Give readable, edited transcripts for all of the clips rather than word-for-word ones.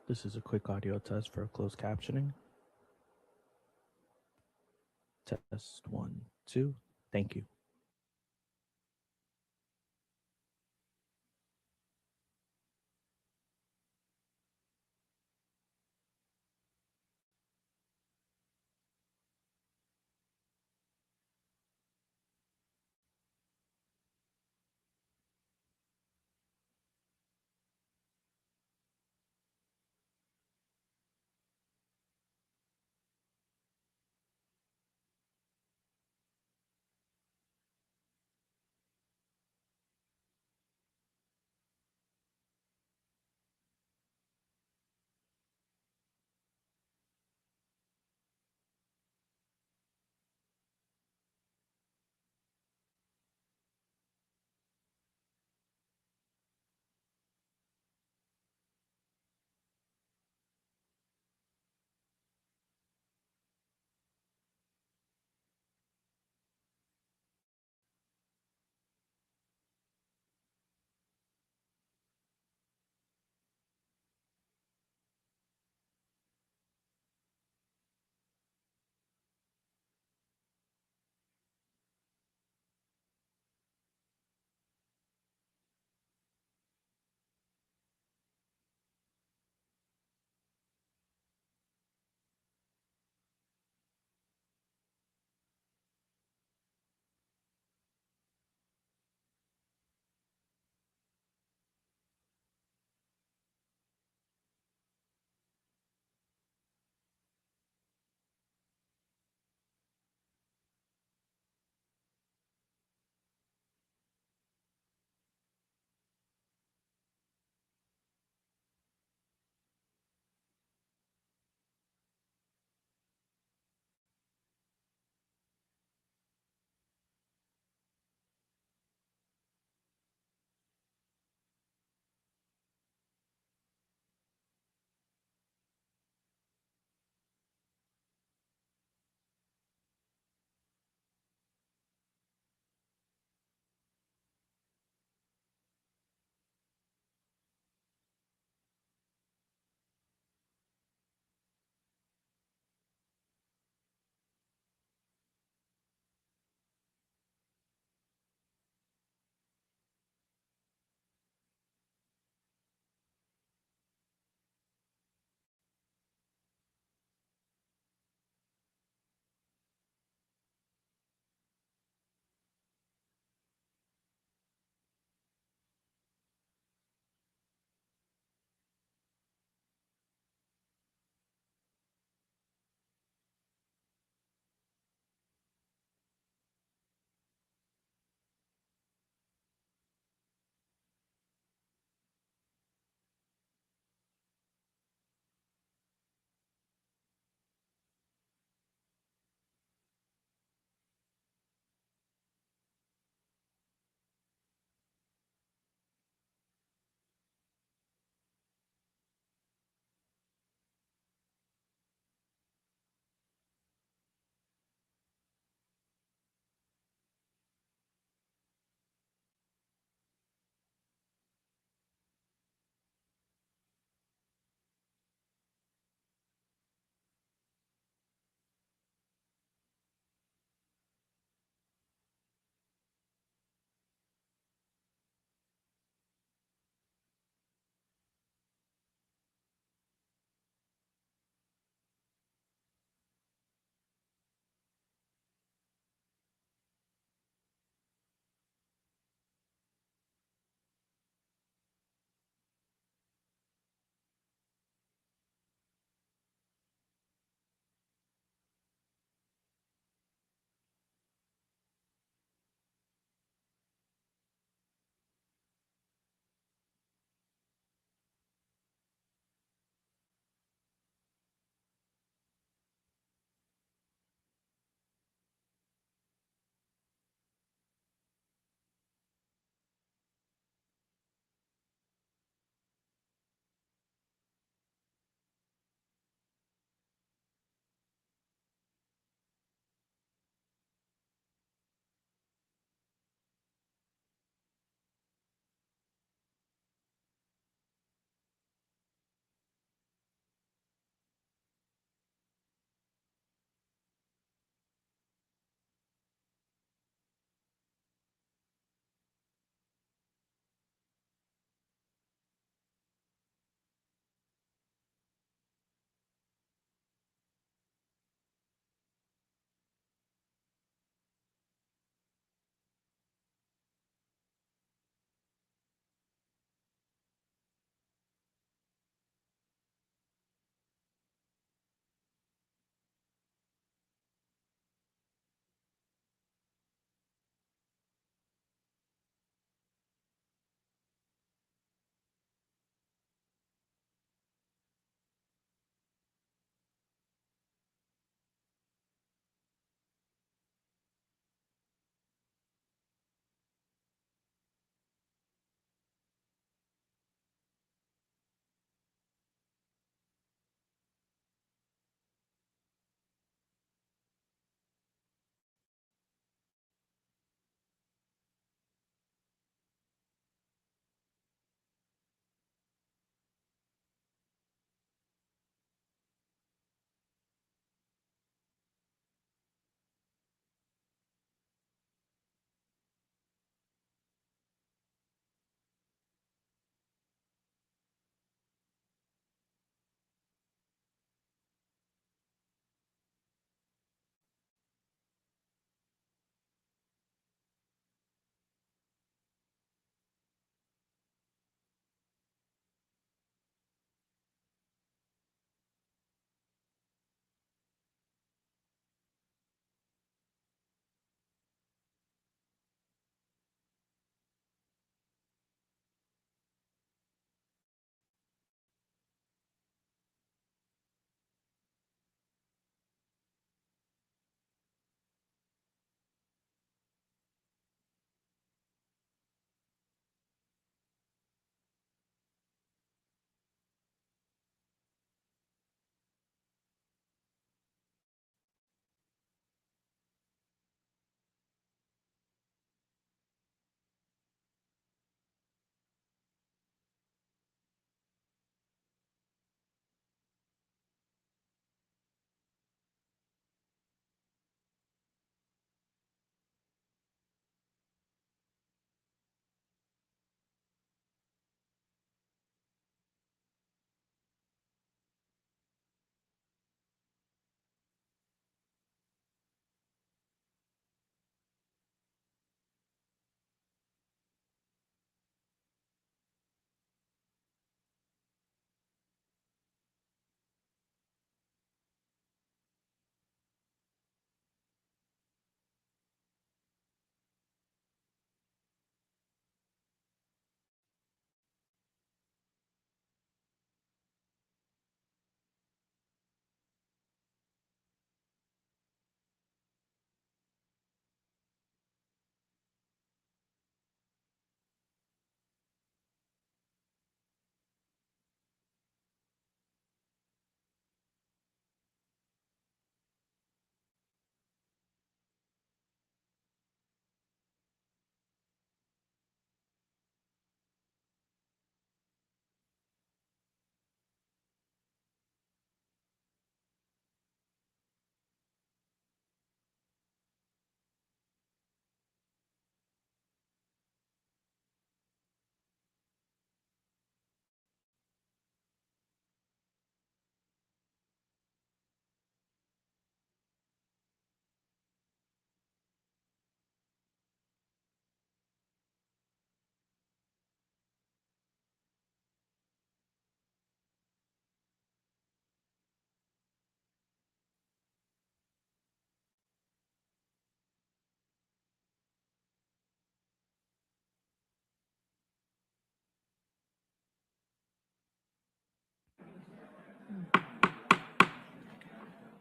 This is a quick audio test for closed captioning. Test 1, 2. Thank you.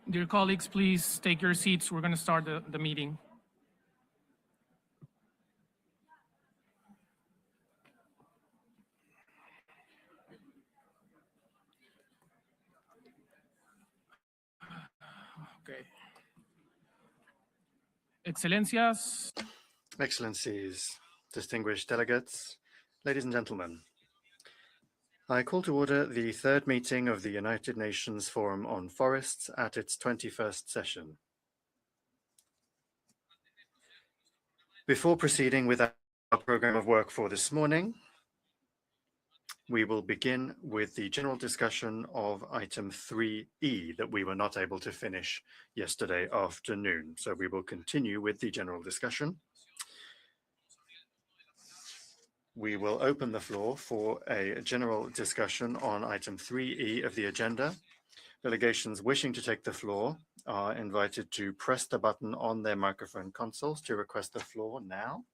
Dear colleagues, please take your seats. We're going to start the meeting. Okay. Excellencias, Excellencies, distinguished delegates, ladies and gentlemen, I call to order the third meeting of the United Nations Forum on Forests at its 21st session. Before proceeding with our program of work for this morning, we will begin with the general discussion of item 3E that we were not able to finish yesterday afternoon. So we will continue with the general discussion. We will open the floor for a general discussion on item 3E of the agenda. Delegations wishing to take the floor are invited to press the button on their microphone consoles to request the floor now.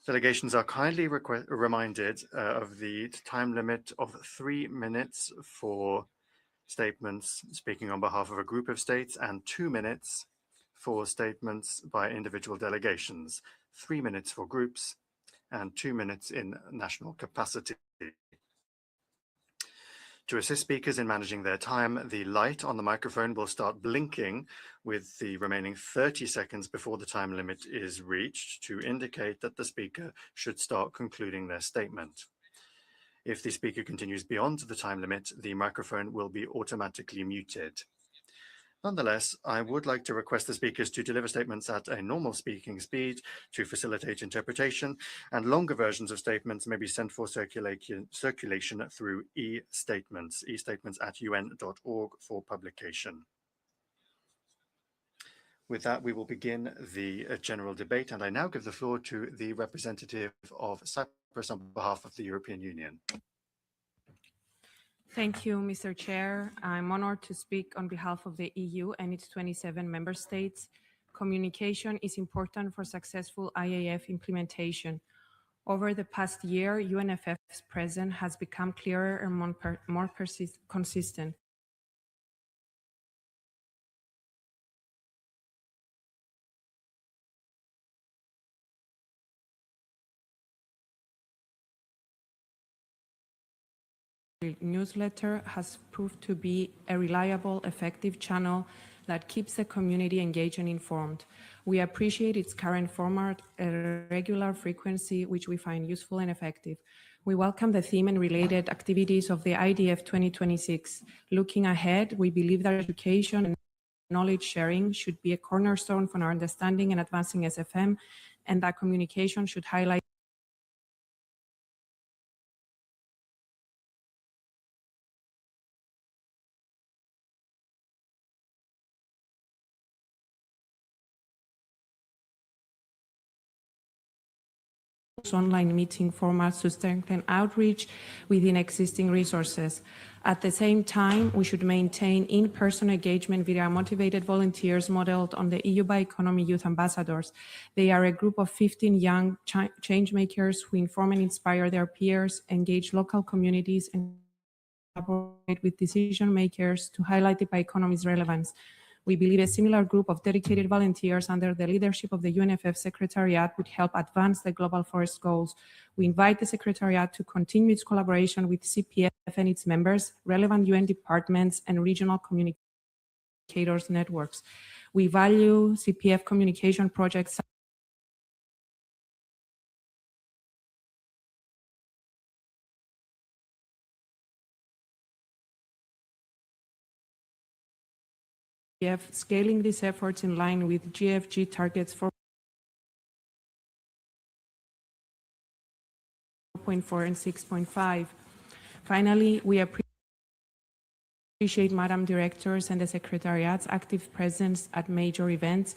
Delegations are kindly reminded of the time limit of 3 minutes for statements speaking on behalf of a group of states and 2 minutes for statements by individual delegations, 3 minutes for groups and 2 minutes in national capacity. To assist speakers in managing their time, the light on the microphone will start blinking with the remaining 30 seconds before the time limit is reached to indicate that the speaker should start concluding their statement. If the speaker continues beyond the time limit, the microphone will be automatically muted. Nonetheless, I would like to request the speakers to deliver statements at a normal speaking speed to facilitate interpretation, and longer versions of statements may be sent for circulation through e-statements at un.org for publication. With that, we will begin the general debate, and I now give the floor to the representative of Cyprus on behalf of the European Union. Thank you, Mr. Chair. I'm honored to speak on behalf of the EU and its 27 member states. Communication is important for successful IAF implementation. Over the past year, UNFF's presence has become clearer and more consistent. The newsletter has proved to be a reliable, effective channel that keeps the community engaged and informed. We appreciate its current format, a regular frequency, which we find useful and effective. We welcome the theme and related activities of the IDF 2026. Looking ahead, we believe that education and knowledge sharing should be a cornerstone for our understanding and advancing SFM, and that communication should highlight online meeting formats to strengthen outreach within existing resources. At the same time, we should maintain in-person engagement via motivated volunteers modeled on the EU Bioeconomy Youth Ambassadors. They are a group of 15 young change makers who inform and inspire their peers, engage local communities, and collaborate with decision makers to highlight the bioeconomy's relevance. We believe a similar group of dedicated volunteers under the leadership of the UNFF Secretariat would help advance the global forest goals. We invite the Secretariat to continue its collaboration with CPF and its members, relevant UN departments, and regional communicators networks. We value CPF communication projects scaling these efforts in line with GFG targets 4.4 and 6.5. Finally, we appreciate Madam Directors and the Secretariat's active presence at major events,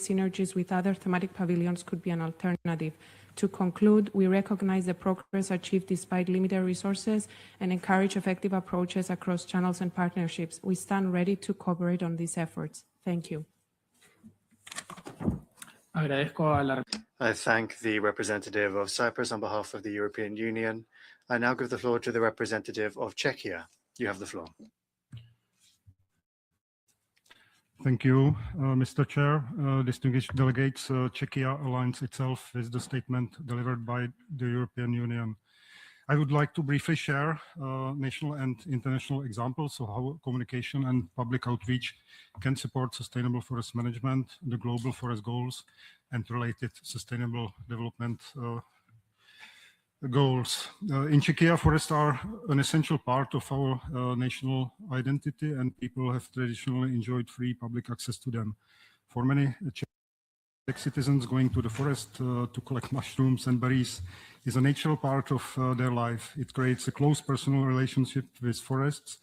synergies with other thematic pavilions could be an alternative. To conclude, we recognize the progress achieved despite limited resources and encourage effective approaches across channels and partnerships. We stand ready to cooperate on these efforts. Thank you. Agradezco a la I thank the representative of Cyprus on behalf of the European Union. I now give the floor to the representative of Czechia. You have the floor. Thank you, Mr. Chair. Distinguished delegates, Czechia aligns itself with the statement delivered by the European Union. I would like to briefly share national and international examples of how communication and public outreach can support sustainable forest management, the global forest goals, and related sustainable development goals. In Czechia, forests are an essential part of our national identity, and people have traditionally enjoyed free public access to them. For many Czech citizens, going to the forest to collect mushrooms and berries is a natural part of their life. It creates a close personal relationship with forests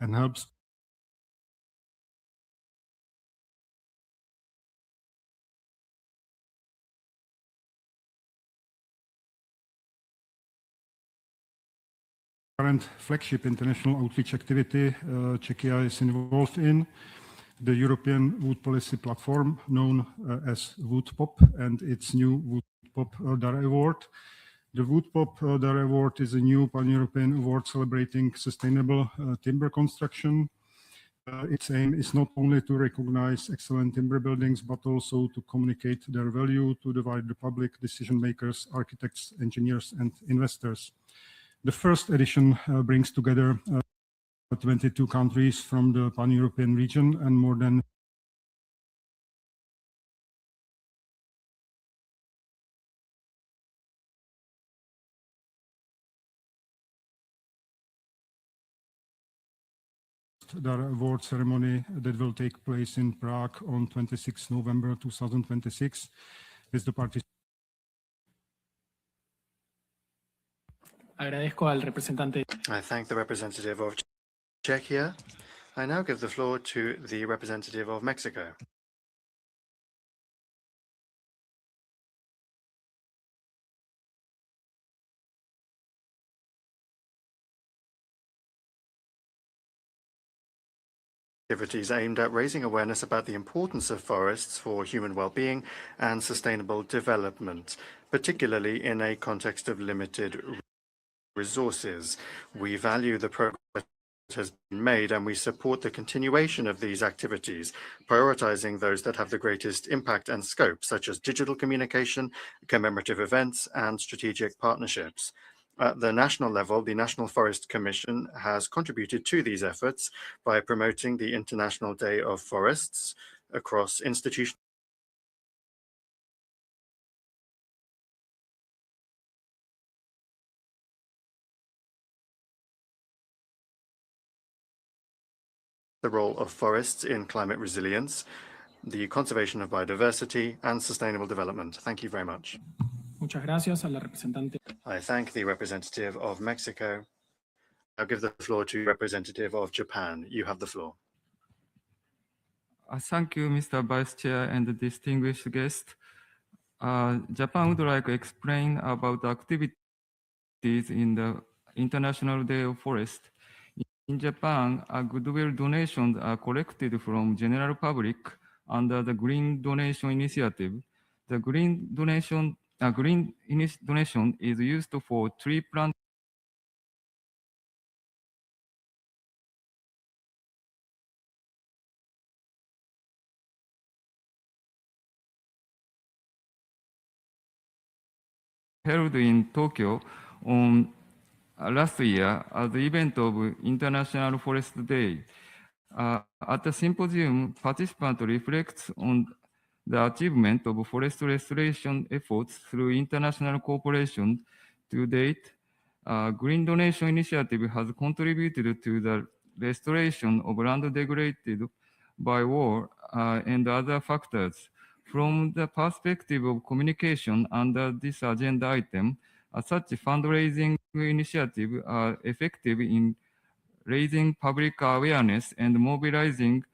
and helps current flagship international outreach activity Czechia is involved in, the European Wood Policy Platform, known as WoodPop, and its new WoodPop DAR Award. The WoodPop DAR Award is a new pan-European award celebrating sustainable timber construction. Its aim is not only to recognize excellent timber buildings, but also to communicate their value to the wider public, decision makers, architects, engineers, and investors. The first edition brings together 22 countries from the pan-European region and more than the award ceremony that will take place in Prague on 26 November 2026 with the participation. Agradezco al representante. I thank the representative of Czechia. I now give the floor to the representative of Mexico. Activities aimed at raising awareness about the importance of forests for human well-being and sustainable development, particularly in a context of limited resources. We value the progress that has been made, and we support the continuation of these activities, prioritizing those that have the greatest impact and scope, such as digital communication, commemorative events, and strategic partnerships. At the national level, the National Forest Commission has contributed to these efforts by promoting the International Day of Forests across institutions. The role of forests in climate resilience, the conservation of biodiversity, and sustainable development. Thank you very much. Muchas gracias a la representante. I thank the representative of Mexico. I'll give the floor to the representative of Japan. You have the floor. Thank you, Mr. Vice Chair and the distinguished guest. Japan would like to explain about the activities in the International Day of Forest. In Japan, goodwill donations are collected from general public under the Green Donation Initiative. The green donation is used for tree planting held in Tokyo on last year as the event of International Forest Day. At the symposium, participants reflect on the achievement of forest restoration efforts through international cooperation. To date, Green Donation Initiative has contributed to the restoration of land degraded by war and other factors. From the perspective of communication under this agenda item, such fundraising initiatives are effective in raising public awareness and mobilizing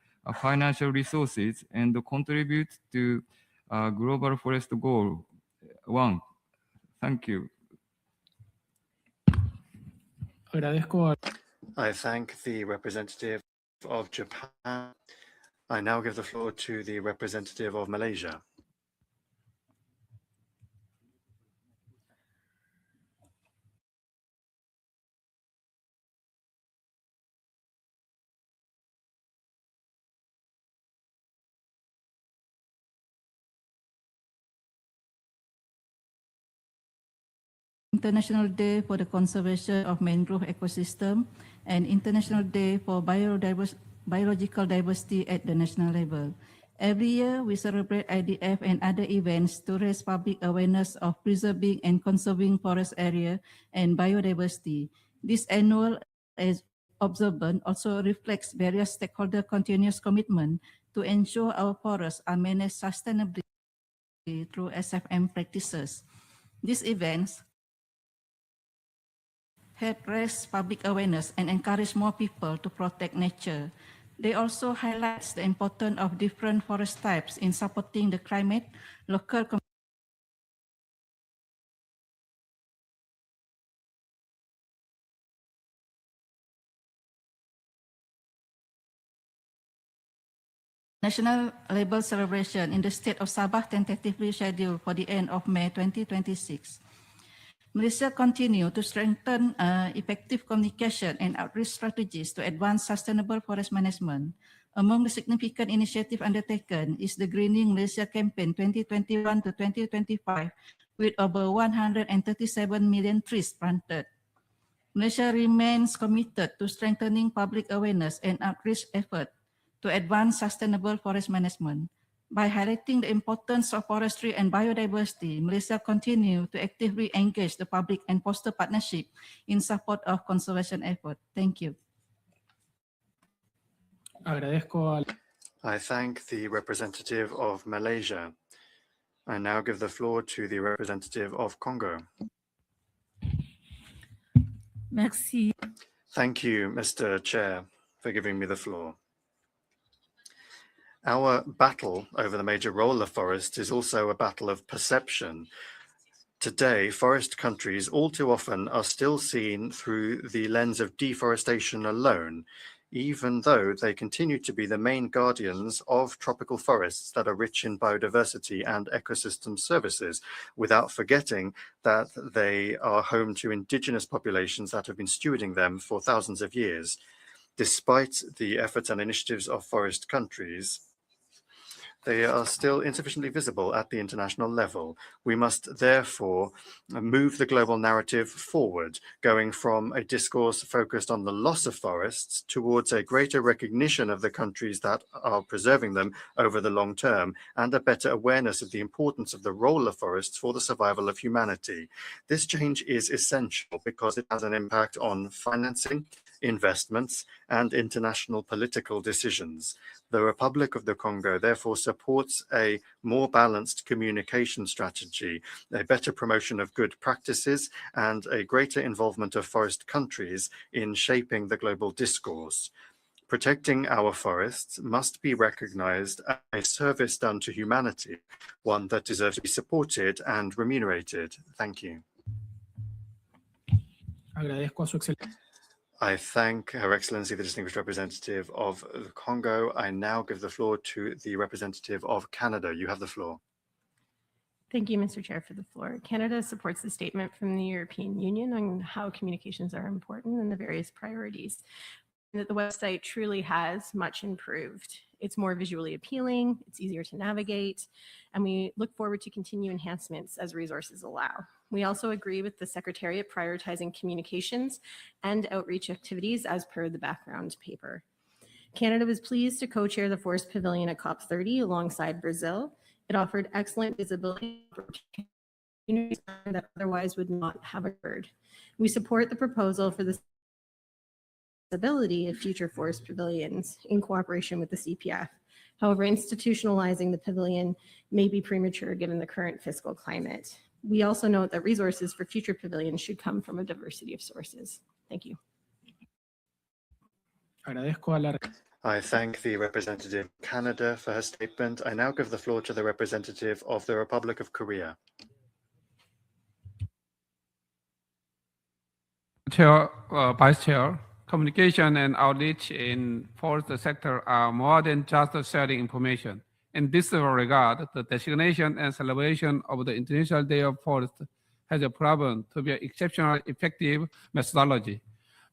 financial resources and contribute to Global Forest Goal 1. Thank you. Agradezco a I thank the representative of Japan. I now give the floor to the representative of Malaysia. International Day for the Conservation of Mangrove Ecosystem and International Day for Biological Diversity at the national level. Every year, we celebrate IDF and other events to raise public awareness of preserving and conserving forest area and biodiversity. This annual observance also reflects various stakeholder continuous commitment to ensure our forests are managed sustainably through SFM practices. These events help raise public awareness and encourage more people to protect nature. They also highlight the importance of different forest types in supporting the climate, local National Label Celebration in the state of Sabah tentatively scheduled for the end of May 2026. Malaysia continue to strengthen effective communication and outreach strategies to advance sustainable forest management. Among the significant initiatives undertaken is the Greening Malaysia Campaign 2021 to 2025 with over 137 million trees planted. Malaysia remains committed to strengthening public awareness and outreach efforts to advance sustainable forest management. By highlighting the importance of forestry and biodiversity, Malaysia continue to actively engage the public and foster partnership in support of conservation efforts. Thank you. agradezco a I thank the representative of Malaysia. I now give the floor to the representative of Congo. Merci. Thank you, Mr. Chair, for giving me the floor. Our battle over the major role of forest is also a battle of perception. Today, forest countries all too often are still seen through the lens of deforestation alone, even though they continue to be the main guardians of tropical forests that are rich in biodiversity and ecosystem services, without forgetting that they are home to indigenous populations that have been stewarding them for thousands of years. Despite the efforts and initiatives of forest countries, they are still insufficiently visible at the international level. We must therefore move the global narrative forward, going from a discourse focused on the loss of forests towards a greater recognition of the countries that are preserving them over the long term, and a better awareness of the importance of the role of forests for the survival of humanity. This change is essential because it has an impact on financing, investments, and international political decisions. The Republic of the Congo therefore supports a more balanced communication strategy, a better promotion of good practices, and a greater involvement of forest countries in shaping the global discourse. Protecting our forests must be recognized as a service done to humanity, one that deserves to be supported and remunerated. Thank you. agradezco a su excelencia. I thank Her Excellency, the distinguished representative of the Congo. I now give the floor to the representative of Canada. You have the floor. Thank you, Mr. Chair, for the floor. Canada supports the statement from the European Union on how communications are important and the various priorities. And that the website truly has much improved. It's more visually appealing, it's easier to navigate, and we look forward to continued enhancements as resources allow. We also agree with the Secretariat prioritizing communications and outreach activities as per the background paper. Canada was pleased to co-chair the Forest Pavilion at COP30 alongside Brazil. It offered excellent visibility opportunities that otherwise would not have occurred. We support the proposal for the ability of future forest pavilions in cooperation with the CPF. However, institutionalizing the pavilion may be premature given the current fiscal climate. We also note that resources for future pavilions should come from a diversity of sources. Thank you. Agradezco a la I thank the representative of Canada for her statement. I now give the floor to the representative of the Republic of Korea. Vice Chair, communication and outreach in forest sector are more than just sharing information. In this regard, the designation and celebration of the International Day of Forest has a proven to be an exceptionally effective methodology.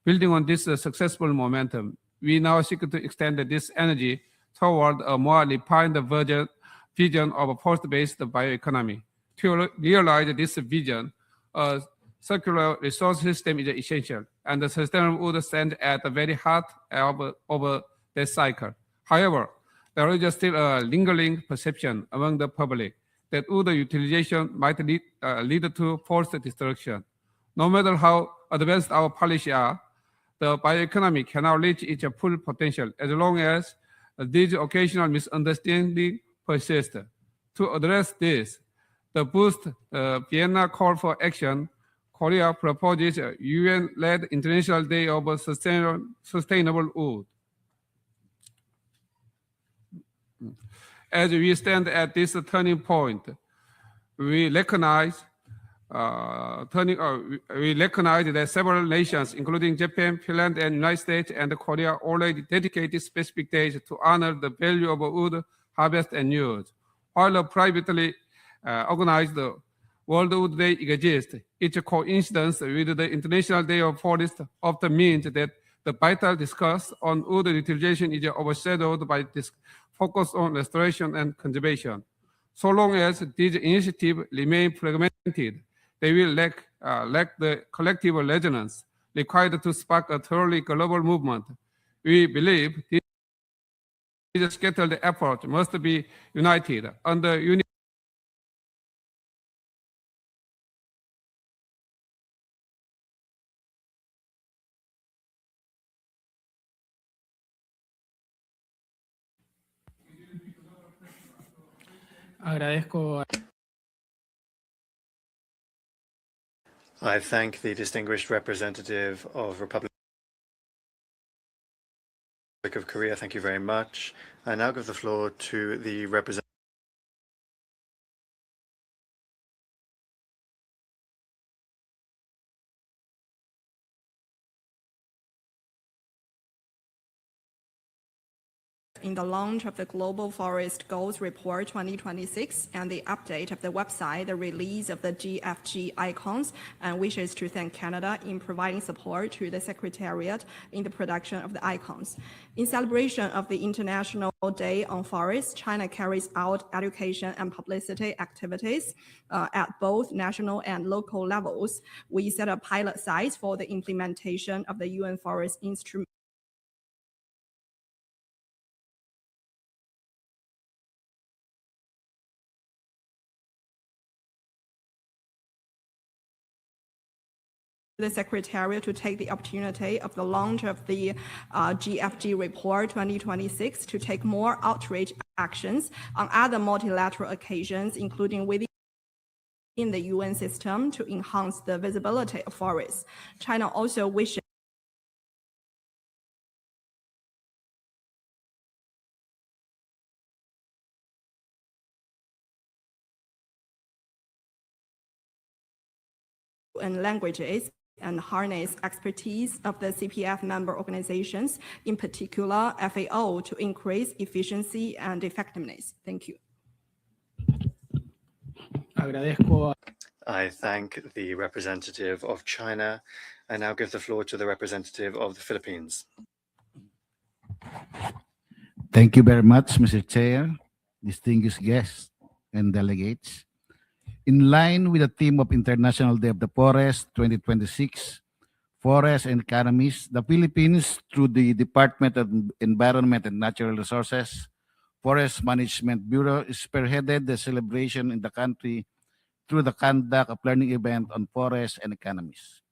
Building on this successful momentum, we now seek to extend this energy toward a more refined vision of a forest-based bioeconomy. To realize this vision, a circular resource system is essential, and the sustainable wood stands at the very heart of this cycle. However, there is still a lingering perception among the public that wood utilization might lead to forest destruction. No matter how advanced our policies are, the bioeconomy cannot reach its full potential as long as these occasional misunderstandings persist. To address this, to boost the Vienna Call for Action, Korea proposes a UN-led International Day of Sustainable Wood. As we stand at this turning point, we recognize that several nations, including Japan, Finland, and United States, and Korea, already dedicated specific days to honor the value of wood harvest and use. While a privately organized World Wood Day exists, its coincidence with the International Day of Forest often means that the vital discourse on wood utilization is overshadowed by this focus on restoration and conservation. So long as these initiatives remain fragmented, they will lack the collective resonance required to spark a truly global movement. We believe these scattered efforts must be united under Agradezco. I thank the distinguished representative of Republic of Korea. Thank you very much. I now give the floor to the representative in the launch of the Global Forest Goals Report 2026 and the update of the website, the release of the GFG icons, and wishes to thank Canada in providing support to the Secretariat in the production of the icons. In celebration of the International Day on Forests, China carries out education and publicity activities at both national and local levels. We set up pilot sites for the implementation of the UN Forest Instrument the Secretariat to take the opportunity of the launch of the GFG Report 2026 to take more outreach actions on other multilateral occasions, including within the UN system, to enhance the visibility of forests. China also wishes and languages and harness expertise of the CPF member organizations, in particular FAO, to increase efficiency and effectiveness. Thank you. Agradezco. I thank the representative of China. I now give the floor to the representative of the Philippines. Thank you very much, Mr. Chair, distinguished guests and delegates. In line with the theme of International Day of the Forest 2026, Forests and Economies, the Philippines, through the Department of Environment and Natural Resources, Forest Management Bureau, spearheaded the celebration in the country through the conduct of learning event on forests and economies.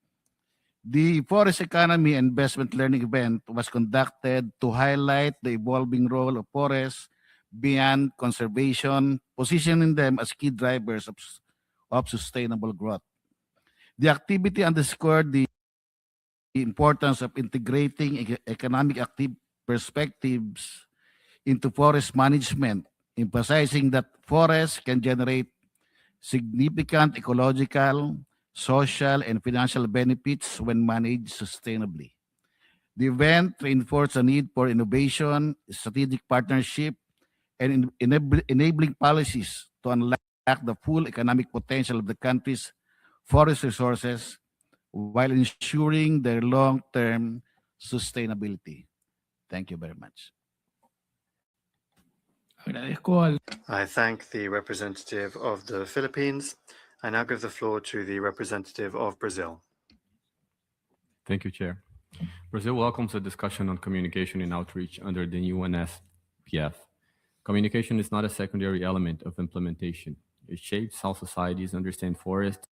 The Forest Economy Investment Learning event was conducted to highlight the evolving role of forests beyond conservation, positioning them as key drivers of sustainable growth. The activity underscored the importance of integrating economic perspectives into forest management, emphasizing that forests can generate significant ecological, social, and financial benefits when managed sustainably. The event reinforced the need for innovation, strategic partnership, and enabling policies to unlock the full economic potential of the country's forest resources while ensuring their long-term sustainability. Thank you very much. I thank the representative of the Philippines. I now give the floor to the representative of Brazil. Thank you, Chair. Brazil welcomes a discussion on communication and outreach under the UNFF. Communication is not a secondary element of implementation. It shapes how societies understand forests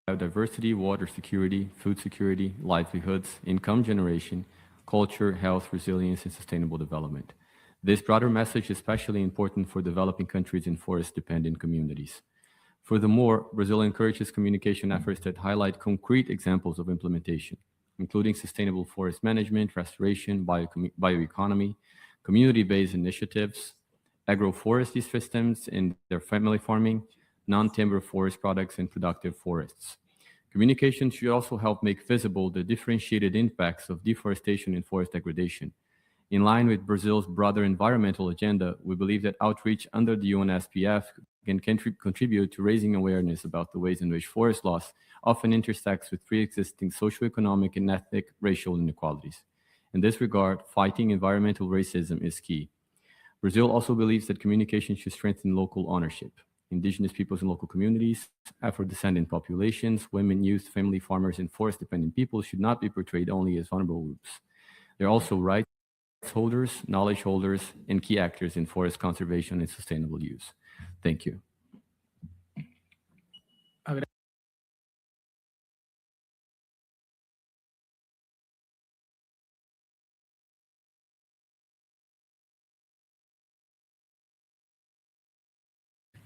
biodiversity, water security, food security, livelihoods, income generation, culture, health, resilience, and sustainable development. This broader message is especially important for developing countries and forest-dependent communities. Furthermore, Brazil encourages communication efforts that highlight concrete examples of implementation, including sustainable forest management, restoration, bioeconomy, community-based initiatives, agroforestry systems in their family farming, non-timber forest products, and productive forests. Communication should also help make visible the differentiated impacts of deforestation and forest degradation. In line with Brazil's broader environmental agenda, we believe that outreach under the UNFF can contribute to raising awareness about the ways in which forest loss often intersects with pre-existing socioeconomic and ethnic racial inequalities. In this regard, fighting environmental racism is key. Brazil also believes that communication should strengthen local ownership. Indigenous peoples and local communities, Afro-descendant populations, women, youth, family farmers, and forest-dependent people should not be portrayed only as vulnerable groups. They're also rights holders, knowledge holders, and key actors in forest conservation and sustainable use. Thank you.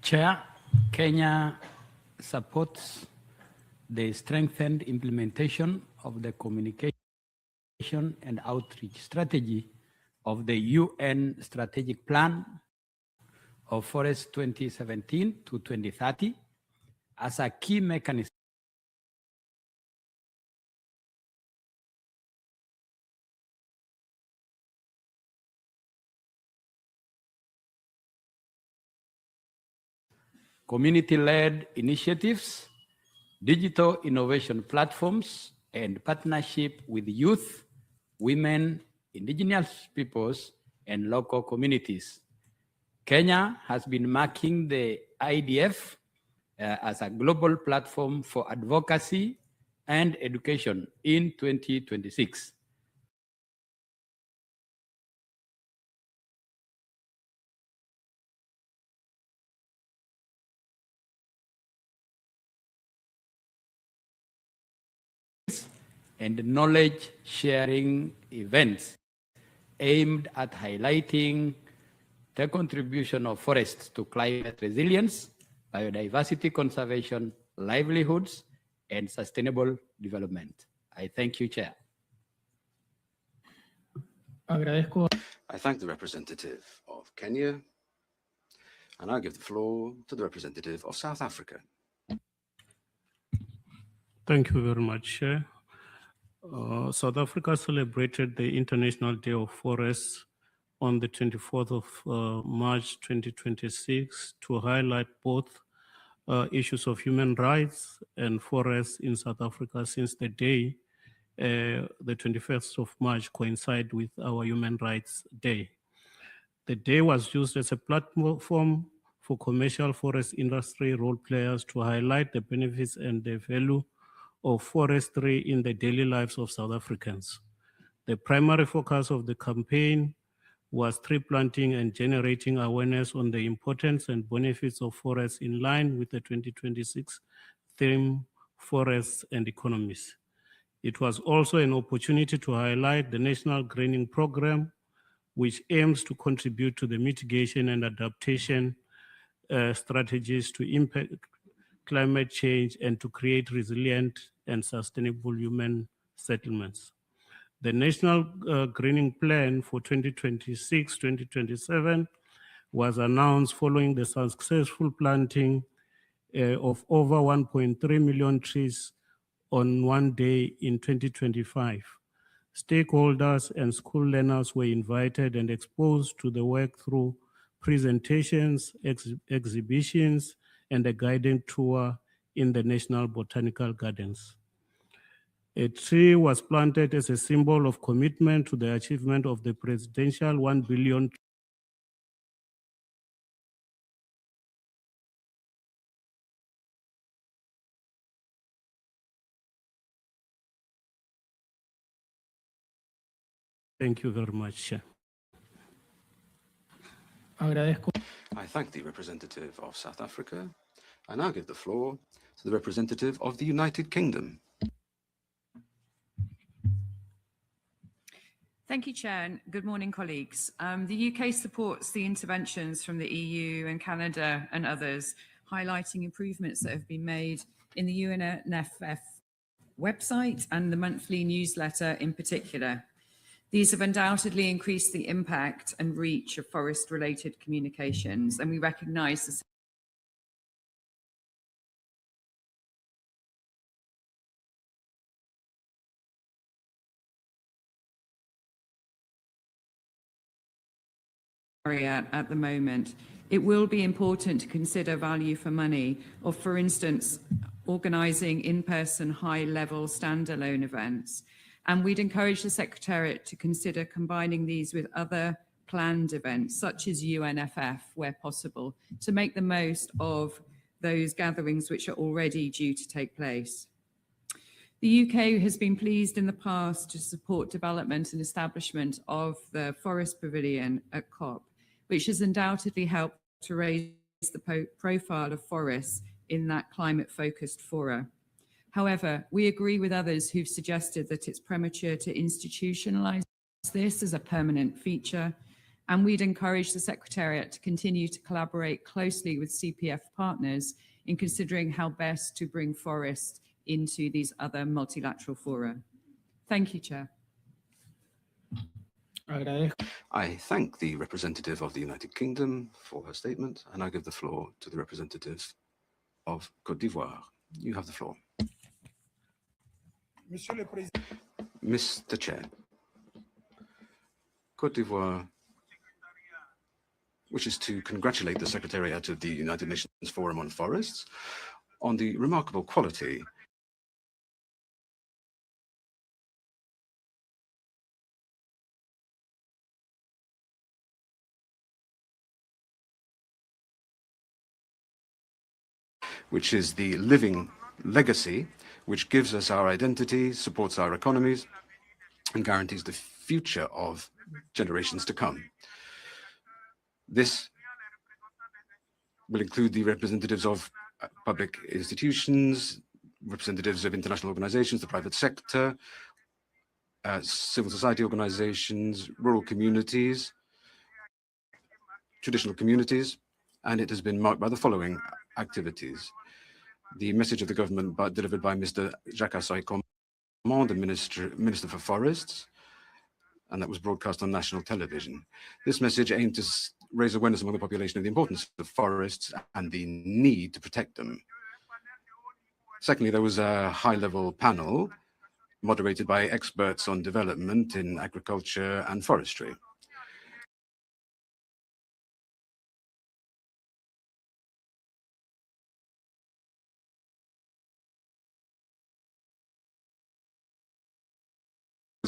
Chair, Kenya supports the strengthened implementation of the communication and outreach strategy of the UN Strategic Plan of Forest 2017 to 2030 as a key mechanism community-led initiatives, digital innovation platforms, and partnership with youth, women, indigenous peoples, and local communities. Kenya has been marking the IDF as a global platform for advocacy and education in 2026. And knowledge sharing events aimed at highlighting the contribution of forests to climate resilience, biodiversity conservation, livelihoods, and sustainable development. I thank you, Chair. I thank the representative of Kenya, and I give the floor to the representative of South Africa. Thank you very much, Chair. South Africa celebrated the International Day of Forests on the 24th of March 2026 to highlight both issues of human rights and forests in South Africa, since the day, the 21st of March, coincide with our Human Rights Day. The day was used as a platform for commercial forest industry role players to highlight the benefits and the value of forestry in the daily lives of South Africans. The primary focus of the campaign was tree planting and generating awareness on the importance and benefits of forests in line with the 2026 theme, Forests and Economies. It was also an opportunity to highlight the National Greening Program, which aims to contribute to the mitigation and adaptation strategies to impact climate change and to create resilient and sustainable human settlements. The National Greening Plan for 2026-2027 was announced following the successful planting of over 1.3 million trees on one day in 2025. Stakeholders and school learners were invited and exposed to the work through presentations, exhibitions, and a guided tour in the National Botanical Gardens. A tree was planted as a symbol of commitment to the achievement of the presidential 1 billion Thank you very much. Agradezco. I thank the representative of South Africa. I now give the floor to the representative of the United Kingdom. Thank you, Chair, and good morning, colleagues. The UK supports the interventions from the EU and Canada and others, highlighting improvements that have been made in the UNFF website and the monthly newsletter in particular. These have undoubtedly increased the impact and reach of forest-related communications, and we recognise the at the moment. It will be important to consider value for money of, for instance, organising in-person high-level standalone events. And we'd encourage the Secretariat to consider combining these with other planned events, such as UNFF, where possible, to make the most of those gatherings which are already due to take place. The UK has been pleased in the past to support development and establishment of the Forest Pavilion at COP, which has undoubtedly helped to raise the profile of forests in that climate-focused fora. However, we agree with others who've suggested that it's premature to institutionalise this as a permanent feature, and we'd encourage the Secretariat to continue to collaborate closely with CPF partners in considering how best to bring forests into these other multilateral fora. Thank you, Chair. I thank the representative of the United Kingdom for her statement, and I give the floor to the representative of Côte d'Ivoire. You have the floor. Mr. Chair, Côte d'Ivoire wishes to congratulate the Secretariat of the United Nations Forum on Forests on the remarkable quality which is the living legacy, which gives us our identity, supports our economies, and guarantees the future of generations to come. This will include the representatives of public institutions, representatives of international organizations, the private sector, civil society organizations, rural communities, traditional communities, and it has been marked by the following activities. The message of the government delivered by Mr. Jacques Assoy-Comand, the Minister for Forests, and that was broadcast on national television. This message aimed to raise awareness among the population of the importance of forests and the need to protect them. Secondly, there was a high-level panel moderated by experts on development in agriculture and forestry.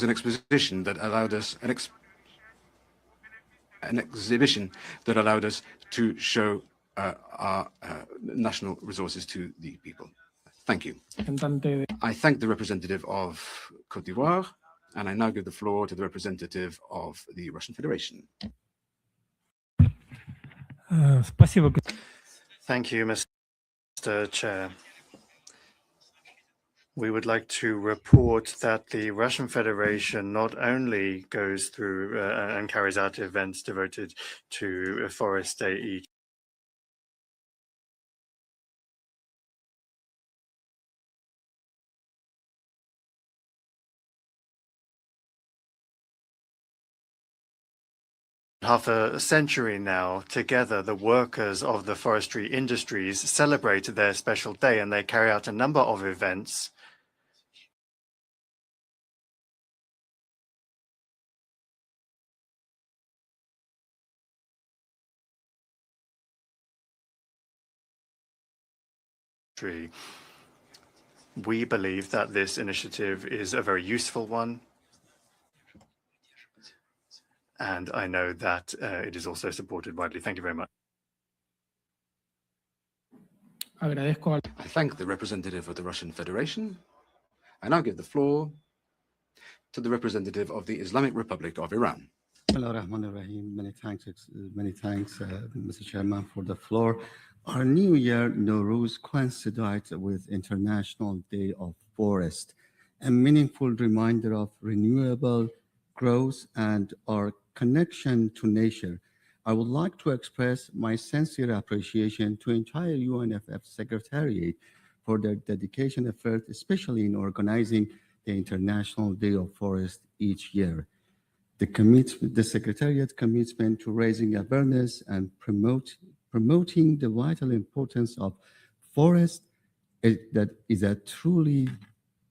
An exposition that allowed us an exhibition that allowed us to show our national resources to the people. Thank you. I thank the representative of Côte d'Ivoire, and I now give the floor to the representative of the Russian Federation. Thank you, Mr. Chair. We would like to report that the Russian Federation not only goes through and carries out events devoted to Forest Day each half a century now, together, the workers of the forestry industries celebrate their special day, and they carry out a number of events. We believe that this initiative is a very useful one, and I know that it is also supported widely. Thank you very much. I thank the representative of the Russian Federation. I now give the floor to the representative of the Islamic Republic of Iran. Many thanks, Mr. Chairman, for the floor. Our New Year Nowruz coincides with International Day of Forest, a meaningful reminder of renewable growth and our connection to nature. I would like to express my sincere appreciation to entire UNFF Secretariat for their dedication effort, especially in organizing the International Day of Forest each year. The Secretariat's commitment to raising awareness and promoting the vital importance of forests that is a truly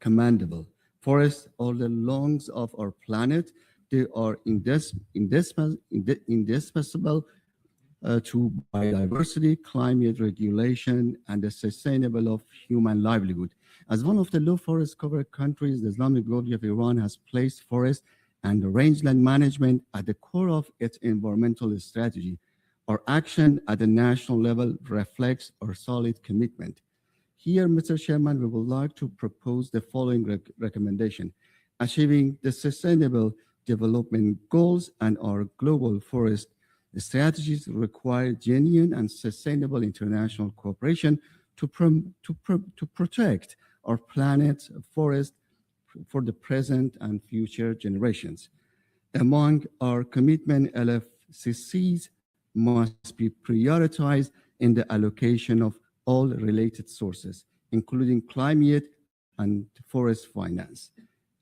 commendable. Forests are the lungs of our planet. They are indispensable to biodiversity, climate regulation, and the sustainable of human livelihood. As one of the low forest covered countries, the Islamic Republic of Iran has placed forest and rangeland management at the core of its environmental strategy. Our action at the national level reflects our solid commitment. Here, Mr. Chairman, we would like to propose the following recommendation. Achieving the Sustainable Development Goals and our global forest strategies require genuine and sustainable international cooperation to protect our planet's forest for the present and future generations. Among our commitment, LFCCs must be prioritized in the allocation of all related sources, including climate and forest finance.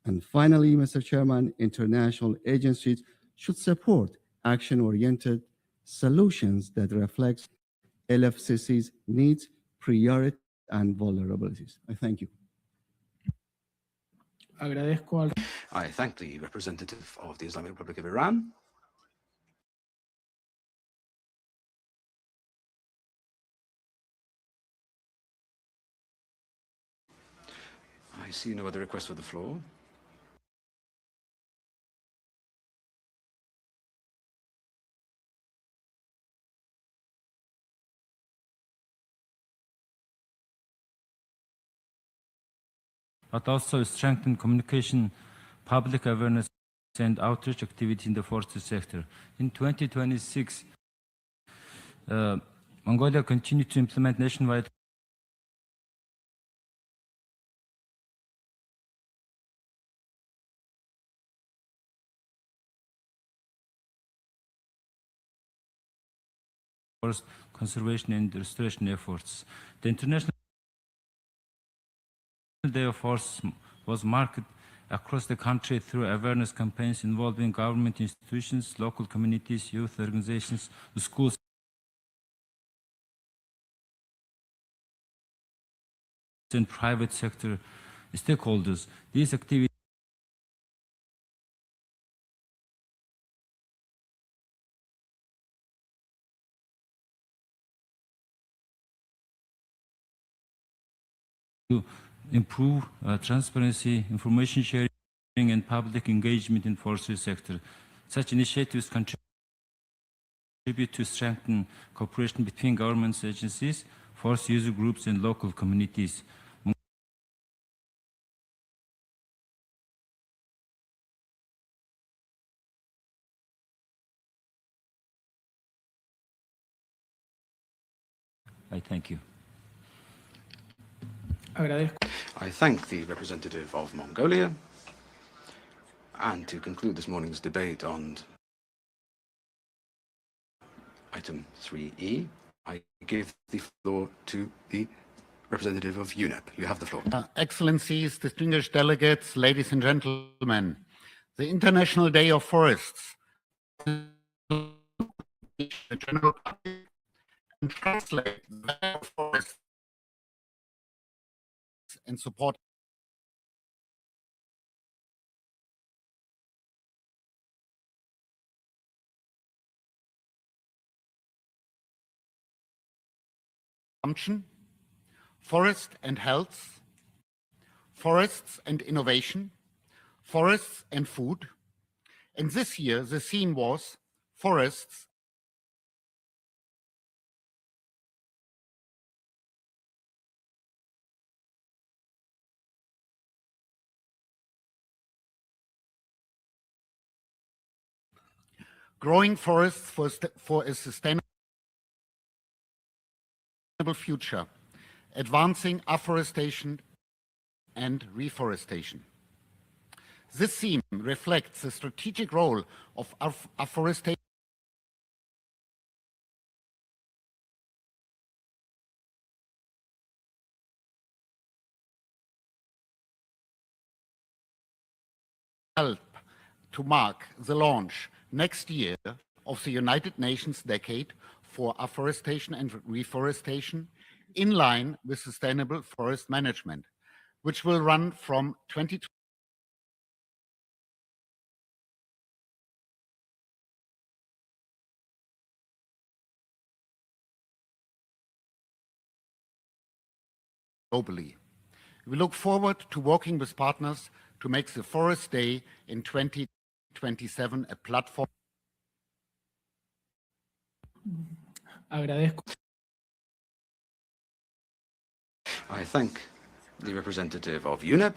And finally, Mr. Chairman, international agencies should support action-oriented solutions that reflect LFCC's needs, priorities, and vulnerabilities. I thank you. I thank the representative of the Islamic Republic of Iran. I see no other requests for the floor. But also strengthen communication, public awareness, and outreach activity in the forestry sector. In 2026, Mongolia continued to implement nationwide forest conservation and restoration efforts. The International Day of Forest was marked across the country through awareness campaigns involving government institutions, local communities, youth organizations, schools, and private sector stakeholders. These activities to improve transparency, information sharing, and public engagement in forestry sector. Such initiatives contribute to strengthen cooperation between government agencies, forest user groups, and local communities. I thank you. I thank the representative of Mongolia. And to conclude this morning's debate on item 3E, I give the floor to the representative of UNEP. You have the floor. Excellencies, distinguished delegates, ladies and gentlemen, the International Day of Forests the general public and translate the value of forests and support consumption, forest and health, forests and innovation, forests and food. And this year, the theme was forests growing forests for a sustainable future, advancing afforestation and reforestation. This theme reflects the strategic role of afforestation help to mark the launch next year of the United Nations Decade for Afforestation and Reforestation in line with sustainable forest management, which will run from 2020 globally. We look forward to working with partners to make the Forest Day in 2027 a platform. Agradezco. I thank the representative of UNEP.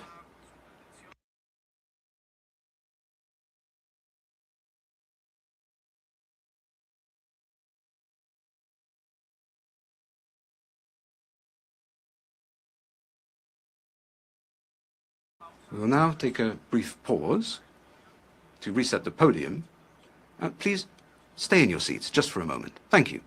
We will now take a brief pause to reset the podium. Please stay in your seats just for a moment. Thank you.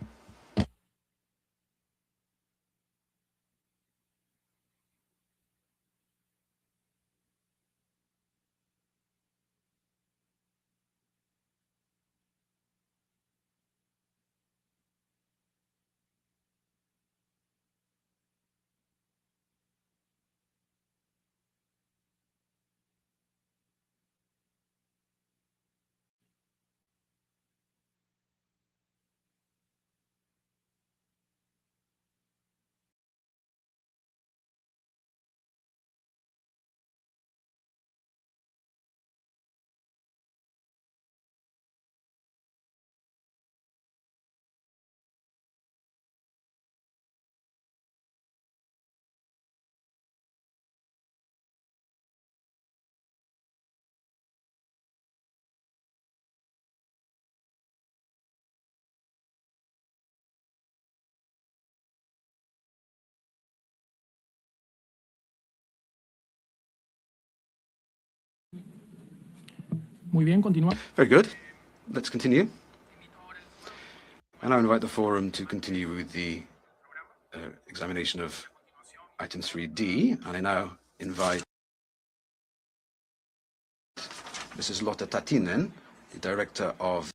Muy bien, continuamos. Very good. Let's continue. And I invite the forum to continue with the examination of item 3D. And I now invite Mrs. Lotta Tatinen, the Director of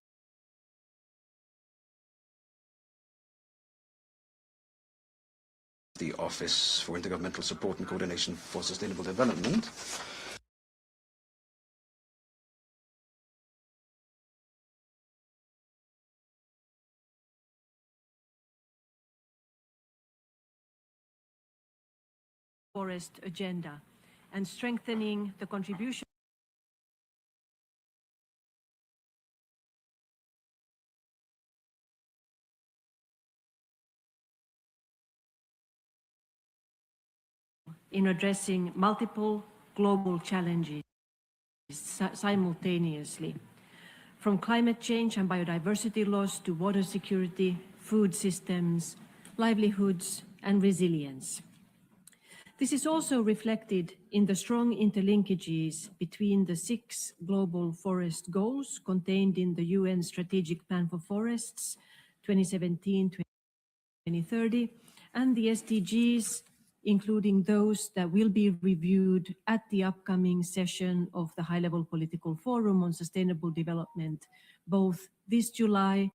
the Office for Intergovernmental Support and Coordination for Sustainable Development. Forest agenda and strengthening the contribution in addressing multiple global challenges simultaneously, from climate change and biodiversity loss to water security, food systems, livelihoods, and resilience. This is also reflected in the strong interlinkages between the 6 global forest goals contained in the UN Strategic Plan for Forests 2017-2030 and the SDGs, including those that will be reviewed at the upcoming session of the High-Level Political Forum on Sustainable Development, both this July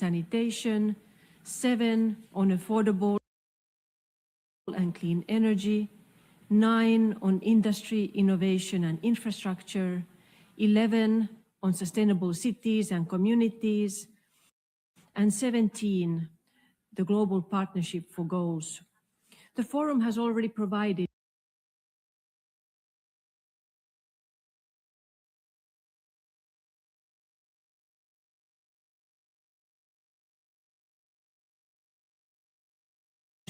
sanitation, 7 on affordable and clean energy, 9 on industry, innovation and infrastructure, 11 on sustainable cities and communities, and 17, the Global Partnership for Goals. The Forum has already provided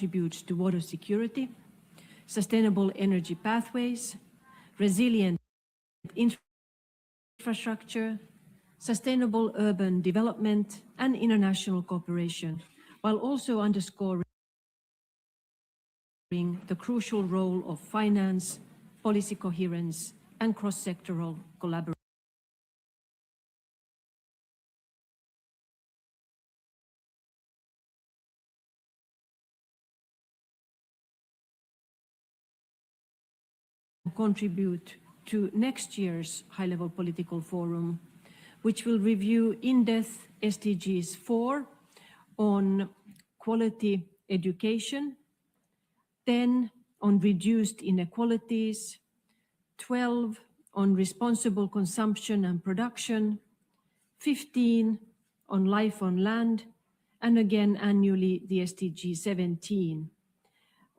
contributes to water security, sustainable energy pathways, resilient infrastructure, sustainable urban development, and international cooperation, while also underscoring the crucial role of finance, policy coherence, and cross-sectoral collaboration. Contribute to next year's high-level political forum, which will review in-depth SDGs 4 on quality education, 10 on reduced inequalities, 12 on responsible consumption and production, 15 on life on land, and again annually the SDG 17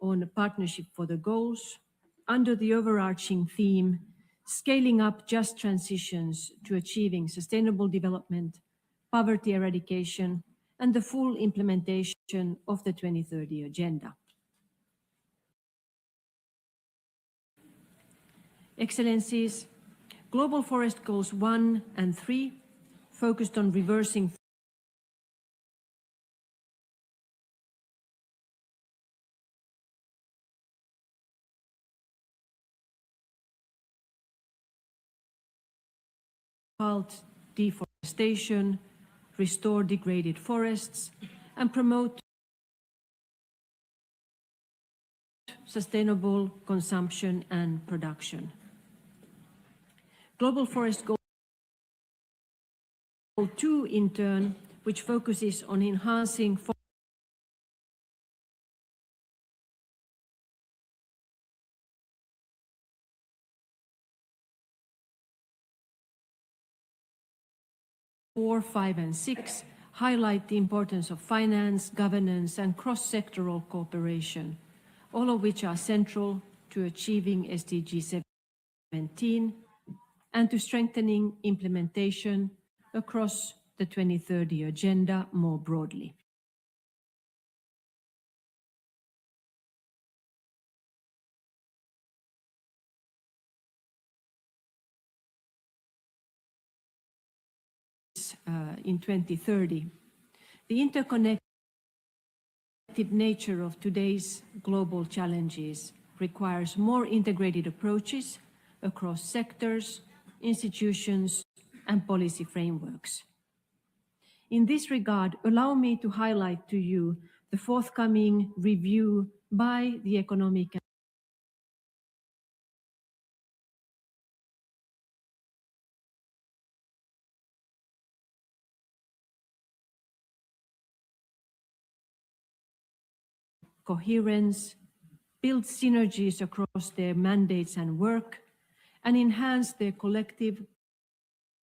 on partnership for the goals, under the overarching theme, scaling up just transitions to achieving sustainable development, poverty eradication, and the full implementation of the 2030 Agenda. Excellencies, Global Forest Goals 1 and 3 focused on reversing halt deforestation, restore degraded forests, and promote sustainable consumption and production. Global Forest Goal 2, in turn, which focuses on enhancing Four, 5, and 6 highlight the importance of finance, governance, and cross-sectoral cooperation, all of which are central to achieving SDG 17 and to strengthening implementation across the 2030 Agenda more broadly. In 2030. The interconnected nature of today's global challenges requires more integrated approaches across sectors, institutions, and policy frameworks. In this regard, allow me to highlight to you the forthcoming review by the Economic coherence, build synergies across their mandates and work, and enhance their collective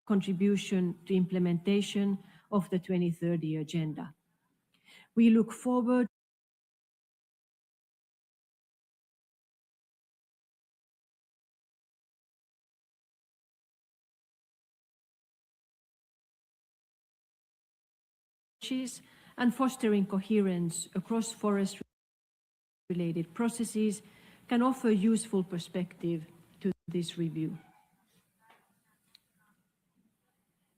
contribution to implementation of the 2030 Agenda. We look forward and fostering coherence across forest-related processes can offer useful perspective to this review.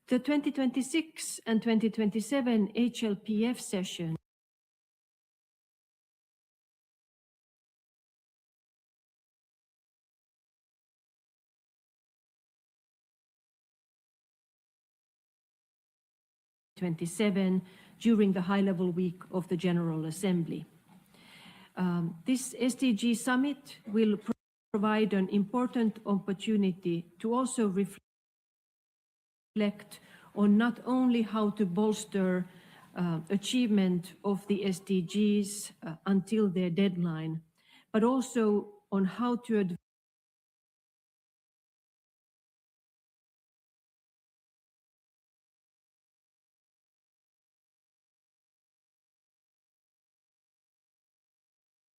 The 2026 and 2027 HLPF session during the high-level week of the General Assembly. This SDG summit will provide an important opportunity to also reflect on not only how to bolster achievement of the SDGs until their deadline, but also on how to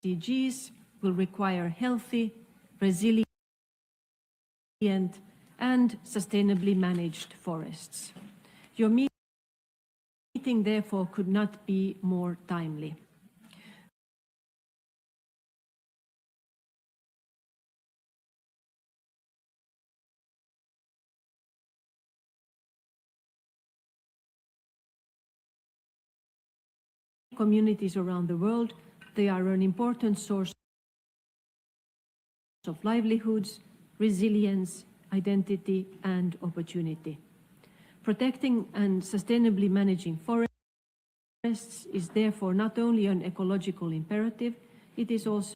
SDGs will require healthy, resilient, and sustainably managed forests. Your meeting, therefore, could not be more timely. Communities around the world, they are an important source of livelihoods, resilience, identity, and opportunity. Protecting and sustainably managing forests is therefore not only an ecological imperative, it is also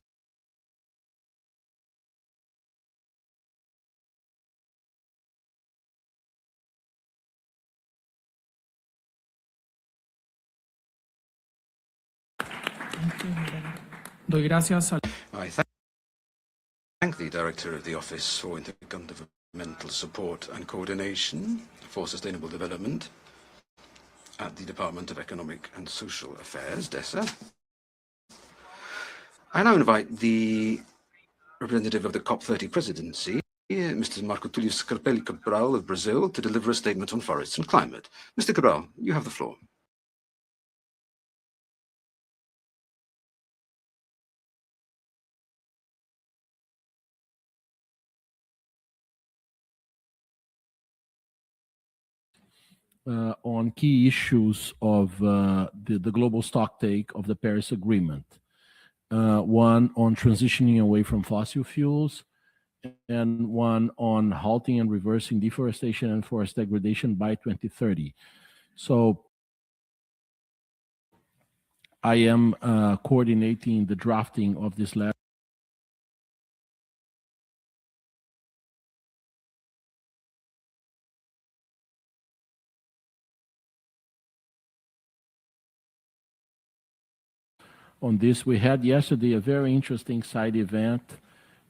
Doy gracias al I thank the Director of the Office for Intergovernmental Support and Coordination for Sustainable Development at the Department of Economic and Social Affairs, DESA. I now invite the representative of the COP30 presidency, Mr. Marco Tulio Scarpelli Cabral of Brazil, to deliver a statement on forests and climate. Mr. Cabral, you have the floor. On key issues of the global stocktake of the Paris Agreement. One on transitioning away from fossil fuels, and one on halting and reversing deforestation and forest degradation by 2030. So I am coordinating the drafting of this letter. On this, we had yesterday a very interesting side event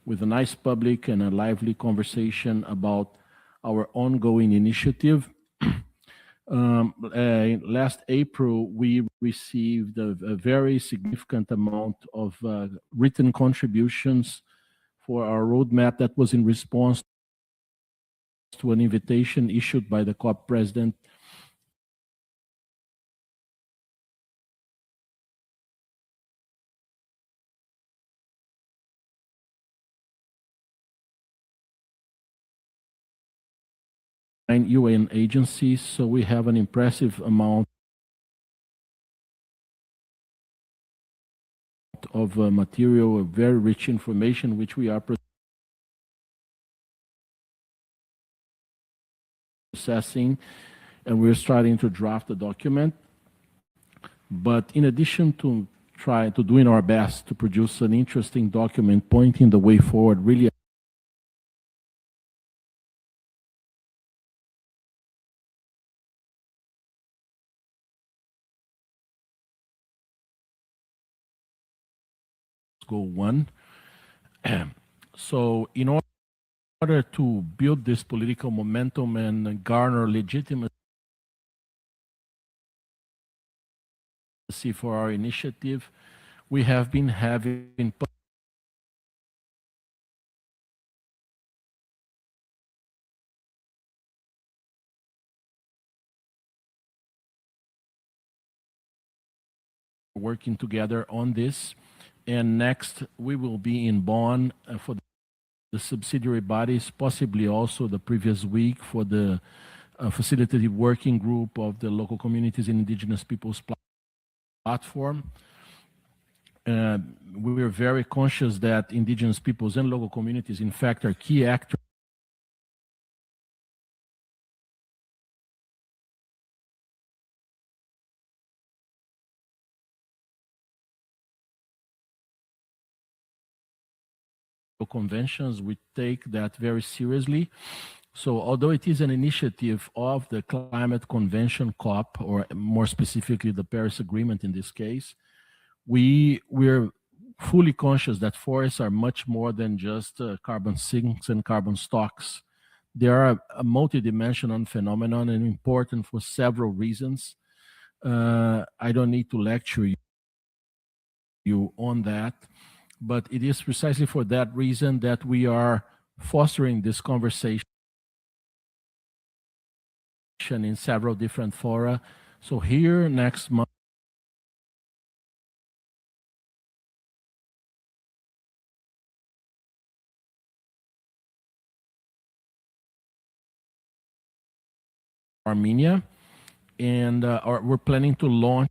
with a nice public and a lively conversation about our ongoing initiative. Last April, we received a very significant amount of written contributions for our roadmap that was in response to an invitation issued by the COP president UN agencies. So we have an impressive amount of material, very rich information, which we are processing, and we're starting to draft the document. But in addition to doing our best to produce an interesting document pointing the way forward, really goal one. So in order to build this political momentum and garner legitimacy for our initiative, we have been having working together on this. And next, we will be in Bonn for the subsidiary bodies, possibly also the previous week for the facilitative working group of the local communities and indigenous peoples platform. We are very conscious that indigenous peoples and local communities, in fact, are key actors conventions. We take that very seriously. So although it is an initiative of the Climate Convention COP, or more specifically the Paris Agreement in this case, we're fully conscious that forests are much more than just carbon sinks and carbon stocks. They are a multidimensional phenomenon and important for several reasons. I don't need to lecture you on that, but it is precisely for that reason that we are fostering this conversation in several different fora. So here next month, Armenia, and we're planning to launch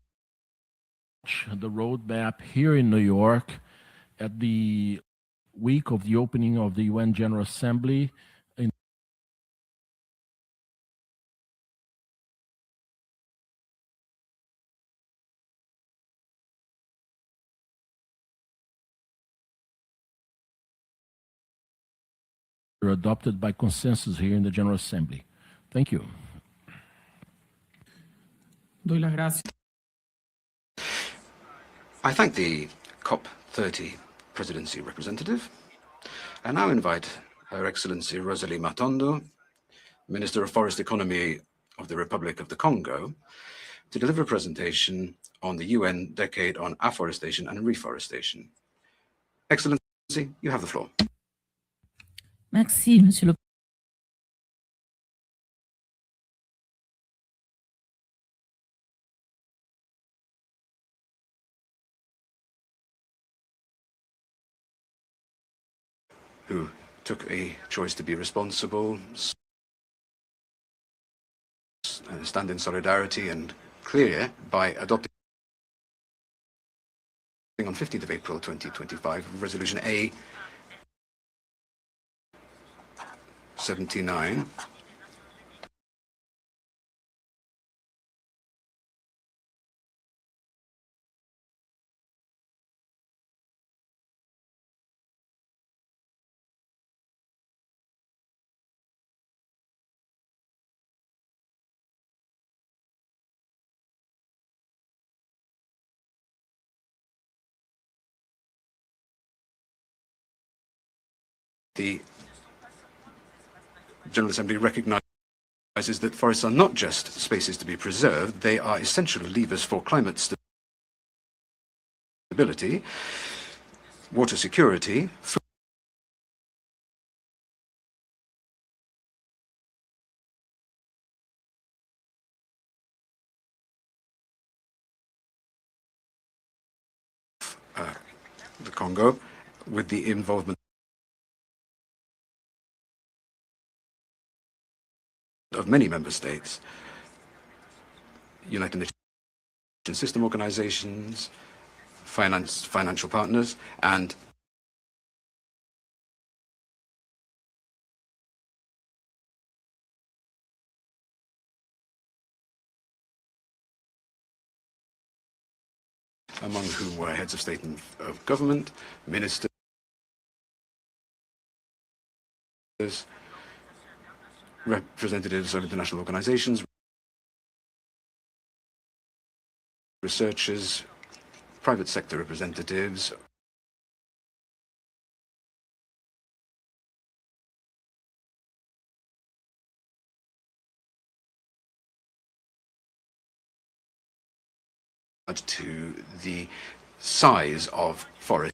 the roadmap here in New York at the week of the opening of the UN General Assembly in adopted by consensus here in the General Assembly. Thank you. Doy las gracias. I thank the COP30 presidency representative. I now invite Her Excellency Rosalie Matondo, Minister of Forest Economy of the Republic of the Congo, to deliver a presentation on the UN Decade on Afforestation and Reforestation. Excellency, you have the floor. Merci, Monsieur le Who took a choice to be responsible, stand in solidarity and clear by adopting on 15th of April 2025 Resolution A 79 the General Assembly recognizes that forests are not just spaces to be preserved, they are essential levers for climate stability, water security, the Congo, with the involvement of many member states, United Nations system organizations, financial partners, and among whom were heads of state and of government, ministers, representatives of international organizations, researchers, private sector representatives, to the size of forests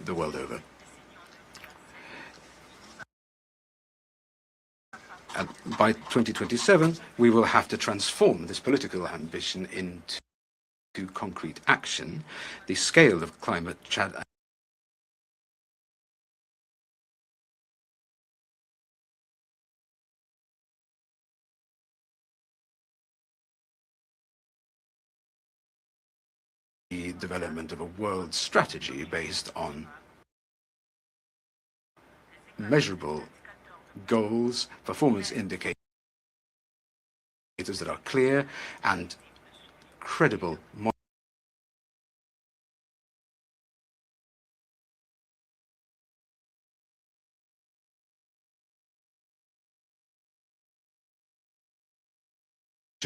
the world over. And by 2027, we will have to transform this political ambition into concrete action. The scale of climate change the development of a world strategy based on measurable goals, performance indicators that are clear, and credible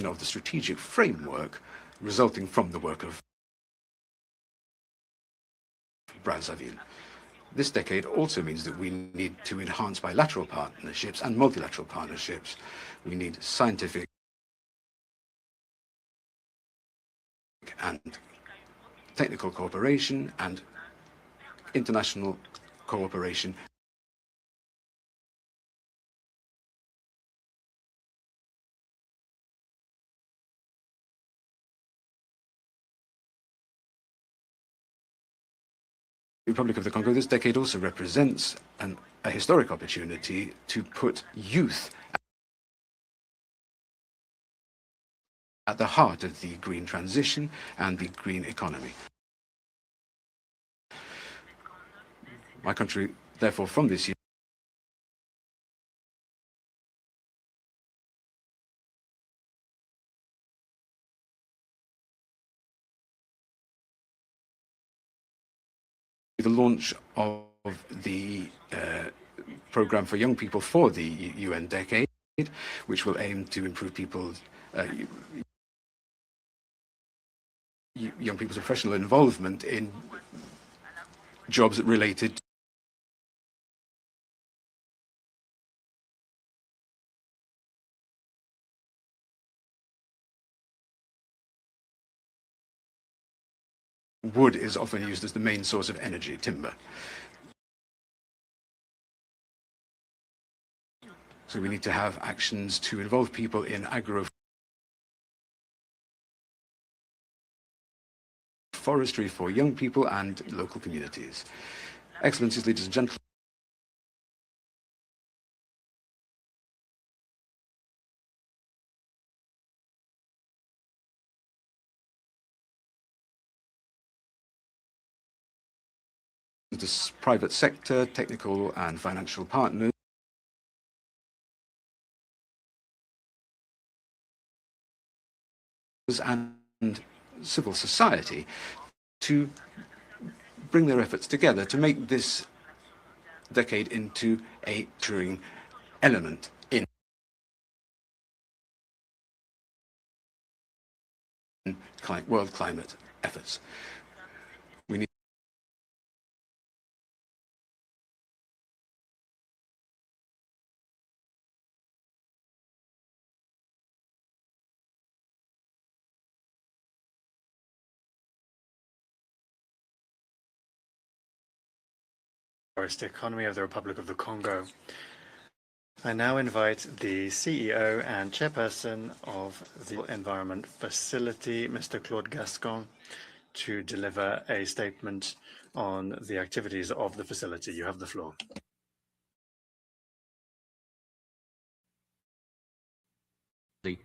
of the strategic framework resulting from the work of Brazzaville. This decade also means that we need to enhance bilateral partnerships and multilateral partnerships. We need scientific and technical cooperation and international cooperation. Republic of the Congo, this decade also represents a historic opportunity to put youth at the heart of the green transition and the green economy. My country, therefore, from this year, the launch of the program for young people for the UN decade, which will aim to improve people's young people's professional involvement in jobs related wood is often used as the main source of energy, timber. So we need to have actions to involve people in agroforestry for young people and local communities. Excellencies, ladies and gentlemen, the private sector, technical and financial partners, and civil society to bring their efforts together to make this decade into a touring element in world climate efforts. We need Forest economy of the Republic of the Congo. I now invite the CEO and chairperson of the Environment Facility, Mr. Claude Gascon, to deliver a statement on the activities of the facility. You have the floor. The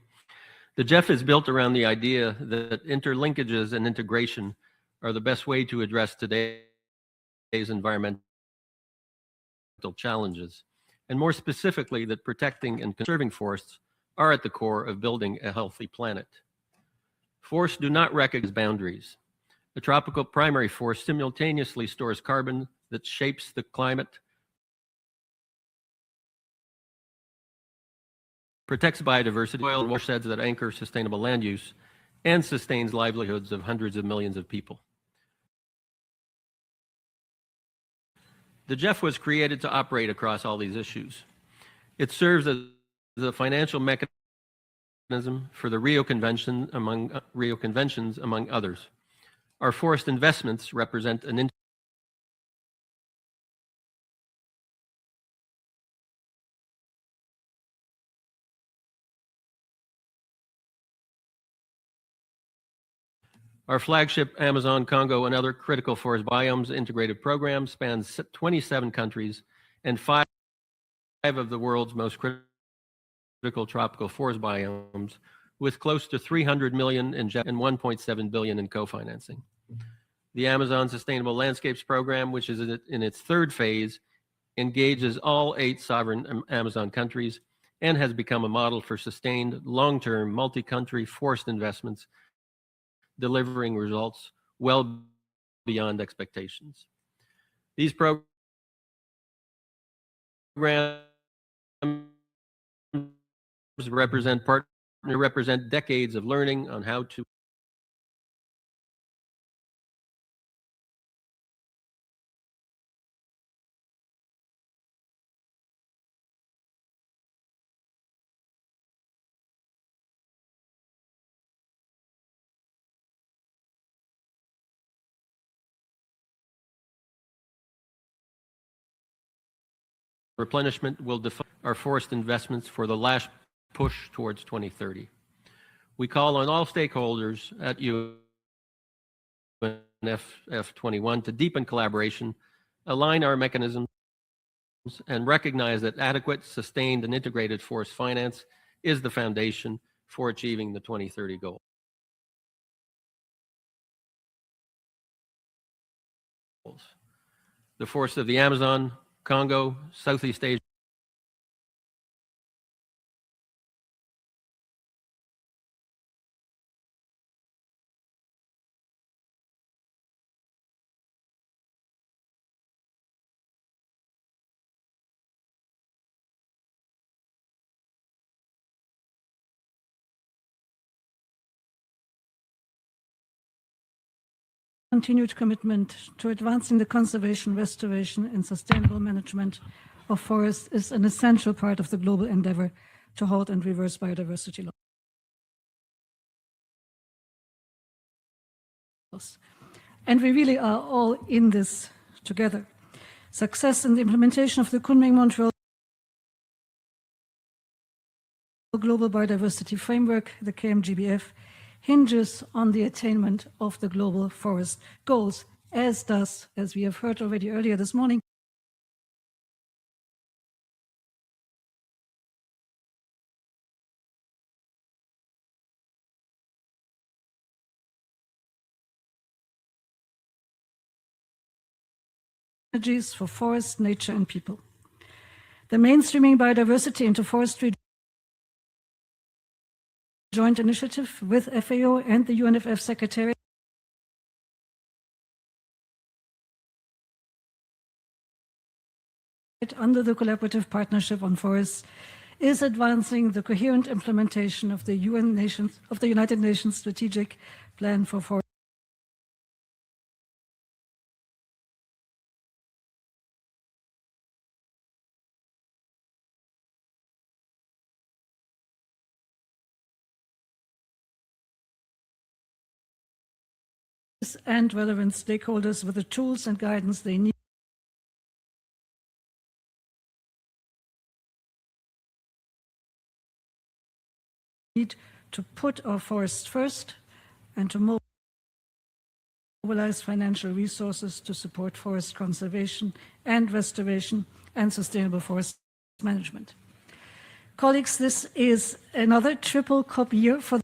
GEF is built around the idea that interlinkages and integration are the best way to address today's environmental challenges, and more specifically that protecting and conserving forests are at the core of building a healthy planet. Forests do not recognize boundaries. A tropical primary forest simultaneously stores carbon that shapes the climate, protects biodiversity, oil and watersheds that anchor sustainable land use, and sustains livelihoods of hundreds of millions of people. The GEF was created to operate across all these issues. It serves as the financial mechanism for the Rio Conventions, among others. Our forest investments represent an Our flagship Amazon, Congo, and other critical forest biomes integrated program spans 27 countries and 5 of the world's most critical tropical forest biomes, with close to 300 million in and 1.7 billion in co-financing. The Amazon Sustainable Landscapes Program, which is in its third phase, engages all 8 sovereign Amazon countries and has become a model for sustained long-term multi-country forest investments, delivering results well beyond expectations. These programs represent represent decades of learning on how to replenishment will define our forest investments for the last push towards 2030. We call on all stakeholders at UNFF21 to deepen collaboration, align our mechanisms, and recognize that adequate, sustained, and integrated forest finance is the foundation for achieving the 2030 goal. The forests of the Amazon, Congo, Southeast Asia, continued commitment to advancing the conservation, restoration, and sustainable management of forests is an essential part of the global endeavor to halt and reverse biodiversity loss. And we really are all in this together. Success in the implementation of the Kunming-Montreal Global Biodiversity Framework, the KMGBF, hinges on the attainment of the global forest goals, as does, as we have heard already earlier this morning, strategies for forest, nature, and people. The mainstreaming biodiversity into forestry joint initiative with FAO and the UNFF Secretariat under the collaborative partnership on forests is advancing the coherent implementation of the United Nations Strategic Plan for Forests. And relevant stakeholders with the tools and guidance they need to put our forests first and to mobilize financial resources to support forest conservation and restoration and sustainable forest management. Colleagues, this is another triple COP year for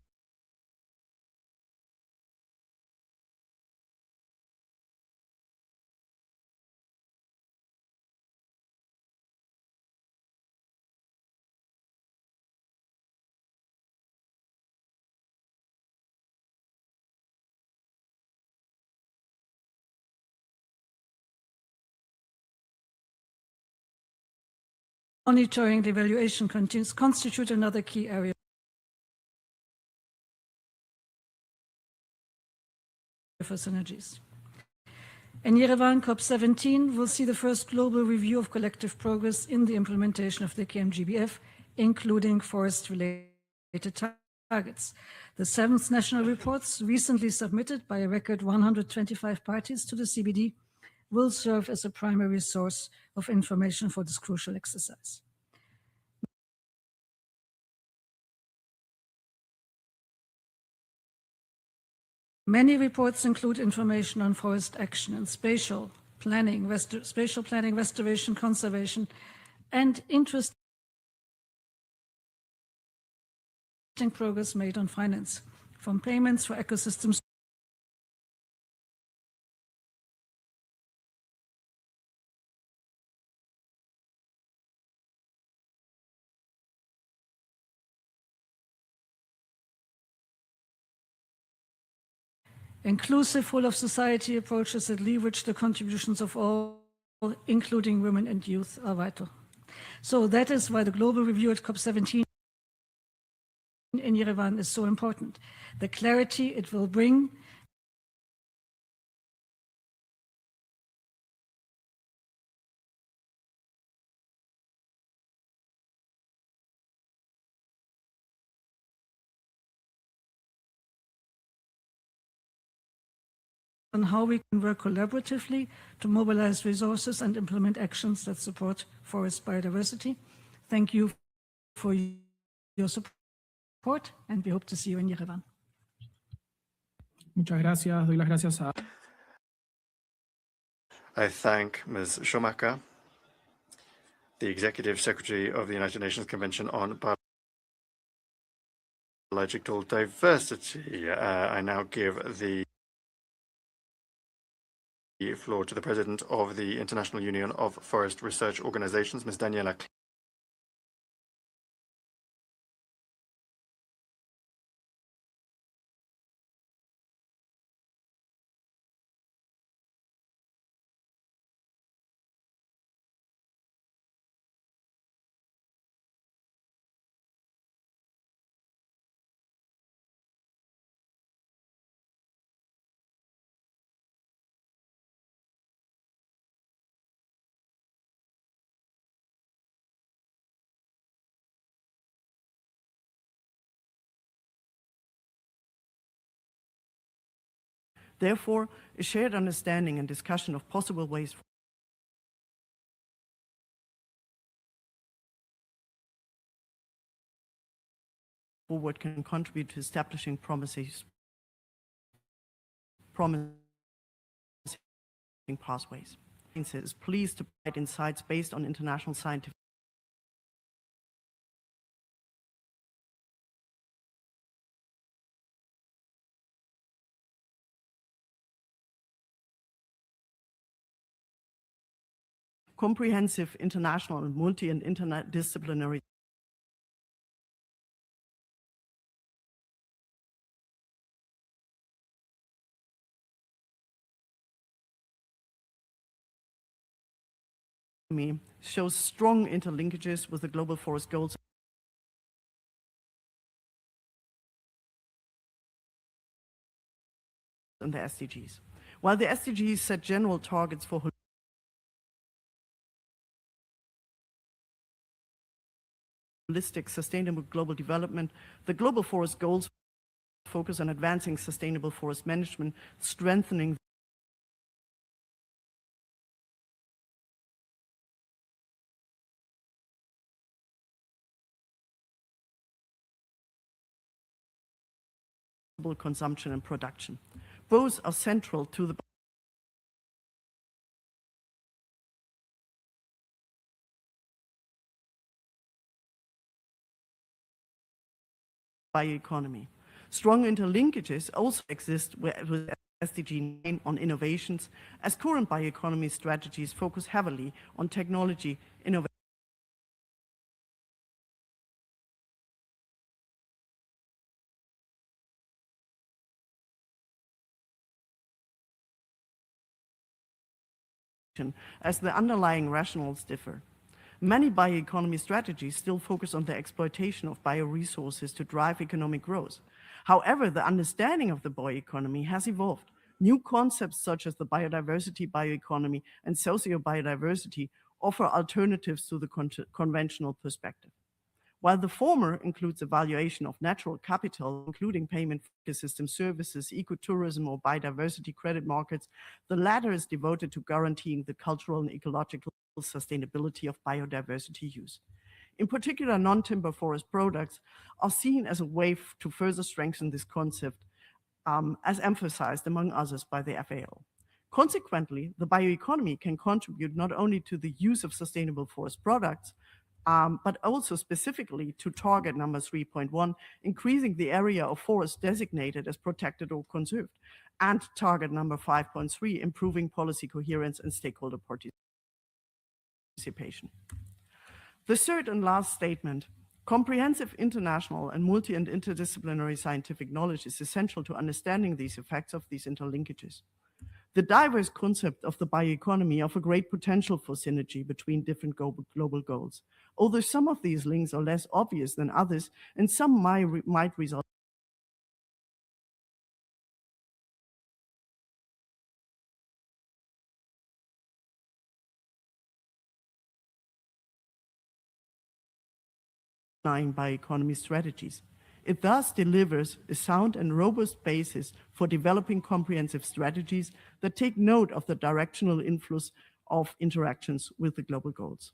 monitoring. The evaluation continues constitute another key area for synergies. In Yerevan, COP17 will see the first global review of collective progress in the implementation of the KMGBF, including forest-related targets. The 7th national reports, recently submitted by a record 125 parties to the CBD, will serve as a primary source of information for this crucial exercise. Many reports include information on forest action and spatial planning, restoration, conservation, and interesting progress made on finance, from payments for ecosystems inclusive whole of society approaches that leverage the contributions of all, including women and youth, are vital. So that is why the global review at COP17 in Yerevan is so important. The clarity it will bring on how we can work collaboratively to mobilize resources and implement actions that support forest biodiversity. Thank you for your support, and we hope to see you in Yerevan. Muchas gracias. Doy las gracias a... I thank Ms. Schumacher, the Executive Secretary of the United Nations Convention on Biological Diversity. I now give the floor to the President of the International Union of Forest Research Organizations, Ms. Daniela. Therefore, a shared understanding and discussion of possible ways forward can contribute to establishing promising pathways. Is pleased to provide insights based on international scientific comprehensive international and multi- and interdisciplinary shows strong interlinkages with the global forest goals and the SDGs. While the SDGs set general targets for holistic, sustainable global development, the global forest goals focus on advancing sustainable forest management, strengthening consumption and production. Both are central to the bioeconomy. Strong interlinkages also exist with SDG 9 on innovations, as current bioeconomy strategies focus heavily on technology innovation. As the underlying rationales differ. Many bioeconomy strategies still focus on the exploitation of bioresources to drive economic growth. However, the understanding of the bioeconomy has evolved. New concepts such as the biodiversity bioeconomy and socio-biodiversity offer alternatives to the conventional perspective. While the former includes evaluation of natural capital, including payment for ecosystem services, ecotourism, or biodiversity credit markets, the latter is devoted to guaranteeing the cultural and ecological sustainability of biodiversity use. In particular, non-timber forest products are seen as a way to further strengthen this concept, as emphasized, among others, by the FAO. Consequently, the bioeconomy can contribute not only to the use of sustainable forest products, but also specifically to target number 3.1, increasing the area of forest designated as protected or conserved, and target number 5.3, improving policy coherence and stakeholder participation. The third and last statement, comprehensive international and multi- and interdisciplinary scientific knowledge is essential to understanding these effects of these interlinkages. The diverse concept of the bioeconomy offer great potential for synergy between different global goals. Although some of these links are less obvious than others, and some might result bioeconomy strategies. It thus delivers a sound and robust basis for developing comprehensive strategies that take note of the directional influence of interactions with the global goals.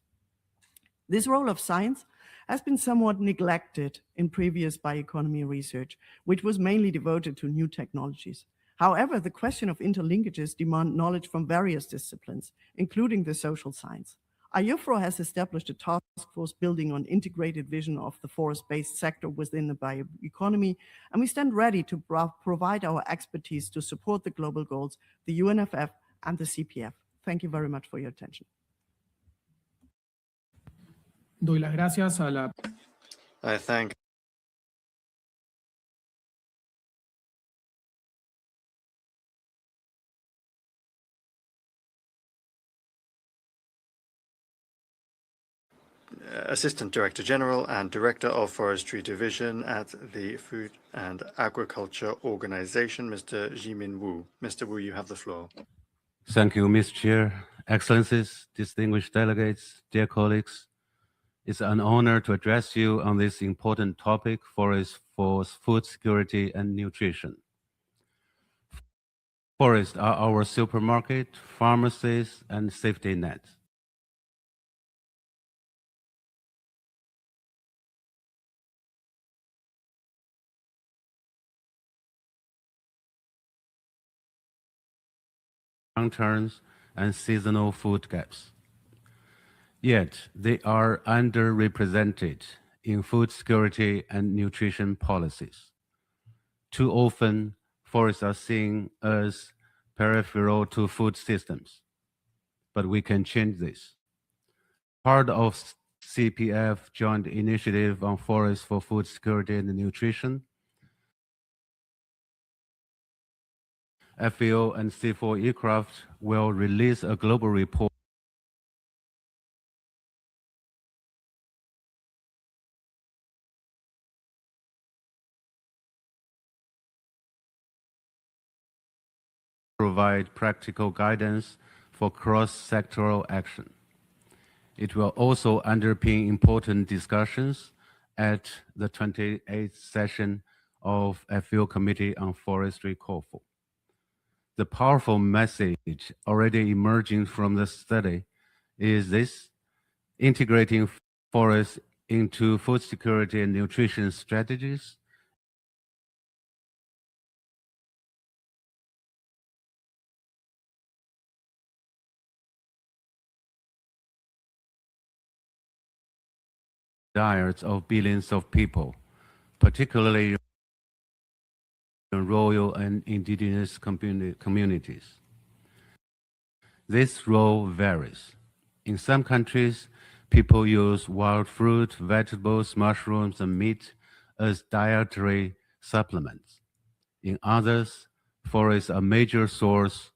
This role of science has been somewhat neglected in previous bioeconomy research, which was mainly devoted to new technologies. However, the question of interlinkages demand knowledge from various disciplines, including the social science. IUFRO has established a task force building on integrated vision of the forest-based sector within the bioeconomy, and we stand ready to provide our expertise to support the global goals, the UNFF and the CPF. Thank you very much for your attention. Doy las gracias a la I thank Assistant Director General and Director of Forestry Division at the Food and Agriculture Organization, Mr. Jimin Wu. Mr. Wu, you have the floor. Thank you, Mr. Chair. Excellencies, distinguished delegates, dear colleagues. It's an honor to address you on this important topic, forests for food security and nutrition. Forests are our supermarket, pharmacies, and safety net. Downturns and seasonal food gaps. Yet, they are underrepresented in food security and nutrition policies. Too often, forests are seen as peripheral to food systems, but we can change this. Part of CPF Joint Initiative on Forests for Food Security and Nutrition, FAO and C4 aircraft will release a global report provide practical guidance for cross-sectoral action. It will also underpin important discussions at the 28th session of FAO Committee on Forestry COFO. The powerful message already emerging from the study is this: integrating forests into food security and nutrition strategies diets of billions of people, particularly in rural and indigenous communities. This role varies. In some countries, people use wild fruit, vegetables, mushrooms, and meat as dietary supplements. In others, forests are a major source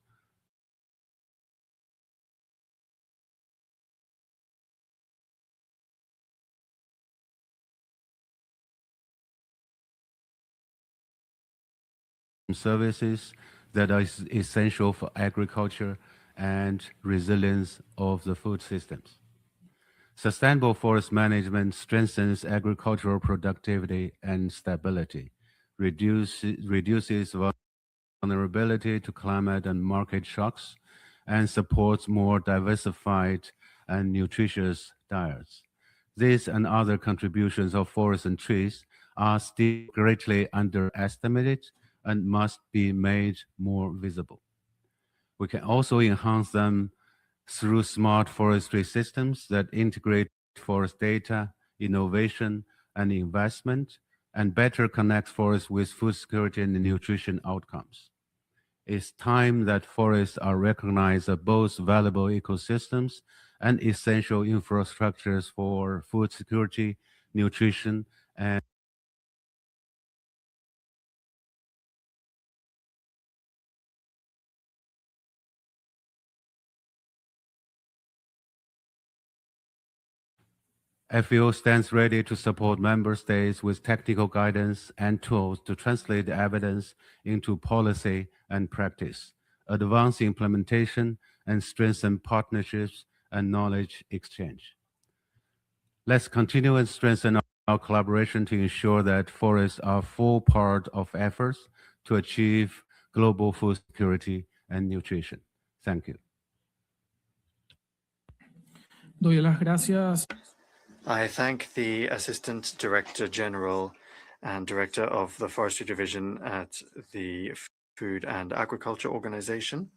services that are essential for agriculture and resilience of the food systems. Sustainable forest management strengthens agricultural productivity and stability, reduces vulnerability to climate and market shocks, and supports more diversified and nutritious diets. These and other contributions of forests and trees are still greatly underestimated and must be made more visible. We can also enhance them through smart forestry systems that integrate forest data, innovation, and investment, and better connect forests with food security and nutrition outcomes. It's time that forests are recognized as both valuable ecosystems and essential infrastructures for food security, nutrition, and FAO stands ready to support member states with technical guidance and tools to translate the evidence into policy and practice, advance implementation, and strengthen partnerships and knowledge exchange. Let's continue and strengthen our collaboration to ensure that forests are a full part of efforts to achieve global food security and nutrition. Thank you. Doy las gracias. I thank the Assistant Director General and Director of the Forestry Division at the Food and Agriculture Organization.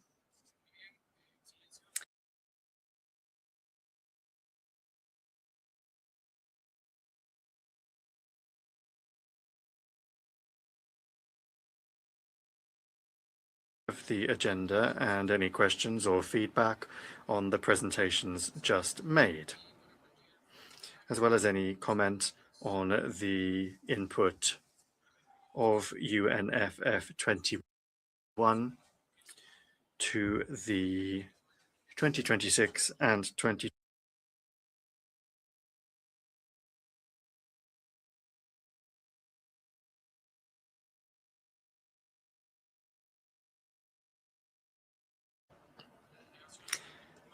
Of the agenda and any questions or feedback on the presentations just made, as well as any comment on the input of UNFF21 to the 2026 and 20.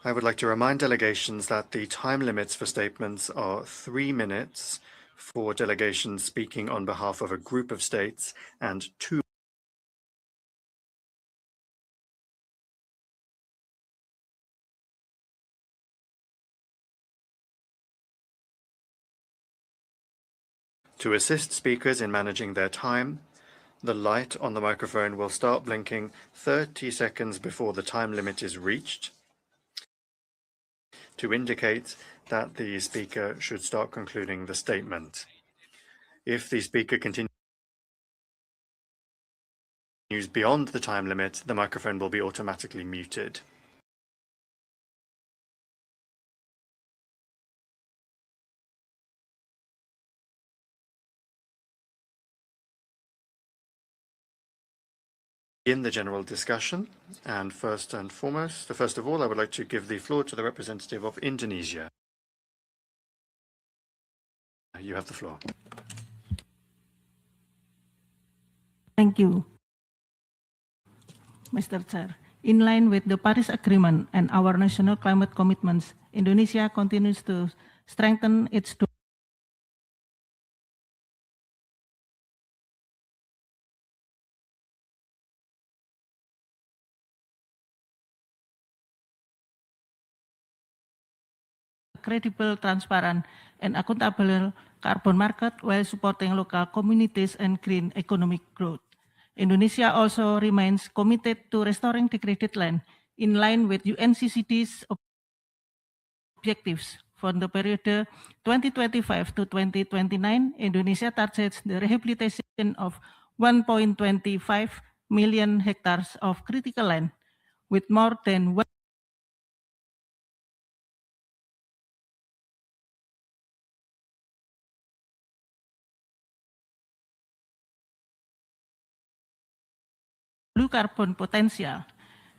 I would like to remind delegations that the time limits for statements are 3 minutes for delegations speaking on behalf of a group of states and 2 To assist speakers in managing their time, the light on the microphone will start blinking 30 seconds before the time limit is reached to indicate that the speaker should start concluding the statement. If the speaker continues beyond the time limit, the microphone will be automatically muted. In the general discussion, and first of all, I would like to give the floor to the representative of Indonesia. You have the floor. Thank you, Mr. Chair. In line with the Paris Agreement and our national climate commitments, Indonesia continues to strengthen its credible, transparent, and accountable carbon market while supporting local communities and green economic growth. Indonesia also remains committed to restoring degraded land in line with UNCCD's objectives. For the period 2025 to 2029, Indonesia targets the rehabilitation of 1.25 million hectares of critical land, with more than blue carbon potential.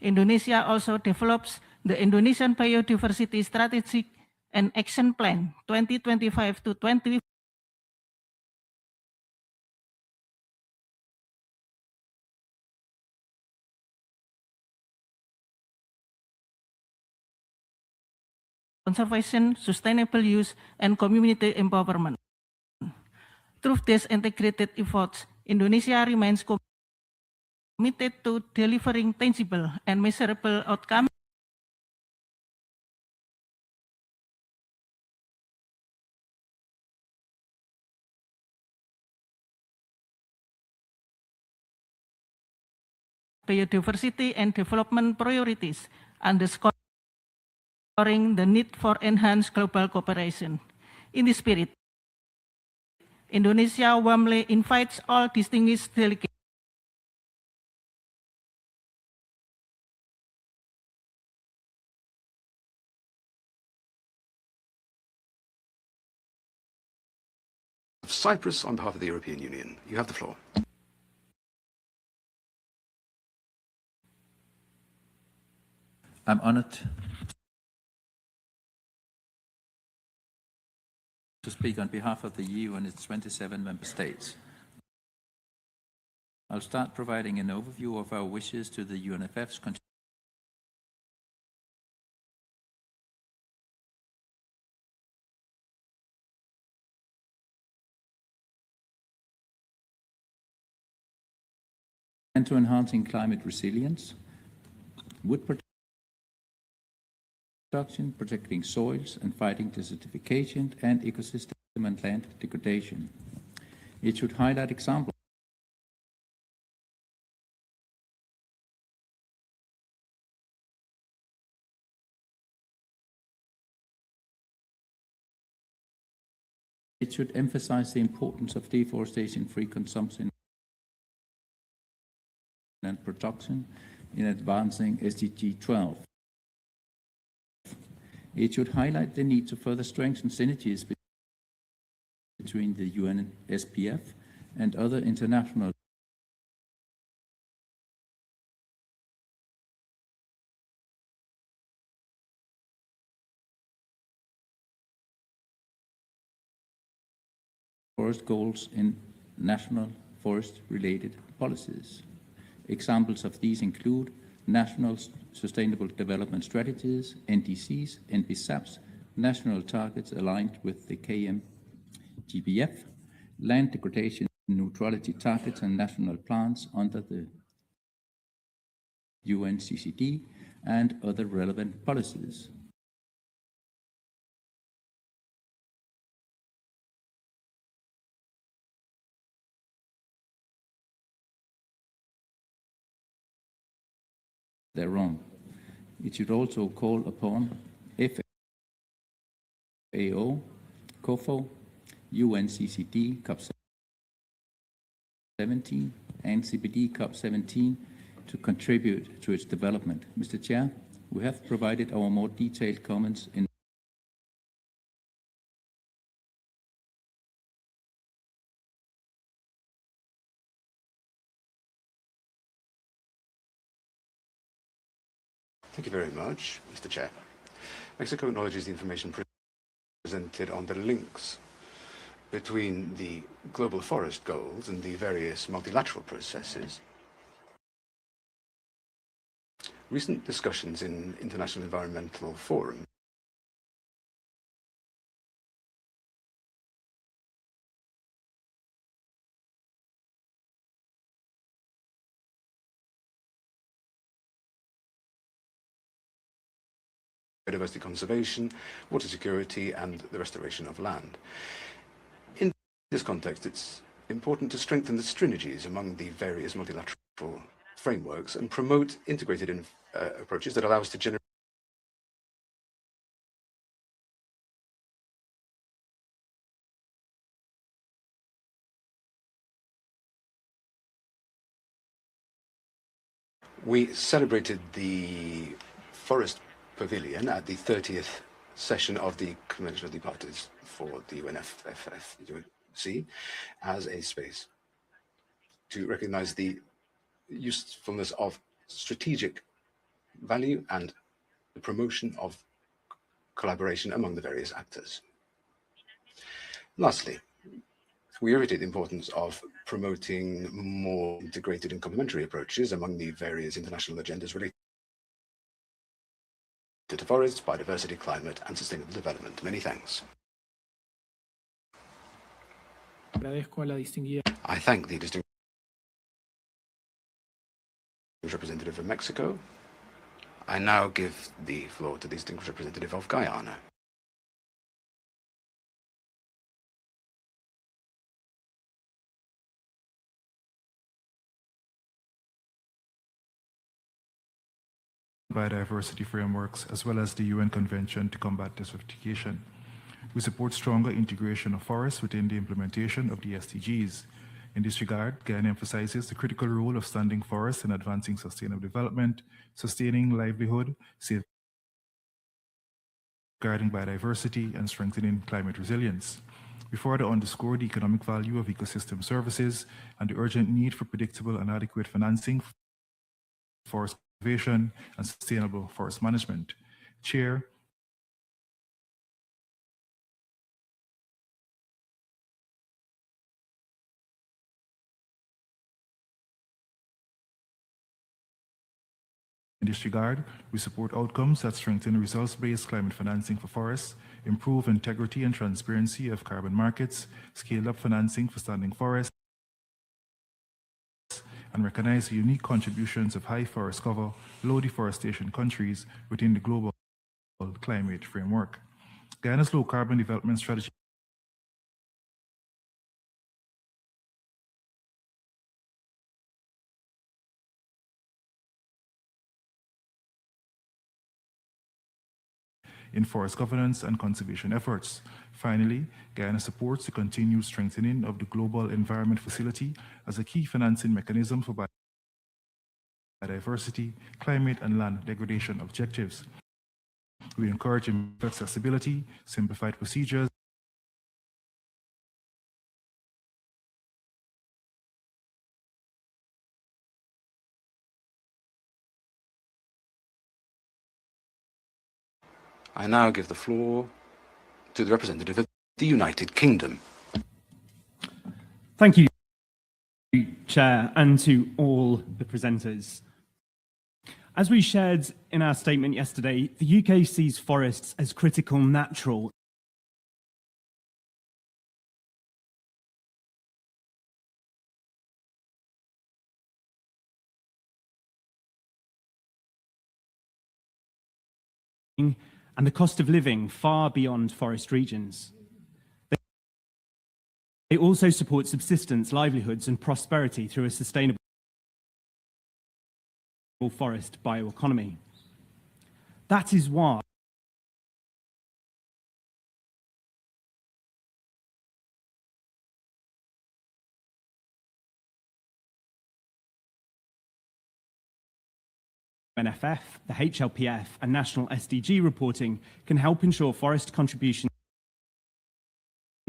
Indonesia also develops the Indonesian Biodiversity Strategic and Action Plan 2025 to 2050. Conservation, sustainable use, and community empowerment. Through these integrated efforts, Indonesia remains committed to delivering tangible and measurable outcomes biodiversity and development priorities, underscoring the need for enhanced global cooperation. In this spirit, Indonesia warmly invites all distinguished delegates Cyprus on behalf of the European Union. You have the floor. I'm honored to speak on behalf of the EU and its 27 member states. I'll start providing an overview of our wishes to the UNFF's and to enhancing climate resilience, wood production, protecting soils, and fighting desertification and ecosystem and land degradation. It should highlight examples It should emphasize the importance of deforestation-free consumption and production in advancing SDG 12. It should highlight the need to further strengthen synergies between the UNSPF and other international forest goals in national forest-related policies. Examples of these include National Sustainable Development Strategies, NDCs, NBSAPs, national targets aligned with the KMGBF, land degradation neutrality targets and national plans under the UNCCD, and other relevant policies. They're wrong. It should also call upon FAO, COFO, UNCCD, COP17, and CBD COP17 to contribute to its development. Mr. Chair, we have provided our more detailed comments in Thank you very much, Mr. Chair. Mexico acknowledges the information presented on the links between the global forest goals and the various multilateral processes. Recent discussions in international environmental forums biodiversity conservation, water security, and the restoration of land. In this context, it's important to strengthen the synergies among the various multilateral frameworks and promote integrated approaches that allow us to generate We celebrated the Forest Pavilion at the 30th session of the Convention of the Parties for the UNFF21 as a space to recognize the usefulness of strategic value and the promotion of collaboration among the various actors. Lastly, we reiterate the importance of promoting more integrated and complementary approaches among the various international agendas related to forests, biodiversity, climate, and sustainable development. Many thanks. I thank the distinguished representative of Mexico. I now give the floor to the distinguished representative of Guyana. Biodiversity frameworks, as well as the UN Convention to combat desertification. We support stronger integration of forests within the implementation of the SDGs. In this regard, Guyana emphasizes the critical role of standing forests in advancing sustainable development, sustaining livelihood, safeguarding biodiversity, and strengthening climate resilience. We further underscore the economic value of ecosystem services and the urgent need for predictable and adequate financing for forest conservation and sustainable forest management. Chair, In this regard, we support outcomes that strengthen results-based climate financing for forests, improve integrity and transparency of carbon markets, scale up financing for standing forests, and recognize the unique contributions of high forest cover, low deforestation countries within the global climate framework. Guyana's low carbon development strategy in forest governance and conservation efforts. Finally, Guyana supports the continued strengthening of the Global Environment Facility as a key financing mechanism for biodiversity, climate, and land degradation objectives. We encourage accessibility, simplified procedures, I now give the floor to the representative of the United Kingdom. Thank you, Chair, and to all the presenters. As we shared in our statement yesterday, the UK sees forests as critical natural and the cost of living far beyond forest regions. They also support subsistence, livelihoods, and prosperity through a sustainable forest bioeconomy. That is why UNFF, the HLPF, and national SDG reporting can help ensure forest contributions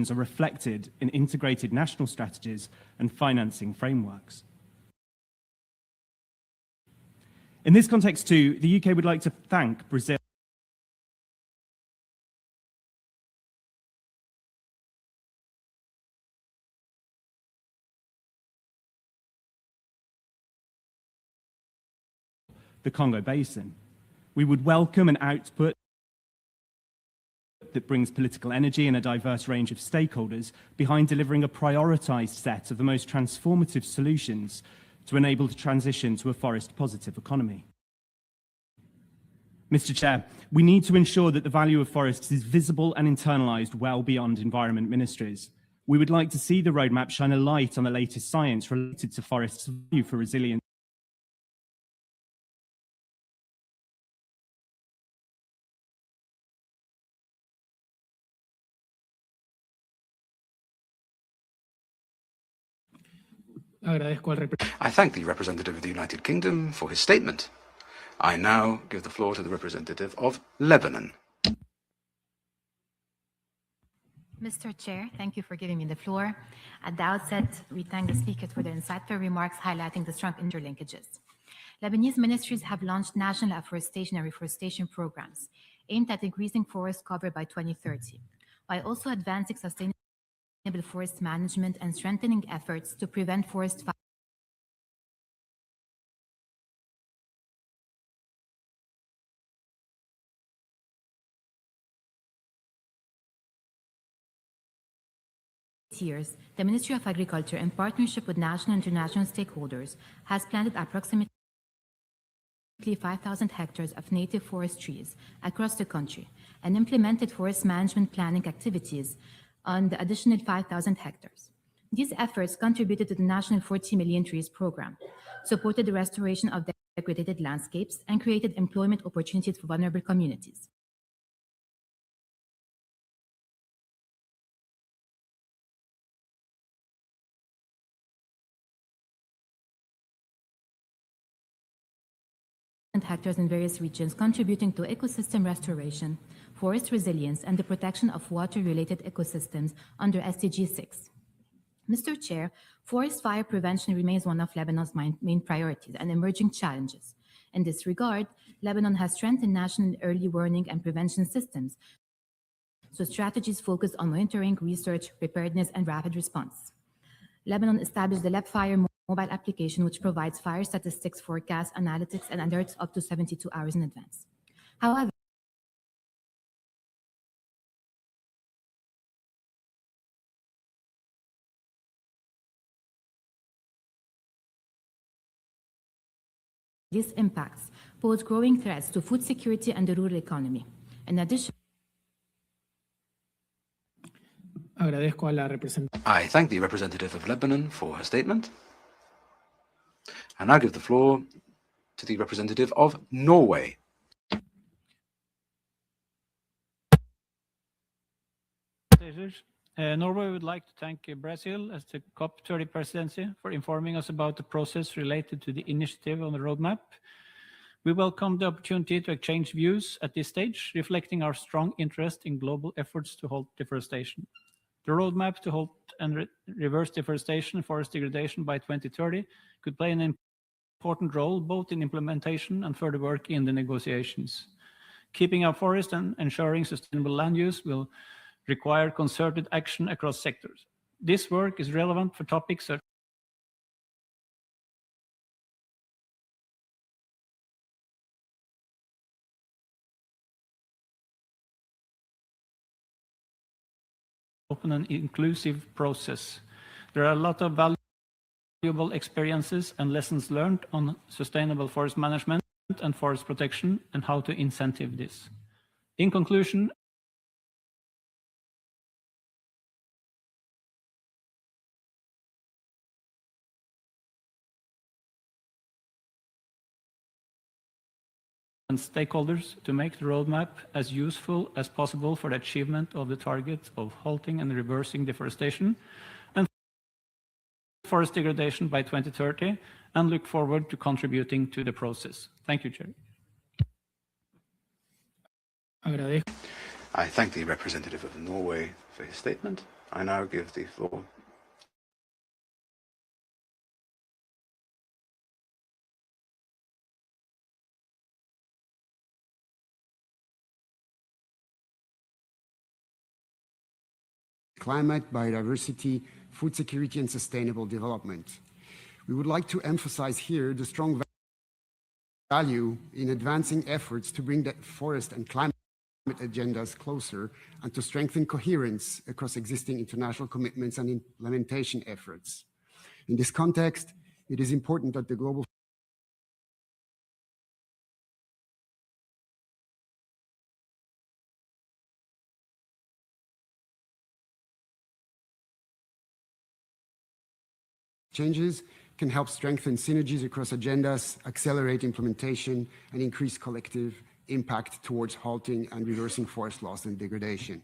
are reflected in integrated national strategies and financing frameworks. In this context too, the UK would like to thank Brazil the Congo Basin. We would welcome an output that brings political energy and a diverse range of stakeholders behind delivering a prioritized set of the most transformative solutions to enable the transition to a forest-positive economy. Mr. Chair, we need to ensure that the value of forests is visible and internalized well beyond environment ministries. We would like to see the roadmap shine a light on the latest science related to forests' value for resilience I thank the representative of the United Kingdom for his statement. I now give the floor to the representative of Lebanon. Mr. Chair, thank you for giving me the floor. At the outset, we thank the speakers for their insightful remarks highlighting the strong interlinkages. Lebanese ministries have launched national afforestation and reforestation programs aimed at increasing forest cover by 2030, while also advancing sustainable forest management and strengthening efforts to prevent forest years, the Ministry of Agriculture, in partnership with national and international stakeholders, has planted approximately 5,000 hectares of native forest trees across the country and implemented forest management planning activities on the additional 5,000 hectares. These efforts contributed to the national 40 million trees program, supported the restoration of degraded landscapes, and created employment opportunities for vulnerable communities. Hectares in various regions, contributing to ecosystem restoration, forest resilience, and the protection of water-related ecosystems under SDG 6. Mr. Chair, forest fire prevention remains one of Lebanon's main priorities and emerging challenges. In this regard, Lebanon has strengthened national early warning and prevention systems, so strategies focus on monitoring, research, preparedness, and rapid response. Lebanon established the Leb Fire mobile application which provides fire statistics, forecasts, analytics, and alerts up to 72 hours in advance. However, these impacts pose growing threats to food security and the rural economy. In addition, Agradezco a la representante. I thank the representative of Lebanon for her statement. And now give the floor to the representative of Norway. Norway would like to thank Brazil as the COP30 presidency for informing us about the process related to the initiative on the roadmap. We welcome the opportunity to exchange views at this stage, reflecting our strong interest in global efforts to halt deforestation. The roadmap to halt and reverse deforestation and forest degradation by 2030 could play an important role both in implementation and further work in the negotiations. Keeping our forest and ensuring sustainable land use will require concerted action across sectors. This work is relevant for topics such open and inclusive process. There are a lot of valuable experiences and lessons learned on sustainable forest management and forest protection and how to incentive this. In conclusion, and stakeholders to make the roadmap as useful as possible for the achievement of the target of halting and reversing deforestation and forest degradation by 2030, and look forward to contributing to the process. Thank you, Chair. I thank the representative of Norway for his statement. I now give the floor climate, biodiversity, food security, and sustainable development. We would like to emphasize here the strong value in advancing efforts to bring the forest and climate agendas closer and to strengthen coherence across existing international commitments and implementation efforts. In this context, it is important that the global changes can help strengthen synergies across agendas, accelerate implementation, and increase collective impact towards halting and reversing forest loss and degradation.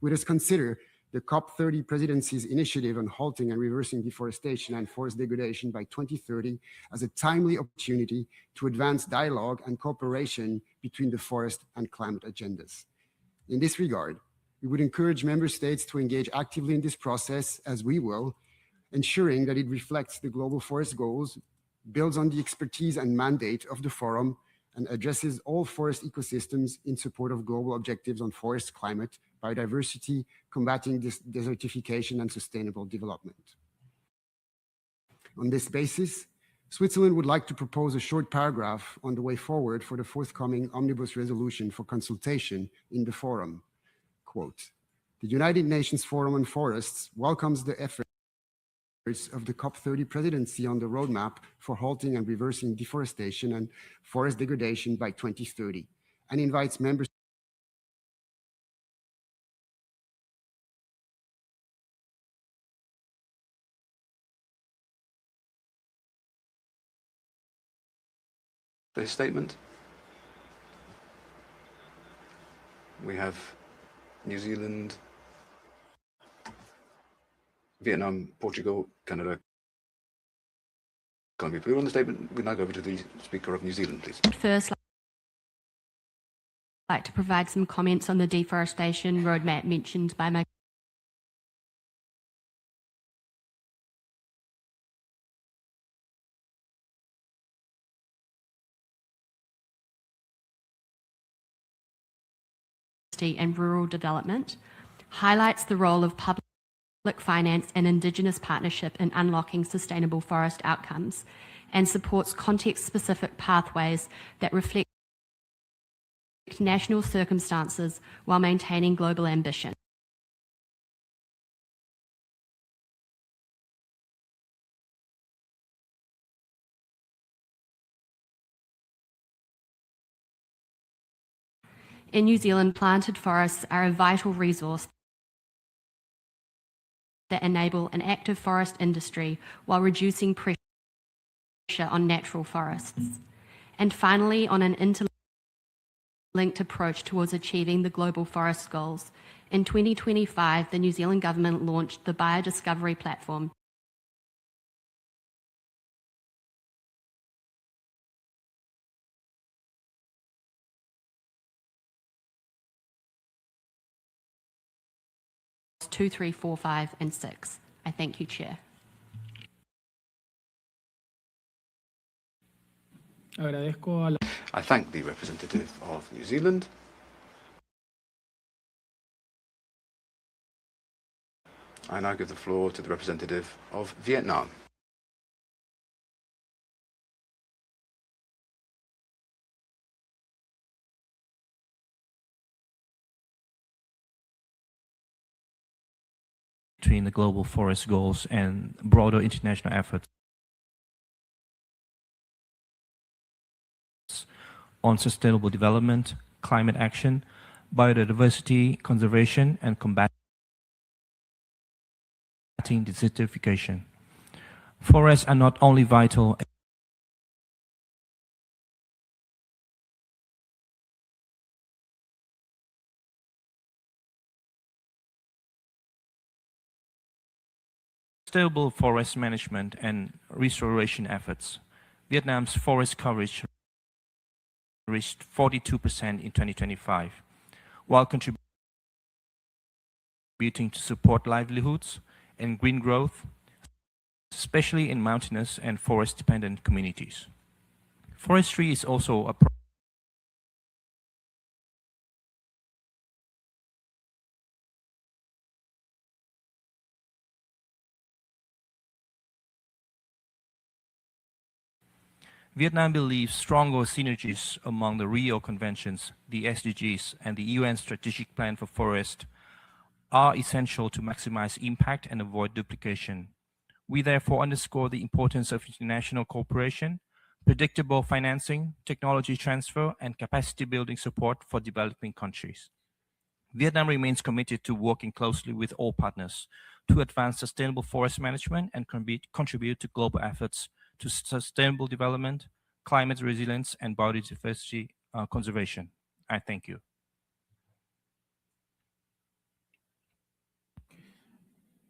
We must consider the COP30 presidency's initiative on halting and reversing deforestation and forest degradation by 2030 as a timely opportunity to advance dialogue and cooperation between the forest and climate agendas. In this regard, we would encourage member states to engage actively in this process, as we will, ensuring that it reflects the global forest goals, builds on the expertise and mandate of the forum, and addresses all forest ecosystems in support of global objectives on forest climate, biodiversity, combating desertification, and sustainable development. On this basis, Switzerland would like to propose a short paragraph on the way forward for the forthcoming omnibus resolution for consultation in the forum. Quote, "The United Nations Forum on Forests welcomes the efforts of the COP30 presidency on the roadmap for halting and reversing deforestation and forest degradation by 2030, and invites members for his statement. We have New Zealand, Vietnam, Portugal, Canada. Can't be clear on the statement. We now go over to the Speaker of New Zealand, please. First, I'd like to provide some comments on the deforestation roadmap mentioned by my and rural development, highlights the role of public finance and Indigenous partnership in unlocking sustainable forest outcomes, and supports context-specific pathways that reflect national circumstances while maintaining global ambition. In New Zealand, planted forests are a vital resource that enable an active forest industry while reducing pressure on natural forests. And finally, on an interlinked approach towards achieving the global forest goals, in 2025, the New Zealand government launched the Biodiscovery platform two, 3, 4, 5, and 6. I thank you, Chair. I thank the representative of New Zealand. I now give the floor to the representative of Vietnam. Between the global forest goals and broader international efforts on sustainable development, climate action, biodiversity conservation, and combating desertification. Forests are not only vital sustainable forest management and restoration efforts. Vietnam's forest coverage reached 42% in 2025, while contributing to support livelihoods and green growth, especially in mountainous and forest-dependent communities. Forestry is also a Vietnam believes stronger synergies among the Rio Conventions, the SDGs, and the UN Strategic Plan for Forest are essential to maximize impact and avoid duplication. We therefore underscore the importance of international cooperation, predictable financing, technology transfer, and capacity building support for developing countries. Vietnam remains committed to working closely with all partners to advance sustainable forest management and contribute to global efforts to sustainable development, climate resilience, and biodiversity conservation. I thank you.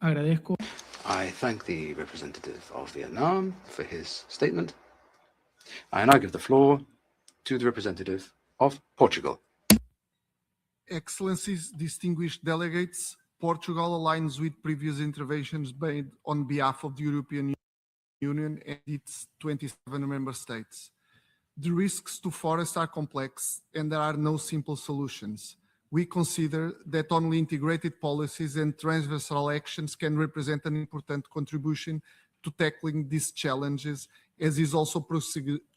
I thank the representative of Vietnam for his statement. I now give the floor to the representative of Portugal. Excellencies, distinguished delegates, Portugal aligns with previous interventions made on behalf of the European Union and its 27 member states. The risks to forests are complex and there are no simple solutions. We consider that only integrated policies and transversal actions can represent an important contribution to tackling these challenges, as is also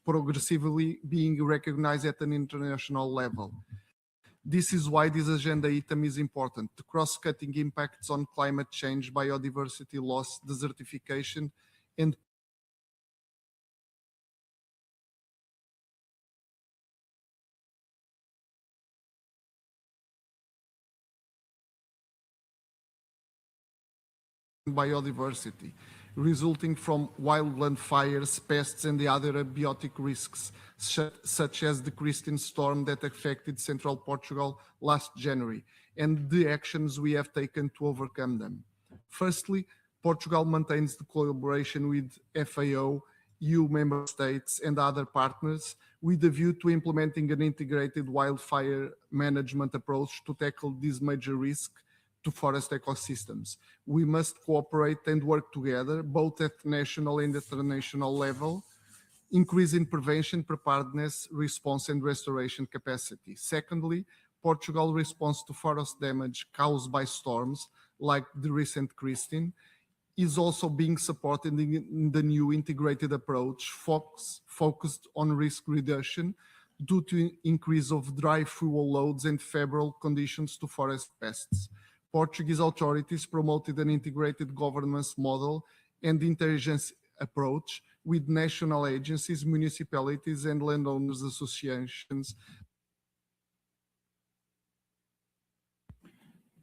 progressively being recognized at an international level. This is why this agenda item is important. The cross-cutting impacts on climate change, biodiversity loss, desertification, and biodiversity, resulting from wildland fires, pests, and the other abiotic risks, such as the Christine storm that affected central Portugal last January, and the actions we have taken to overcome them. Firstly, Portugal maintains the collaboration with FAO, EU member states, and other partners with a view to implementing an integrated wildfire management approach to tackle this major risk to forest ecosystems. We must cooperate and work together, both at national and international level, increasing prevention, preparedness, response, and restoration capacity. Secondly, Portugal's response to forest damage caused by storms, like the recent Christine, is also being supported in the new integrated approach focused on risk reduction due to increase of dry fuel loads and favorable conditions to forest pests. Portuguese authorities promoted an integrated governance model and intelligence approach with national agencies, municipalities, and landowners associations.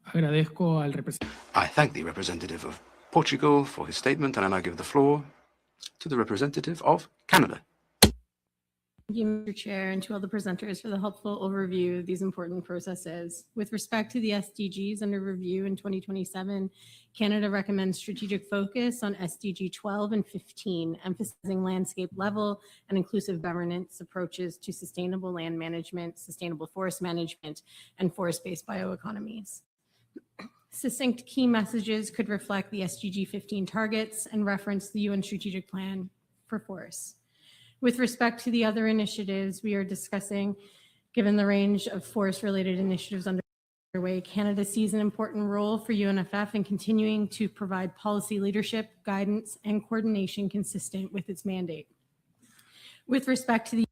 Agradezco al representante. I thank the representative of Portugal for his statement, and I now give the floor to the representative of Canada. Thank you, Mr. Chair, and to all the presenters for the helpful overview of these important processes. With respect to the SDGs under review in 2027, Canada recommends strategic focus on SDG 12 and 15, emphasizing landscape level and inclusive governance approaches to sustainable land management, sustainable forest management, and forest-based bioeconomies. Succinct key messages could reflect the SDG 15 targets and reference the UN Strategic Plan for Forests. With respect to the other initiatives we are discussing, given the range of forest-related initiatives underway, Canada sees an important role for UNFF in continuing to provide policy leadership, guidance, and coordination consistent with its mandate. With respect to the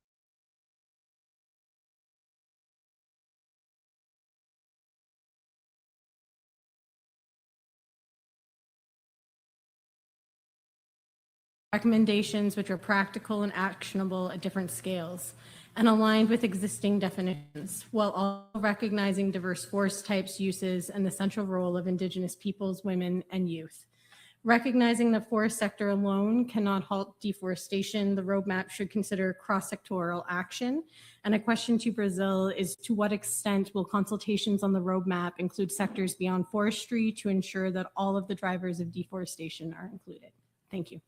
recommendations which are practical and actionable at different scales and aligned with existing definitions, while also recognizing diverse forest types, uses, and the central role of Indigenous peoples, women, and youth. Recognizing the forest sector alone cannot halt deforestation, the roadmap should consider cross-sectoral action. And a question to Brazil is, to what extent will consultations on the roadmap include sectors beyond forestry to ensure that all of the drivers of deforestation are included? Thank you.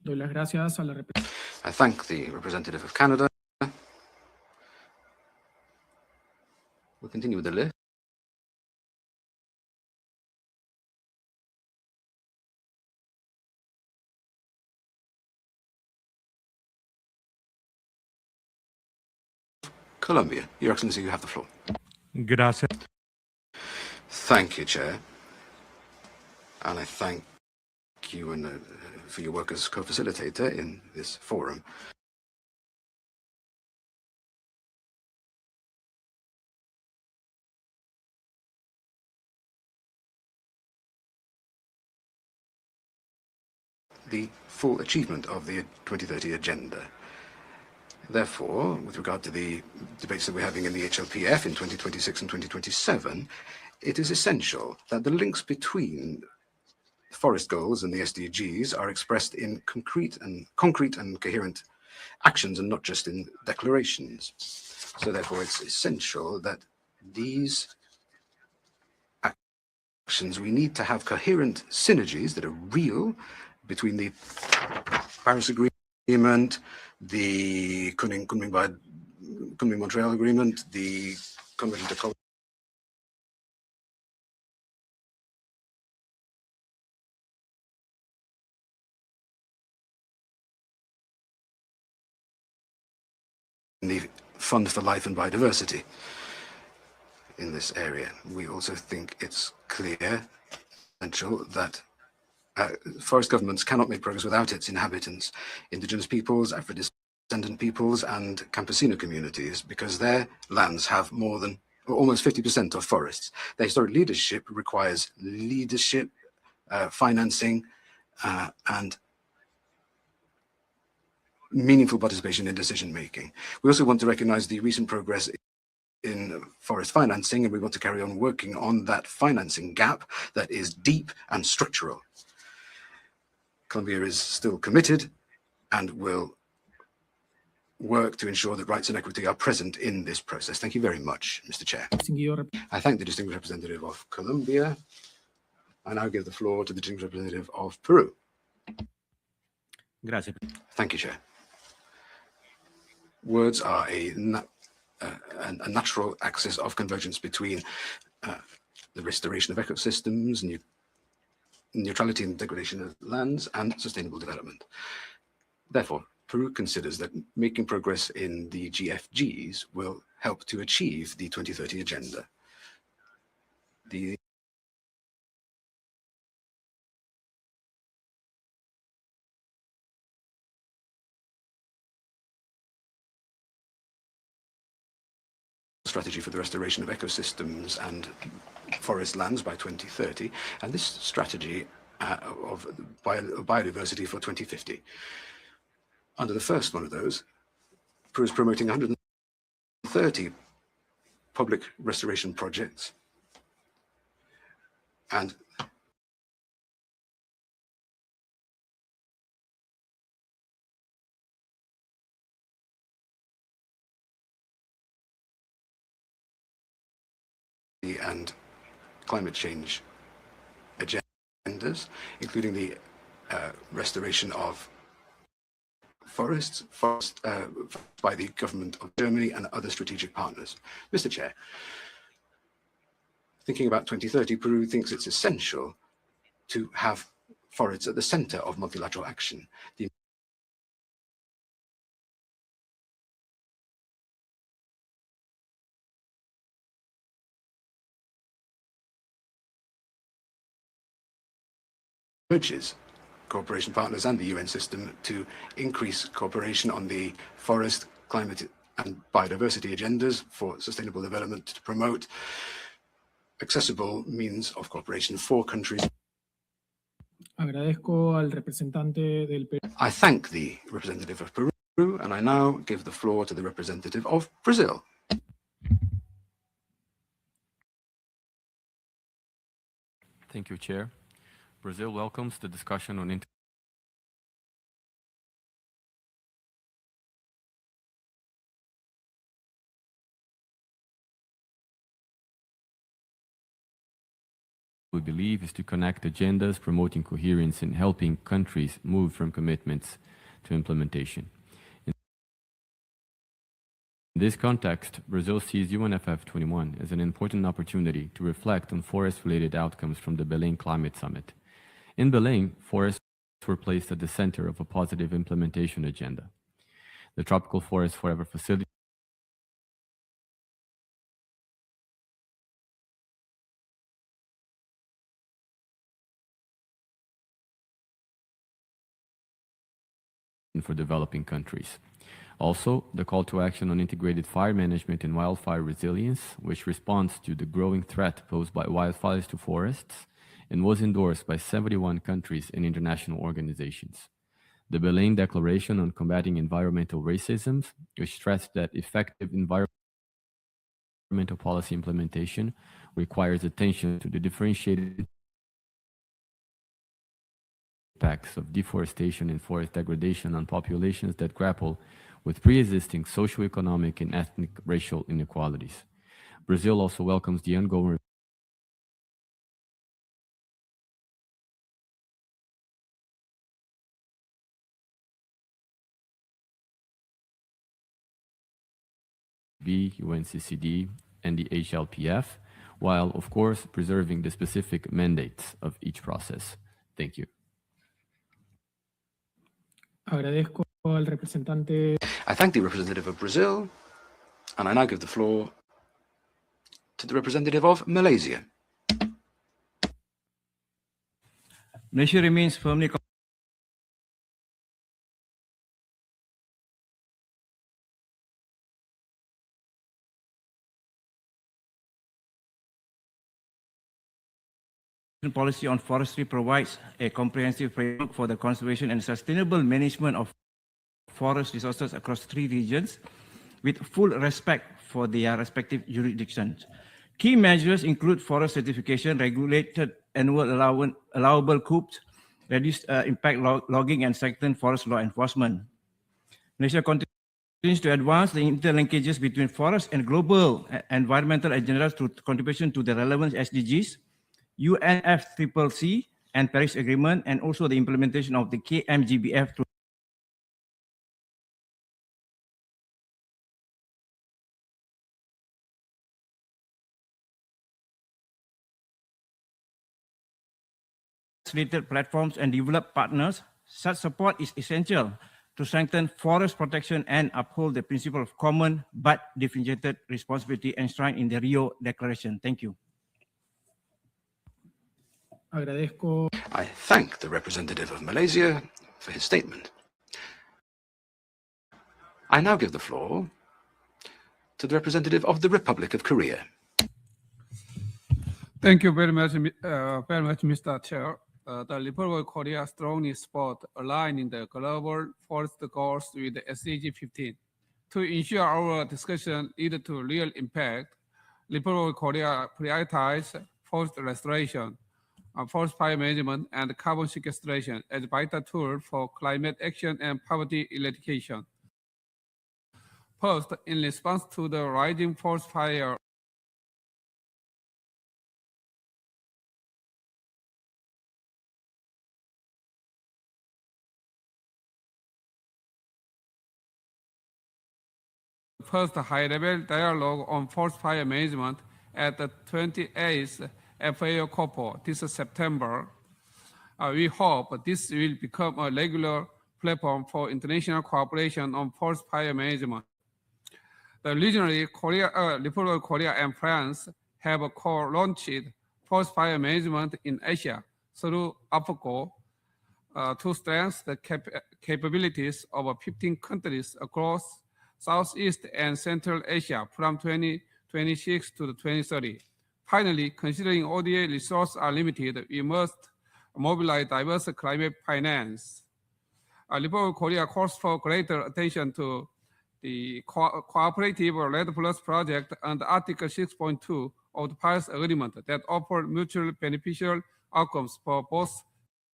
Doy las gracias a la I thank the representative of Canada. We'll continue with the list. Colombia, Your Excellency, you have the floor. Gracias. Thank you, Chair. And I thank you and for your work as co-facilitator in this forum. The full achievement of the 2030 agenda. Therefore, with regard to the debates that we're having in the HLPF in 2026 and 2027, it is essential that the links between forest goals and the SDGs are expressed in concrete and coherent actions and not just in declarations. So therefore, it's essential that these actions, we need to have coherent synergies that are real between the Paris Agreement, the Kunming-Montreal Agreement, the Convention to the Fund for Life and Biodiversity in this area. We also think it's clear, essential, that forest governments cannot make progress without its inhabitants, indigenous peoples, Afro-descendant peoples, and campesino communities, because their lands have more than, or almost 50% of forests. Their historic leadership requires leadership, financing, and meaningful participation in decision-making. We also want to recognize the recent progress in forest financing, and we want to carry on working on that financing gap that is deep and structural. Colombia is still committed and will work to ensure that rights and equity are present in this process. Thank you very much, Mr. Chair. I thank the distinguished representative of Colombia. I now give the floor to the distinguished representative of Peru. Gracias. Thank you, Chair. Words are a natural axis of convergence between the restoration of ecosystems, neutrality and degradation of lands, and sustainable development. Therefore, Peru considers that making progress in the GFGs will help to achieve the 2030 agenda. The strategy for the restoration of ecosystems and forest lands by 2030, and this strategy of biodiversity for 2050. Under the first one of those, Peru is promoting 130 public restoration projects and climate change agendas, including the restoration of forests by the government of Germany and other strategic partners. Mr. Chair, thinking about 2030, Peru thinks it's essential to have forests at the center of multilateral action. The urges cooperation partners and the UN system to increase cooperation on the forest, climate and biodiversity agendas for sustainable development to promote accessible means of cooperation for countries. Agradezco al representante del Perú. I thank the representative of Peru, and I now give the floor to the representative of Brazil. Thank you, Chair. Brazil welcomes the discussion on we believe is to connect agendas, promoting coherence and helping countries move from commitments to implementation. In this context, Brazil sees UNFF21 as an important opportunity to reflect on forest-related outcomes from the Belém Climate Summit. In Belém, forests were placed at the center of a positive implementation agenda. The Tropical Forest Forever Facility for developing countries. Also, the call to action on integrated fire management and wildfire resilience, which responds to the growing threat posed by wildfires to forests, and was endorsed by 71 countries and international organizations. The Belém Declaration on Combating Environmental Racism, which stressed that effective environmental policy implementation requires attention to the differentiated impacts of deforestation and forest degradation on populations that grapple with pre-existing socioeconomic and ethnic racial inequalities. Brazil also welcomes the ongoing UNCCD, and the HLPF, while, of course, preserving the specific mandates of each process. Thank you. Agradezco al representante. I thank the representative of Brazil, and I now give the floor to the representative of Malaysia. Malaysia remains firmly policy on forestry provides a comprehensive framework for the conservation and sustainable management of forest resources across 3 regions with full respect for their respective jurisdictions. Key measures include forest certification, regulated annual allowable coups, reduced impact logging, and strengthened forest law enforcement. Malaysia continues to advance the interlinkages between forest and global environmental agendas through contribution to the relevant SDGs, UNFFCCC and Paris Agreement, and also the implementation of the KMGBF through facilitated platforms and developed partners. Such support is essential to strengthen forest protection and uphold the principle of common but differentiated responsibility enshrined in the Rio Declaration. Thank you. I thank the representative of Malaysia for his statement. I now give the floor to the representative of the Republic of Korea. Thank you very much, Mr. Chair. The Republic of Korea strongly support aligning the global forest goals with the SDG 15. To ensure our discussion lead to real impact, Republic of Korea prioritize forest restoration, forest fire management, and carbon sequestration as vital tools for climate action and poverty eradication. First, in response to the rising forest fire first high-level dialogue on forest fire management at the 28th FAO COPO this September. We hope this will become a regular platform for international cooperation on forest fire management. Regionally, Republic of Korea and France have co-launched forest fire management in Asia through AFCO to strengthen the capabilities of 15 countries across Southeast and Central Asia from 2026 to 2030. Finally, considering ODA resources are limited, we must mobilize diverse climate finance. Republic of Korea calls for greater attention to the cooperative RED Plus project and Article 6.2 of the Paris Agreement that offer mutually beneficial outcomes for both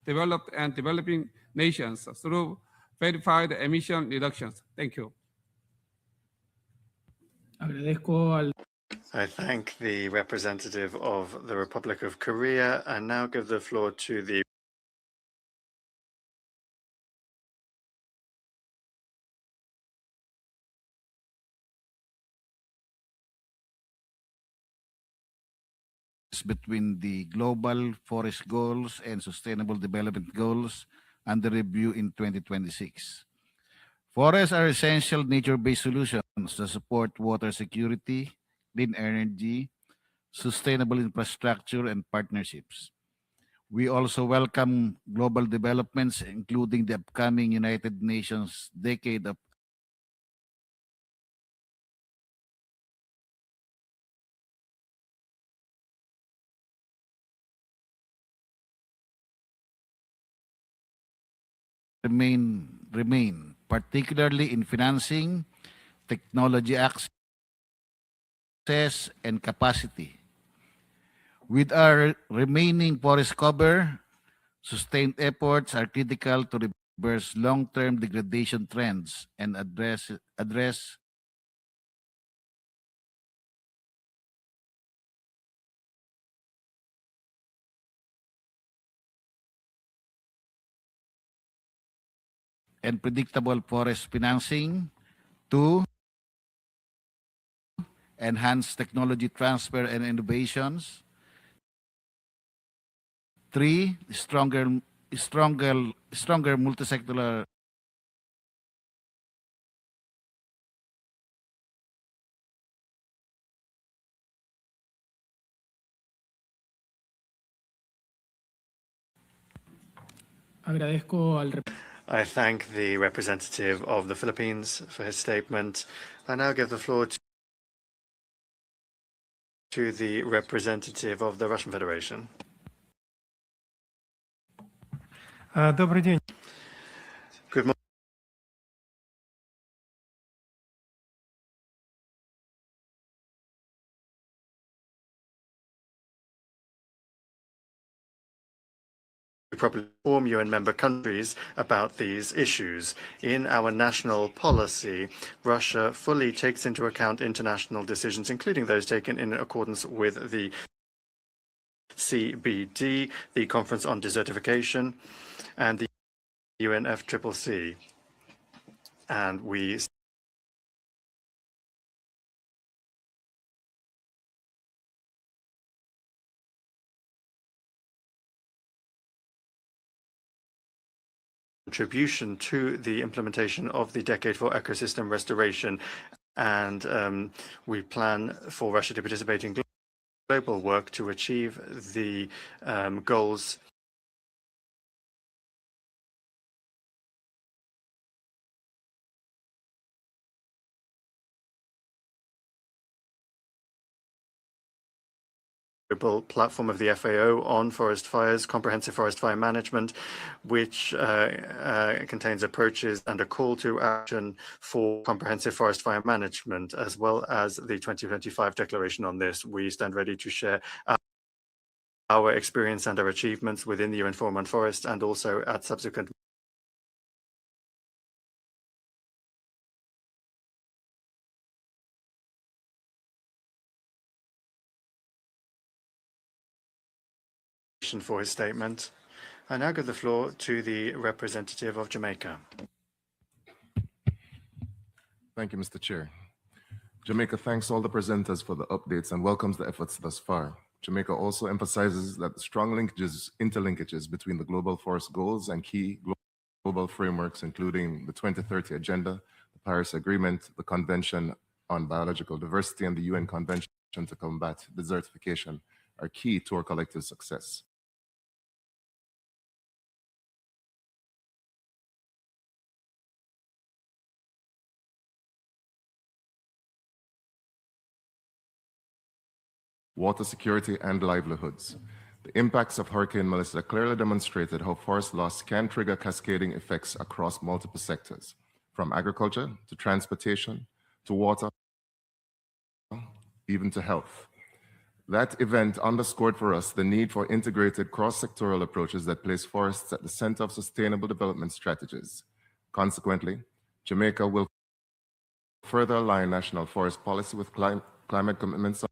developed and developing nations through verified emission reductions. Thank you. I thank the representative of the Republic of Korea and now give the floor to the between the global forest goals and sustainable development goals under review in 2026. Forests are essential nature-based solutions that support water security, clean energy, sustainable infrastructure, and partnerships. We also welcome global developments, including the upcoming United Nations Decade of remain, particularly in financing, technology access, and capacity. With our remaining forest cover, sustained efforts are critical to reverse long-term degradation trends and address and predictable forest financing. 2, enhance technology transfer and innovations. 3, stronger multisectoral I thank the representative of the Philippines for his statement. I now give the floor to the representative of the Russian Federation. Добрый день. Good morning. Probably inform UN member countries about these issues. In our national policy, Russia fully takes into account international decisions, including those taken in accordance with the CBD, the Conference on Desertification, and the UNFFC. And we contribution to the implementation of the Decade for Ecosystem Restoration. And we plan for Russia to participate in global work to achieve the goals global platform of the FAO on forest fires, comprehensive forest fire management, which contains approaches and a call to action for comprehensive forest fire management, as well as the 2025 declaration on this. We stand ready to share our experience and our achievements within the UN Forum on Forest and also at subsequent for his statement. I now give the floor to the representative of Jamaica. Thank you, Mr. Chair. Jamaica thanks all the presenters for the updates and welcomes the efforts thus far. Jamaica also emphasizes that the strong interlinkages between the global forest goals and key global frameworks, including the 2030 Agenda, the Paris Agreement, the Convention on Biological Diversity, and the UN Convention to Combat Desertification, are key to our collective success. Water security and livelihoods. The impacts of Hurricane Melissa clearly demonstrated how forest loss can trigger cascading effects across multiple sectors, from agriculture to transportation to water, even to health. That event underscored for us the need for integrated cross-sectoral approaches that place forests at the center of sustainable development strategies. Consequently, Jamaica will further align national forest policy with climate commitments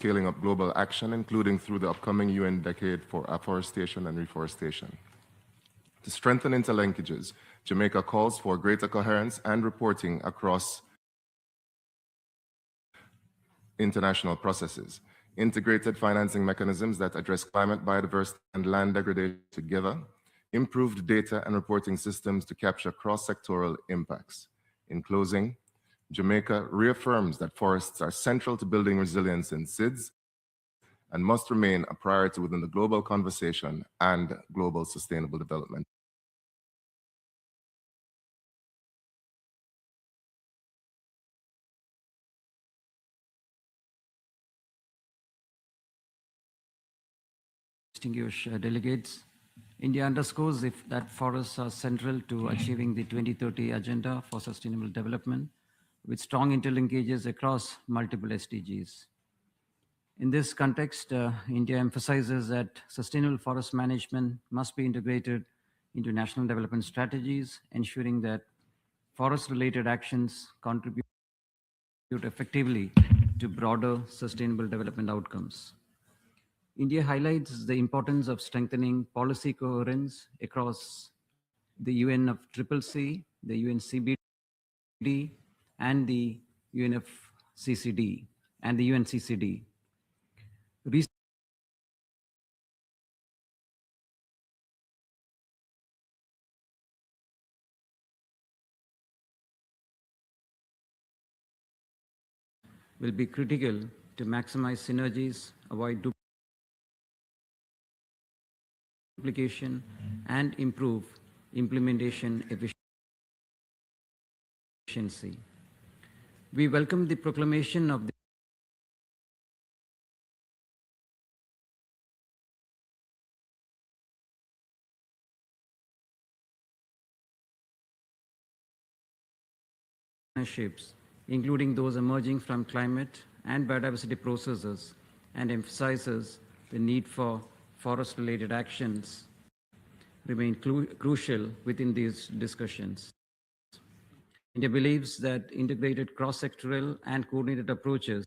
scaling up global action, including through the upcoming UN Decade for Afforestation and Reforestation. To strengthen interlinkages, Jamaica calls for greater coherence and reporting across international processes, integrated financing mechanisms that address climate, biodiversity, and land degradation together, improved data and reporting systems to capture cross-sectoral impacts. In closing, Jamaica reaffirms that forests are central to building resilience in SIDS and must remain a priority within the global conversation and global sustainable development. Distinguished delegates, India underscores that forests are central to achieving the 2030 Agenda for Sustainable Development, with strong interlinkages across multiple SDGs. In this context, India emphasizes that sustainable forest management must be integrated into national development strategies, ensuring that forest-related actions contribute effectively to broader sustainable development outcomes. India highlights the importance of strengthening policy coherence across the UNFFCC, the UNCBD, and the UNFCCD and the UNCCD. Will be critical to maximize synergies, avoid duplication, and improve implementation efficiency. We welcome the proclamation of the partnerships, including those emerging from climate and biodiversity processes, and emphasizes the need for forest-related actions remain crucial within these discussions. India believes that integrated cross-sectoral and coordinated approaches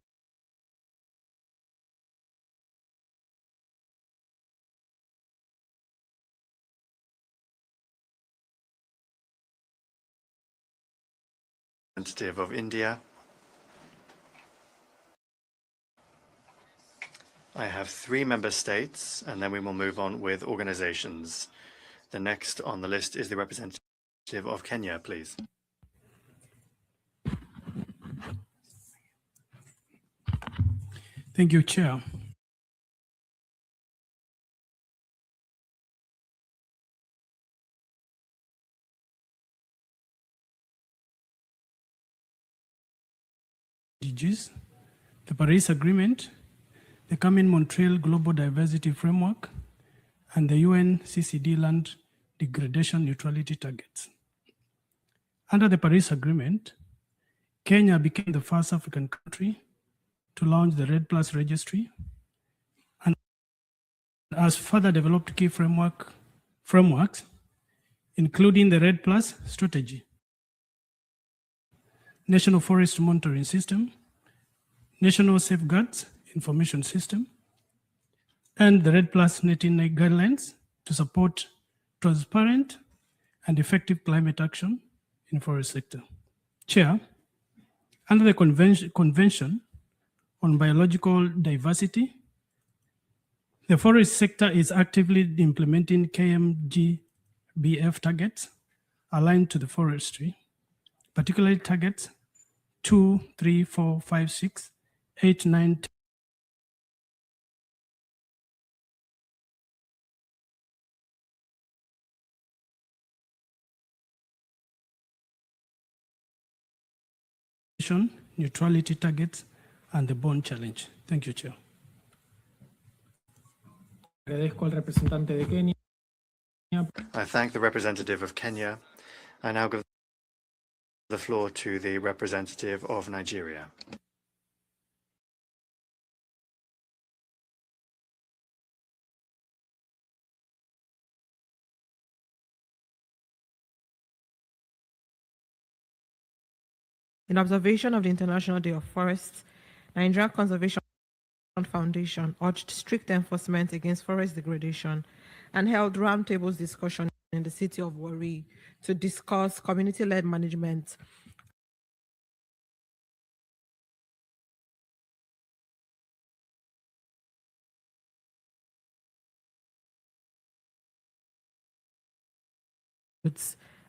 representative of India. I have 3 member states, and then we will move on with organizations. The next on the list is the representative of Kenya, please. Thank you, Chair. SDGs, the Paris Agreement, the coming Montreal Global Diversity Framework, and the UN CCD land degradation neutrality targets. Under the Paris Agreement, Kenya became the first African country to launch the REDD+ registry and has further developed key frameworks, including the REDD+ strategy, National Forest Monitoring System, National Safeguards Information System, and the REDD+ netting guidelines to support transparent and effective climate action in forest sector. Chair, under the Convention on Biological Diversity, the forest sector is actively implementing KMGBF targets aligned to the forestry, particularly targets 2, 3, 4, 5, 6, 8, 9, 10, neutrality targets, and the bond challenge. Thank you, Chair. Agradezco al representante de Kenia. I thank the representative of Kenya. I now give the floor to the representative of Nigeria. In observation of the International Day of Forests, Nigeria Conservation Foundation urged strict enforcement against forest degradation and held roundtables discussion in the city of Warri to discuss community-led management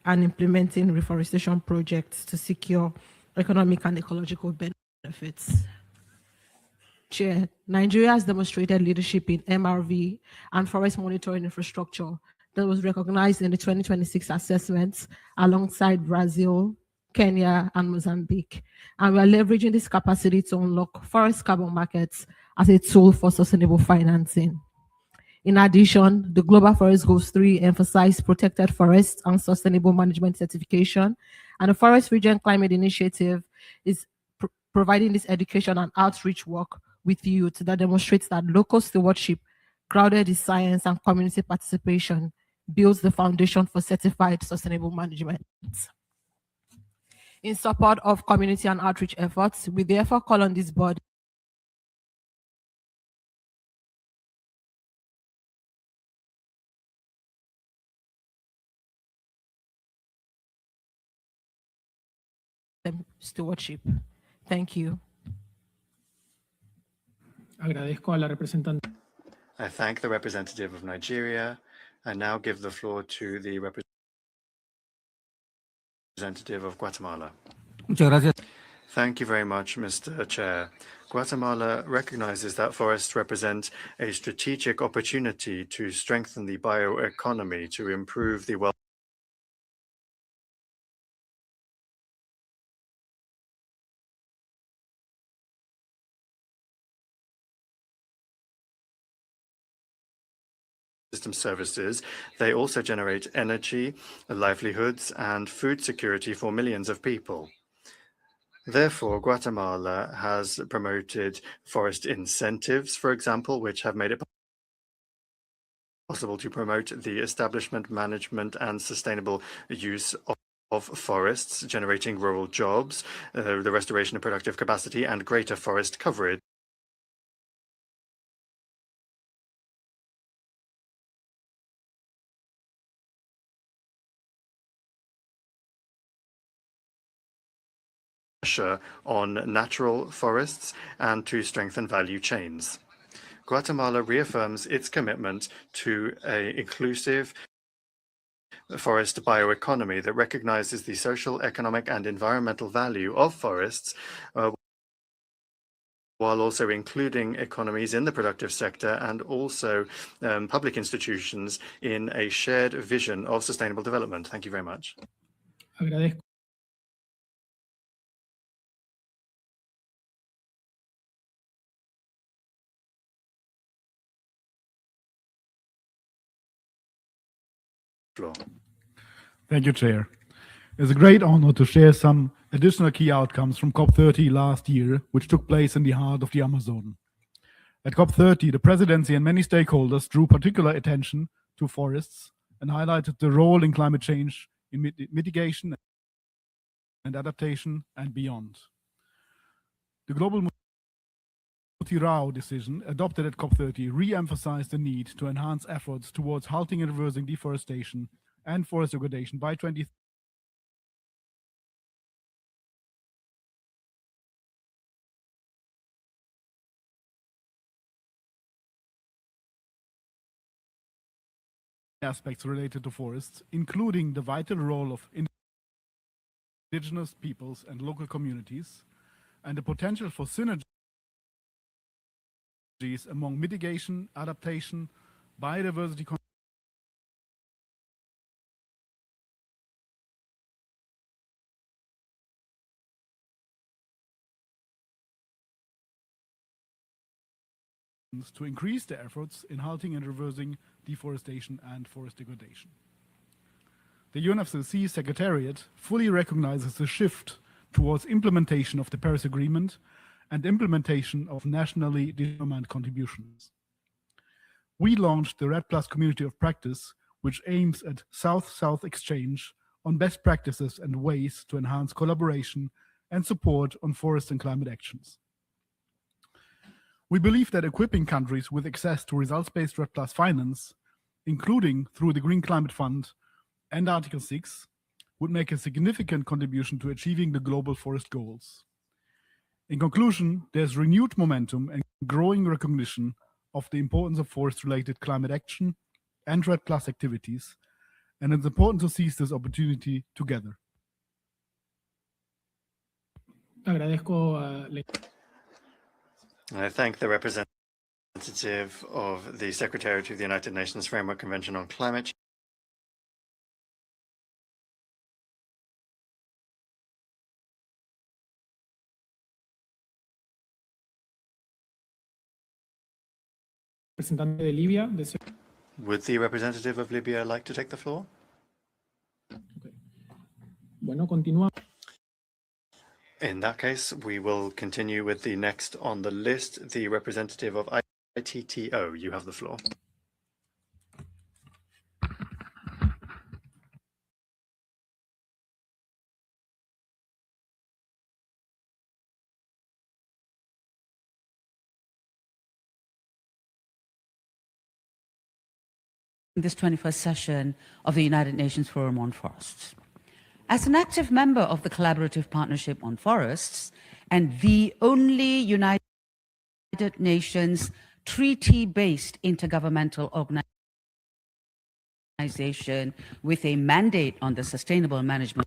and implementing reforestation projects to secure economic and ecological benefits. Chair, Nigeria has demonstrated leadership in MRV and forest monitoring infrastructure that was recognized in the 2026 assessments alongside Brazil, Kenya, and Mozambique. And we are leveraging this capacity to unlock forest carbon markets as a tool for sustainable financing. In addition, the Global Forest Goals 3 emphasize protected forests and sustainable management certification, and the Forest Region Climate Initiative is providing this education and outreach work with youth that demonstrates that local stewardship, grounded in science and community participation, builds the foundation for certified sustainable management. In support of community and outreach efforts, we therefore call on this body stewardship. Thank you. Agradezco a la representante. I thank the representative of Nigeria. I now give the floor to the representative of Guatemala. Muchas gracias. Thank you very much, Mr. Chair. Guatemala recognizes that forests represent a strategic opportunity to strengthen the bioeconomy, to improve the system services. They also generate energy, livelihoods, and food security for millions of people. Therefore, Guatemala has promoted forest incentives, for example, which have made it possible to promote the establishment, management, and sustainable use of forests, generating rural jobs, the restoration of productive capacity, and greater forest coverage. pressure on natural forests and to strengthen value chains. Guatemala reaffirms its commitment to an inclusive forest bioeconomy that recognizes the social, economic, and environmental value of forests, while also including economies in the productive sector and also public institutions in a shared vision of sustainable development. Thank you very much. Agradezco. Floor. Thank you, Chair. It's a great honor to share some additional key outcomes from COP30 last year, which took place in the heart of the Amazon. At COP30, the presidency and many stakeholders drew particular attention to forests and highlighted the role in climate change in mitigation and adaptation and beyond. The global Mutirao decision adopted at COP30 re-emphasized the need to enhance efforts towards halting and reversing deforestation and forest degradation by 2030. Aspects related to forests, including the vital role of indigenous peoples and local communities, and the potential for synergies among mitigation, adaptation, biodiversity to increase the efforts in halting and reversing deforestation and forest degradation. The UNFCCC Secretariat fully recognizes the shift towards implementation of the Paris Agreement and implementation of nationally determined contributions. We launched the REDD+ Community of Practice, which aims at South-South exchange on best practices and ways to enhance collaboration and support on forest and climate actions. We believe that equipping countries with access to results-based REDD+ finance, including through the Green Climate Fund and Article 6, would make a significant contribution to achieving the global forest goals. In conclusion, there's renewed momentum and growing recognition of the importance of forest-related climate action and REDD+ activities, and it's important to seize this opportunity together. Agradezco I thank the representative of the Secretariat of the United Nations Framework Convention on Climate Change. Representante de Libia. Would the representative of Libya like to take the floor? Bueno, continuamos. In that case, we will continue with the next on the list, the representative of ITTO. You have the floor. This 21st session of the United Nations Forum on Forests. As an active member of the Collaborative Partnership on Forests and the only United Nations treaty-based intergovernmental organization with a mandate on the sustainable management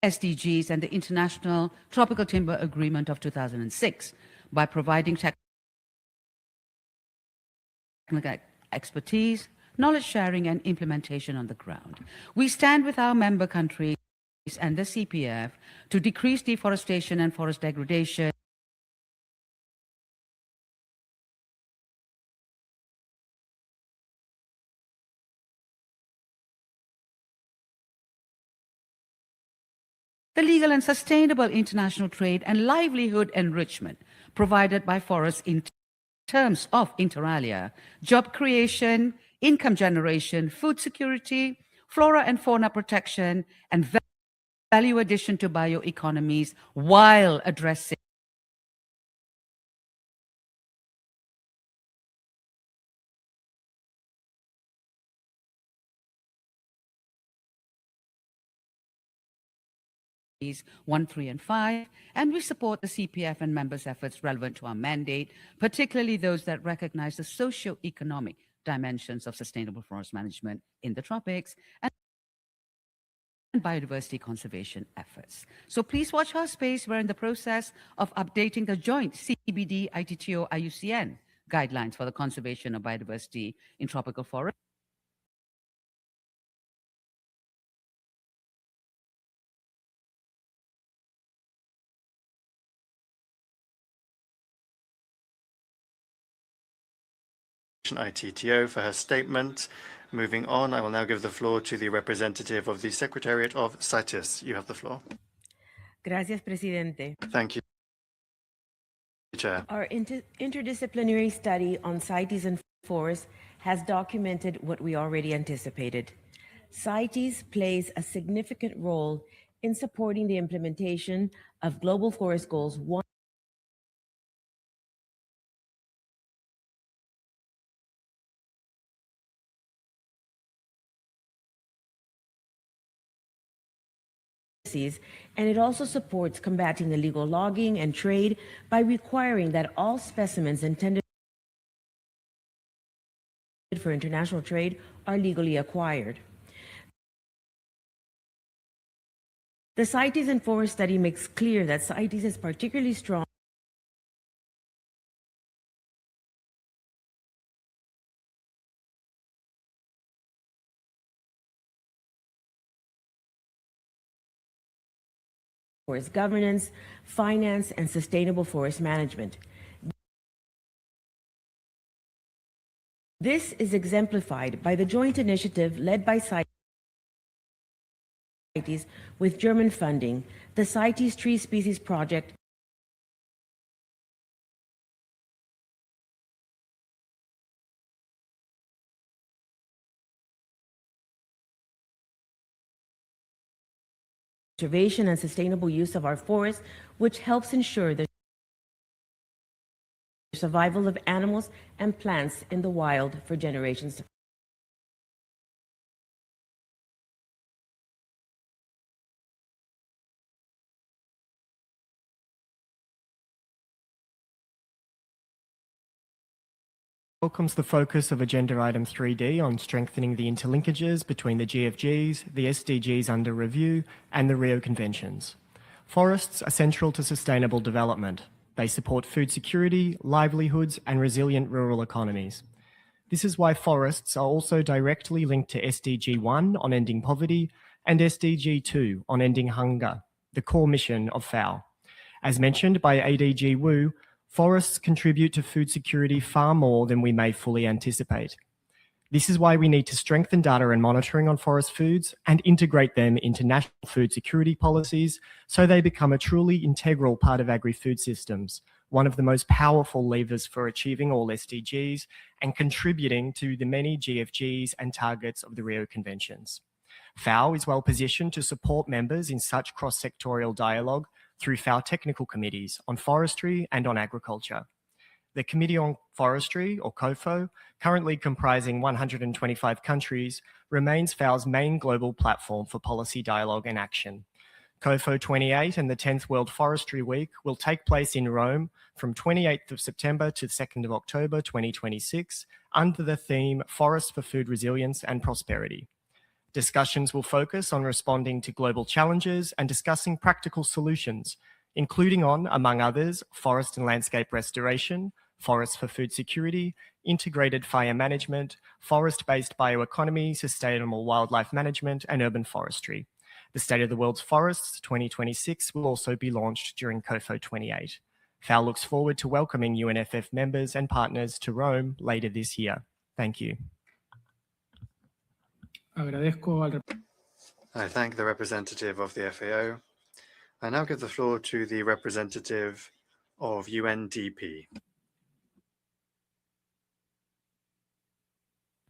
SDGs and the International Tropical Timber Agreement of 2006 by providing technical expertise, knowledge sharing, and implementation on the ground. We stand with our member countries and the CPF to decrease deforestation and forest degradation, the legal and sustainable international trade and livelihood enrichment provided by forests in terms of inter alia, job creation, income generation, food security, flora and fauna protection, and value addition to bioeconomies while addressing 1, 3, and 5, and we support the CPF and members' efforts relevant to our mandate, particularly those that recognize the socio-economic dimensions of sustainable forest management in the tropics and biodiversity conservation efforts. So please watch our space. We're in the process of updating the joint CBD ITTO IUCN guidelines for the conservation of biodiversity in tropical forests. ITTO for her statement. Moving on, I will now give the floor to the representative of the Secretariat of CITES. You have the floor. Gracias, Presidente. Thank you, Chair. Our interdisciplinary study on CITES and forests has documented what we already anticipated. CITES plays a significant role in supporting the implementation of Global Forest Goals 1 and it also supports combating illegal logging and trade by requiring that all specimens intended for international trade are legally acquired. The CITES and Forest study makes clear that CITES is particularly strong forest governance, finance, and sustainable forest management. This is exemplified by the joint initiative led by CITES with German funding, the CITES Tree Species Project, conservation and sustainable use of our forests, which helps ensure the survival of animals and plants in the wild for generations to come. Welcomes the focus of Agenda Item 3D on strengthening the interlinkages between the GFGs, the SDGs under review, and the Rio Conventions. Forests are central to sustainable development. They support food security, livelihoods, and resilient rural economies. This is why forests are also directly linked to SDG 1 on ending poverty and SDG 2 on ending hunger, the core mission of FAO. As mentioned by ADG Wu, forests contribute to food security far more than we may fully anticipate. This is why we need to strengthen data and monitoring on forest foods and integrate them into national food security policies so they become a truly integral part of agri-food systems, one of the most powerful levers for achieving all SDGs and contributing to the many GFGs and targets of the Rio Conventions. FAO is well positioned to support members in such cross-sectorial dialogue through FAO technical committees on forestry and on agriculture. The Committee on Forestry, or COFO, currently comprising 125 countries, remains FAO's main global platform for policy dialogue and action. COFO 28 and the 10th World Forestry Week will take place in Rome from 28th of September to 2nd of October 2026 under the theme Forests for Food Resilience and Prosperity. Discussions will focus on responding to global challenges and discussing practical solutions, including on, among others, forest and landscape restoration, forests for food security, integrated fire management, forest-based bioeconomy, sustainable wildlife management, and urban forestry. The State of the World's Forests 2026 will also be launched during COFO 28. FAO looks forward to welcoming UNFF members and partners to Rome later this year. Thank you. I thank the representative of the FAO. I now give the floor to the representative of UNDP.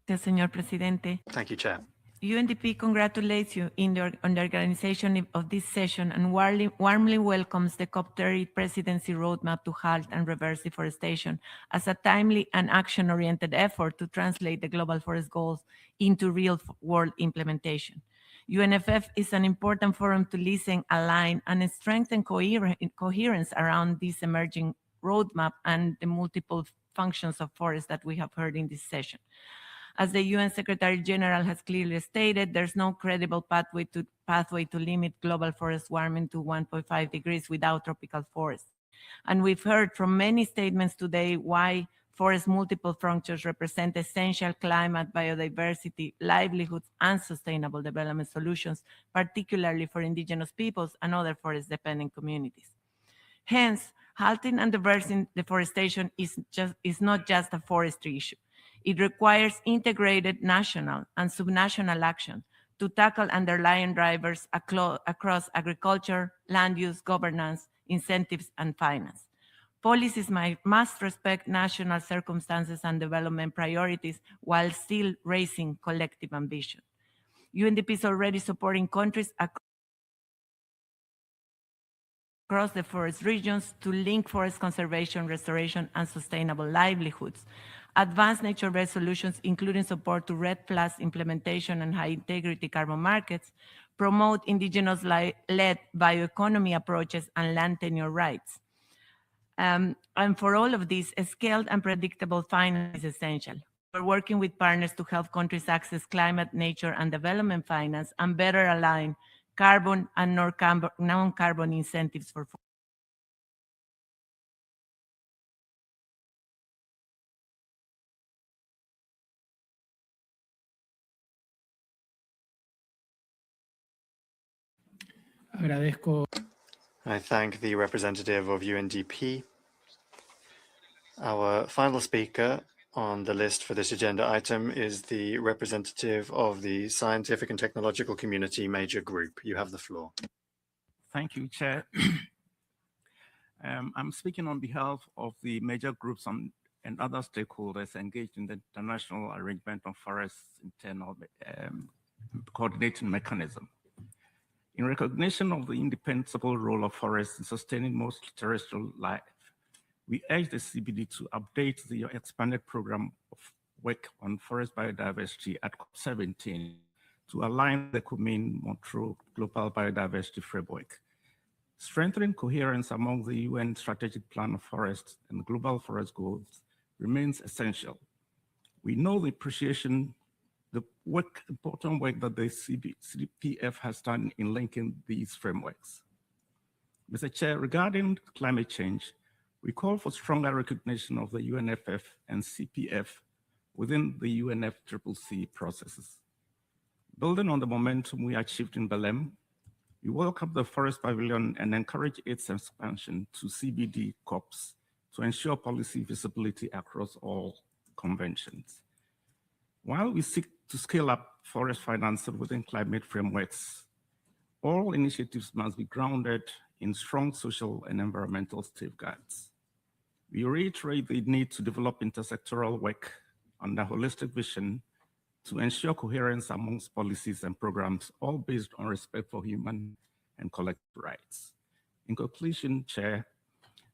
Señor Presidente. Thank you, Chair. UNDP congratulates you on the organization of this session and warmly welcomes the COP30 presidency roadmap to halt and reverse deforestation as a timely and action-oriented effort to translate the global forest goals into real-world implementation. UNFF is an important forum to listen, align, and strengthen coherence around this emerging roadmap and the multiple functions of forests that we have heard in this session. As the UN Secretary General has clearly stated, there's no credible pathway to limit global forest warming to 1.5 degrees without tropical forests. And we've heard from many statements today why forest multiple functions represent essential climate, biodiversity, livelihoods, and sustainable development solutions, particularly for indigenous peoples and other forest-dependent communities. Hence, halting and reversing deforestation is not just a forestry issue. It requires integrated national and subnational action to tackle underlying drivers across agriculture, land use, governance, incentives, and finance. Policies must respect national circumstances and development priorities while still raising collective ambition. UNDP is already supporting countries across the forest regions to link forest conservation, restoration, and sustainable livelihoods. Advanced nature-based solutions, including support to REDD+ implementation and high-integrity carbon markets, promote indigenous-led bioeconomy approaches and land tenure rights. And for all of this, a scaled and predictable finance is essential. We're working with partners to help countries access climate, nature, and development finance and better align carbon and non-carbon incentives for I thank the representative of UNDP. Our final speaker on the list for this agenda item is the representative of the Scientific and Technological Community Major Group. You have the floor. Thank you, Chair. I'm speaking on behalf of the major groups and other stakeholders engaged in the International Arrangement on Forests Internal Coordinating Mechanism. In recognition of the indispensable role of forests in sustaining most terrestrial life, we urge the CBD to update the expanded program of work on forest biodiversity at COP17 to align the Kunming-Montreux Global Biodiversity Framework. Strengthening coherence among the UN Strategic Plan of Forests and Global Forest Goals remains essential. We know the important work that the CPF has done in linking these frameworks. Mr. Chair, regarding climate change, we call for stronger recognition of the UNFF and CPF within the UNFCCC processes. Building on the momentum we achieved in Belém, we welcome the Forest Pavilion and encourage its expansion to CBD COPs to ensure policy visibility across all conventions. While we seek to scale up forest financing within climate frameworks, all initiatives must be grounded in strong social and environmental safeguards. We reiterate the need to develop intersectoral work on a holistic vision to ensure coherence amongst policies and programs, all based on respect for human and collective rights. In conclusion, Chair,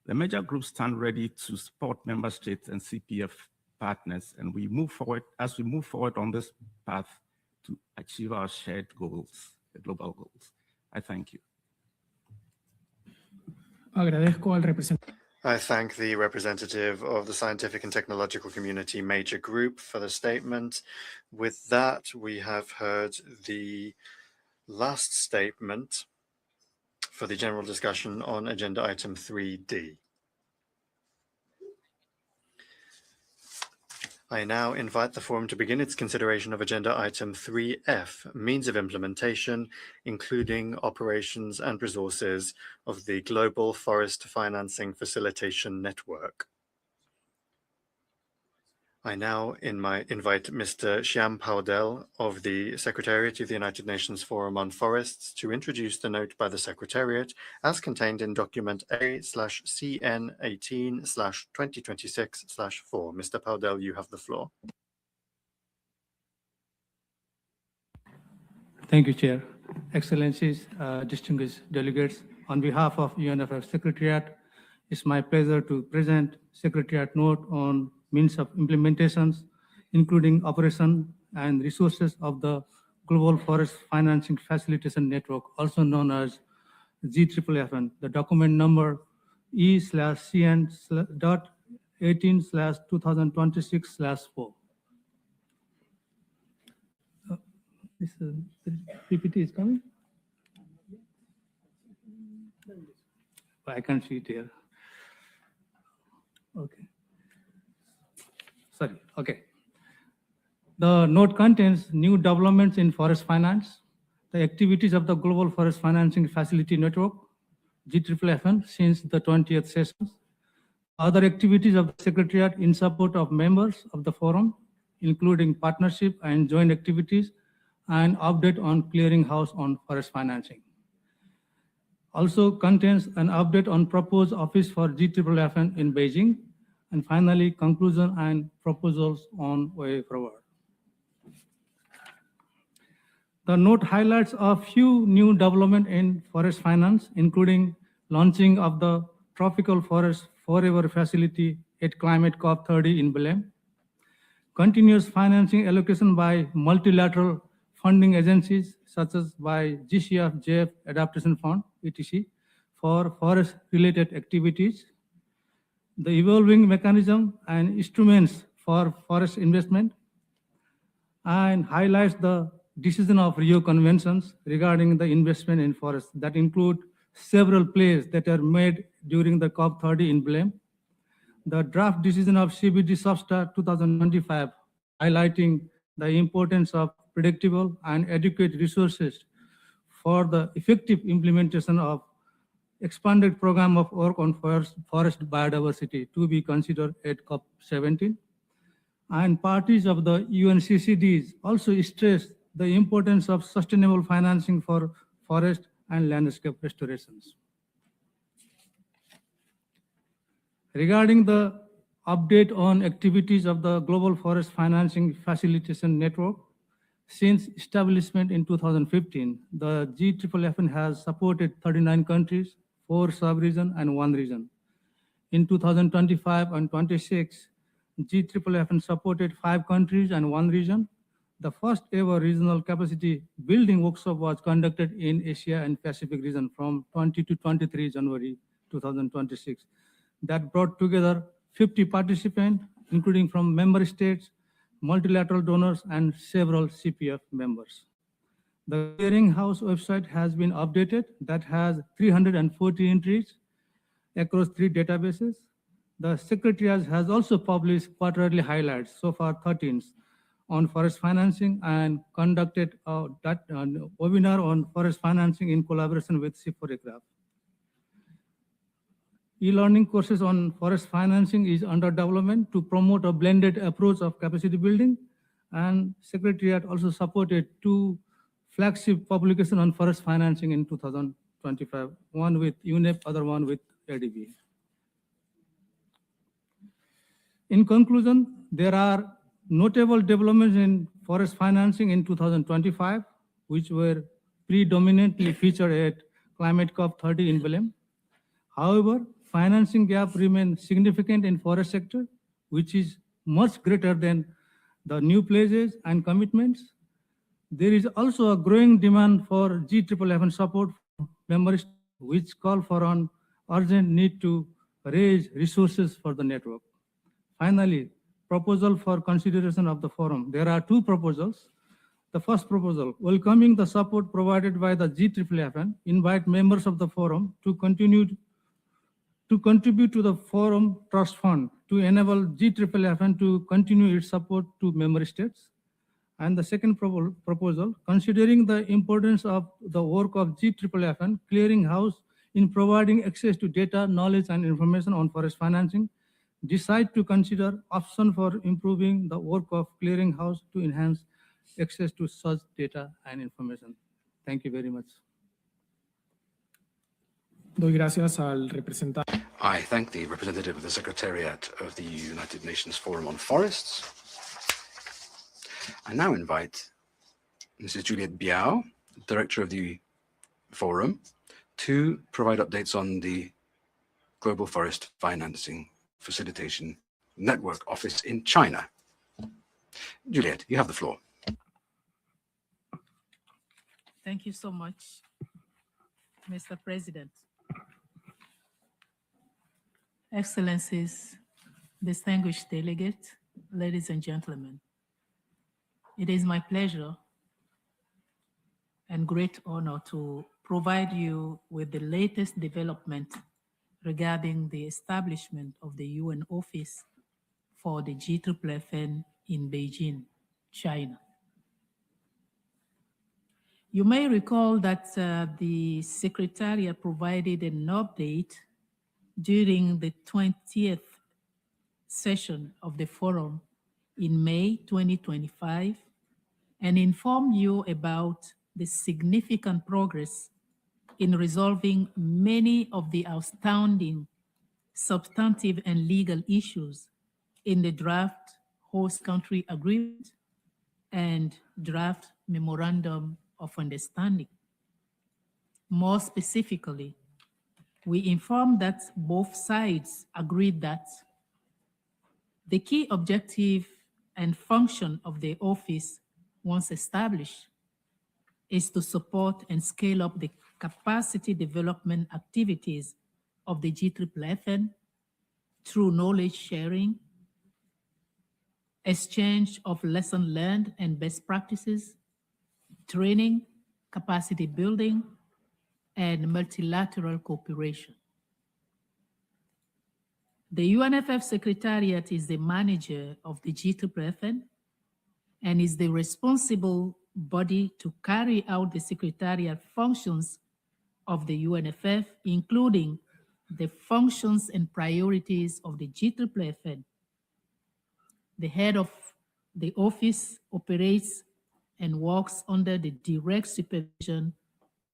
the major groups stand ready to support member states and CPF partners, and we move forward on this path to achieve our shared goals, the global goals. I thank you. I thank the representative of the Scientific and Technological Community Major Group for the statement. With that, we have heard the last statement for the general discussion on agenda item 3D. I now invite the forum to begin its consideration of agenda item 3F, means of implementation, including operations and resources of the Global Forest Financing Facilitation Network. I now invite Mr. Shyam Paudel of the Secretariat of the United Nations Forum on Forests to introduce the note by the Secretariat as contained in document A/CN18/2026/4. Mr. Paudel, you have the floor. Thank you, Chair. Excellencies, distinguished delegates, on behalf of UNFF Secretariat, it's my pleasure to present Secretariat note on means of implementations, including operation and resources of the Global Forest Financing Facilitation Network, also known as GFFN. The document number E/CN.18/2026/4. This the PPT is coming. I can't see it here. Okay. Sorry. Okay. The note contains new developments in forest finance, the activities of the Global Forest Financing Facility Network, GFFN, since the 20th sessions, other activities of the Secretariat in support of members of the forum, including partnership and joint activities, and update on clearinghouse on forest financing. Also contains an update on proposed office for GFFN in Beijing, and finally, conclusion and proposals on way forward. The note highlights a few new developments in forest finance, including launching of the Tropical Forest Forever Facility at Climate COP30 in Belém, continuous financing allocation by multilateral funding agencies such as by GCF-JF Adaptation Fund, etc., for forest-related activities, the evolving mechanism and instruments for forest investment, and highlights the decision of Rio Conventions regarding the investment in forests that include several plays that are made during the COP30 in Belém, the draft decision of CBD Substar 2025, highlighting the importance of predictable and adequate resources for the effective implementation of expanded program of work on forest biodiversity to be considered at COP17. And parties of the UNCCDs also stressed the importance of sustainable financing for forest and landscape restorations. Regarding the update on activities of the Global Forest Financing Facilitation Network, since establishment in 2015, the GFFN has supported 39 countries, 4 sub-regions, and 1 region. In 2025 and 26, GFFN supported 5 countries and 1 region. The first ever regional capacity building workshop was conducted in Asia and Pacific region from 20 to 23 January 2026. That brought together 50 participants, including from member states, multilateral donors, and several CPF members. The clearinghouse website has been updated. That has 340 entries across 3 databases. The Secretariat has also published quarterly highlights, so far 13, on forest financing, and conducted a webinar on forest financing in collaboration with C4ECRAF. E-learning courses on forest financing is under development to promote a blended approach of capacity building, and Secretariat also supported 2 flagship publications on forest financing in 2025, one with UNEP, other one with ADB. In conclusion, there are notable developments in forest financing in 2025, which were predominantly featured at Climate COP30 in Belém. However, financing gap remains significant in forest sector, which is much greater than the new pledges and commitments. There is also a growing demand for GFFN support from members, which call for an urgent need to raise resources for the network. Finally, proposal for consideration of the forum. There are 2 proposals. The first proposal, welcoming the support provided by the GFFN, invite members of the forum to contribute to the forum trust fund to enable GFFN to continue its support to member states. And the second proposal, considering the importance of the work of GFFN clearinghouse in providing access to data, knowledge, and information on forest financing, decide to consider option for improving the work of clearinghouse to enhance access to such data and information. Thank you very much. Doy gracias al representante. I thank the representative of the Secretariat of the United Nations Forum on Forests. I now invite Mrs. Juliette Biao, Director of the Forum, to provide updates on the Global Forest Financing Facilitation Network Office in China. Juliette, you have the floor. Thank you so much, Mr. President. Excellencies, distinguished delegates, ladies and gentlemen, it is my pleasure and great honor to provide you with the latest development regarding the establishment of the UN Office for the G2FN in Beijing, China. You may recall that the Secretariat provided an update during the 20th session of the forum in May 2025 and informed you about the significant progress in resolving many of the outstanding substantive and legal issues in the draft host country agreement and draft memorandum of understanding. More specifically, we informed that both sides agreed that the key objective and function of the office, once established, is to support and scale up the capacity development activities of the G2FN through knowledge sharing, exchange of lessons learned and best practices, training, capacity building, and multilateral cooperation. The UNFF Secretariat is the manager of the G2FN and is the responsible body to carry out the Secretariat functions of the UNFF, including the functions and priorities of the G2FN. The head of the office operates and works under the direct supervision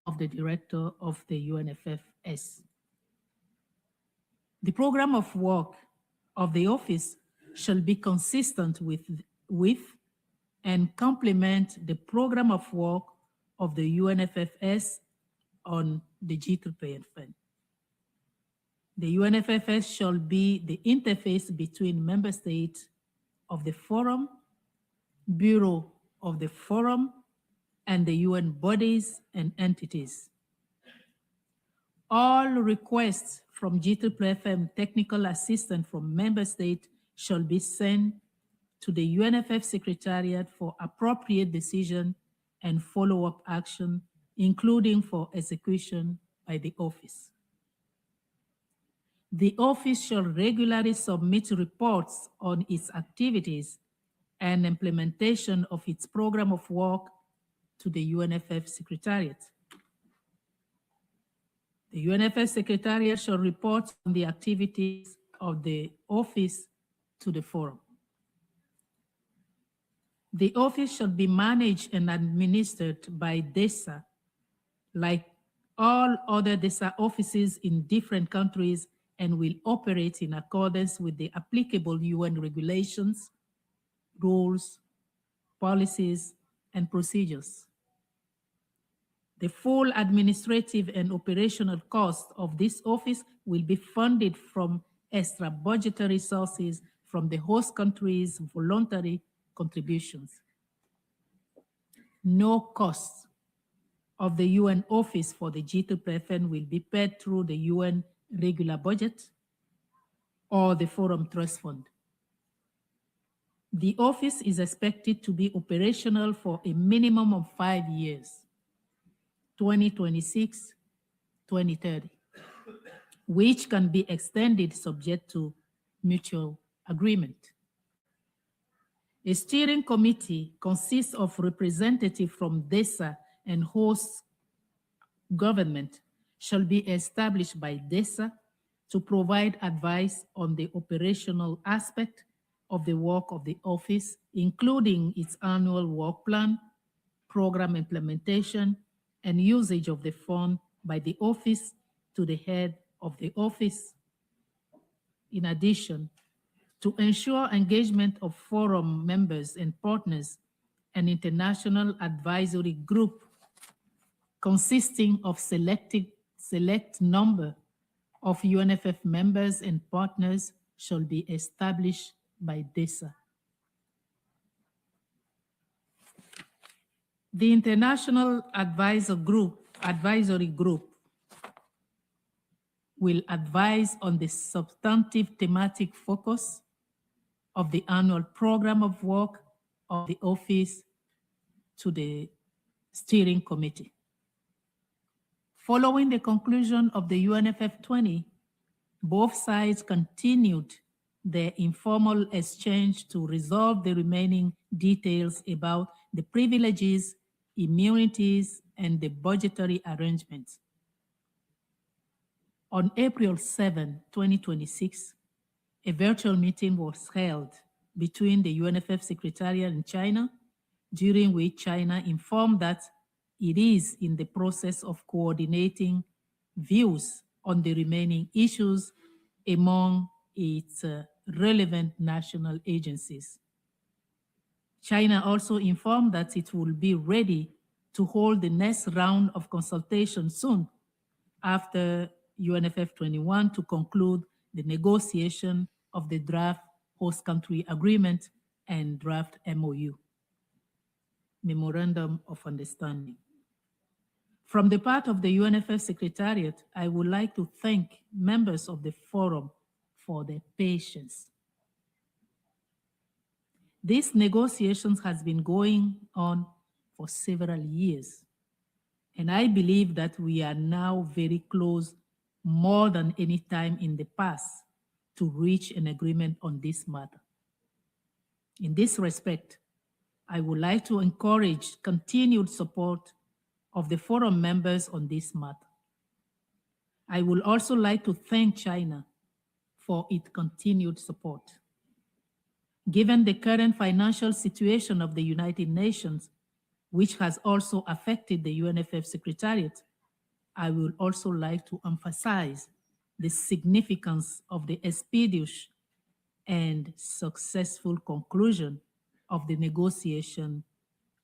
of the director of the UNFFS. The program of work of the office shall be consistent with and complement the program of work of the UNFFS on the G2FN. The UNFFS shall be the interface between member states of the forum, Bureau of the forum, and the UN bodies and entities. All requests from G2FN technical assistance from member states shall be sent to the UNFF Secretariat for appropriate decision and follow-up action, including for execution by the office. The office shall regularly submit reports on its activities and implementation of its program of work to the UNFF Secretariat. The UNFF Secretariat shall report on the activities of the office to the forum. The office shall be managed and administered by DESA, like all other DESA offices in different countries, and will operate in accordance with the applicable UN regulations, rules, policies, and procedures. The full administrative and operational cost of this office will be funded from extra budgetary sources from the host country's voluntary contributions. No cost of the UN office for the G2FN will be paid through the UN regular budget or the Forum Trust Fund. The office is expected to be operational for a minimum of 5 years, 2026, 2030, which can be extended subject to mutual agreement. A steering committee consists of representatives from DESA and host government shall be established by DESA to provide advice on the operational aspect of the work of the office, including its annual work plan, program implementation, and usage of the fund by the office to the head of the office. In addition, to ensure engagement of forum members and partners, an international advisory group consisting of select number of UNFF members and partners shall be established by DESA. The International Advisory Group will advise on the substantive thematic focus of the annual program of work of the office to the steering committee. Following the conclusion of the UNFF20, both sides continued their informal exchange to resolve the remaining details about the privileges, immunities, and the budgetary arrangements. On April 7, 2026, a virtual meeting was held between the UNFF Secretariat and China, during which China informed that it is in the process of coordinating views on the remaining issues among its relevant national agencies. China also informed that it will be ready to hold the next round of consultation soon after UNFF21 to conclude the negotiation of the draft host country agreement and draft MOU, Memorandum of Understanding. From the part of the UNFF Secretariat, I would like to thank members of the forum for their patience. These negotiations has been going on for several years, and I believe that we are now very close, more than any time in the past, to reach an agreement on this matter. In this respect, I would like to encourage continued support of the forum members on this matter. I would also like to thank China for its continued support. Given the current financial situation of the United Nations, which has also affected the UNFF Secretariat, I would also like to emphasize the significance of the expeditious and successful conclusion of the negotiation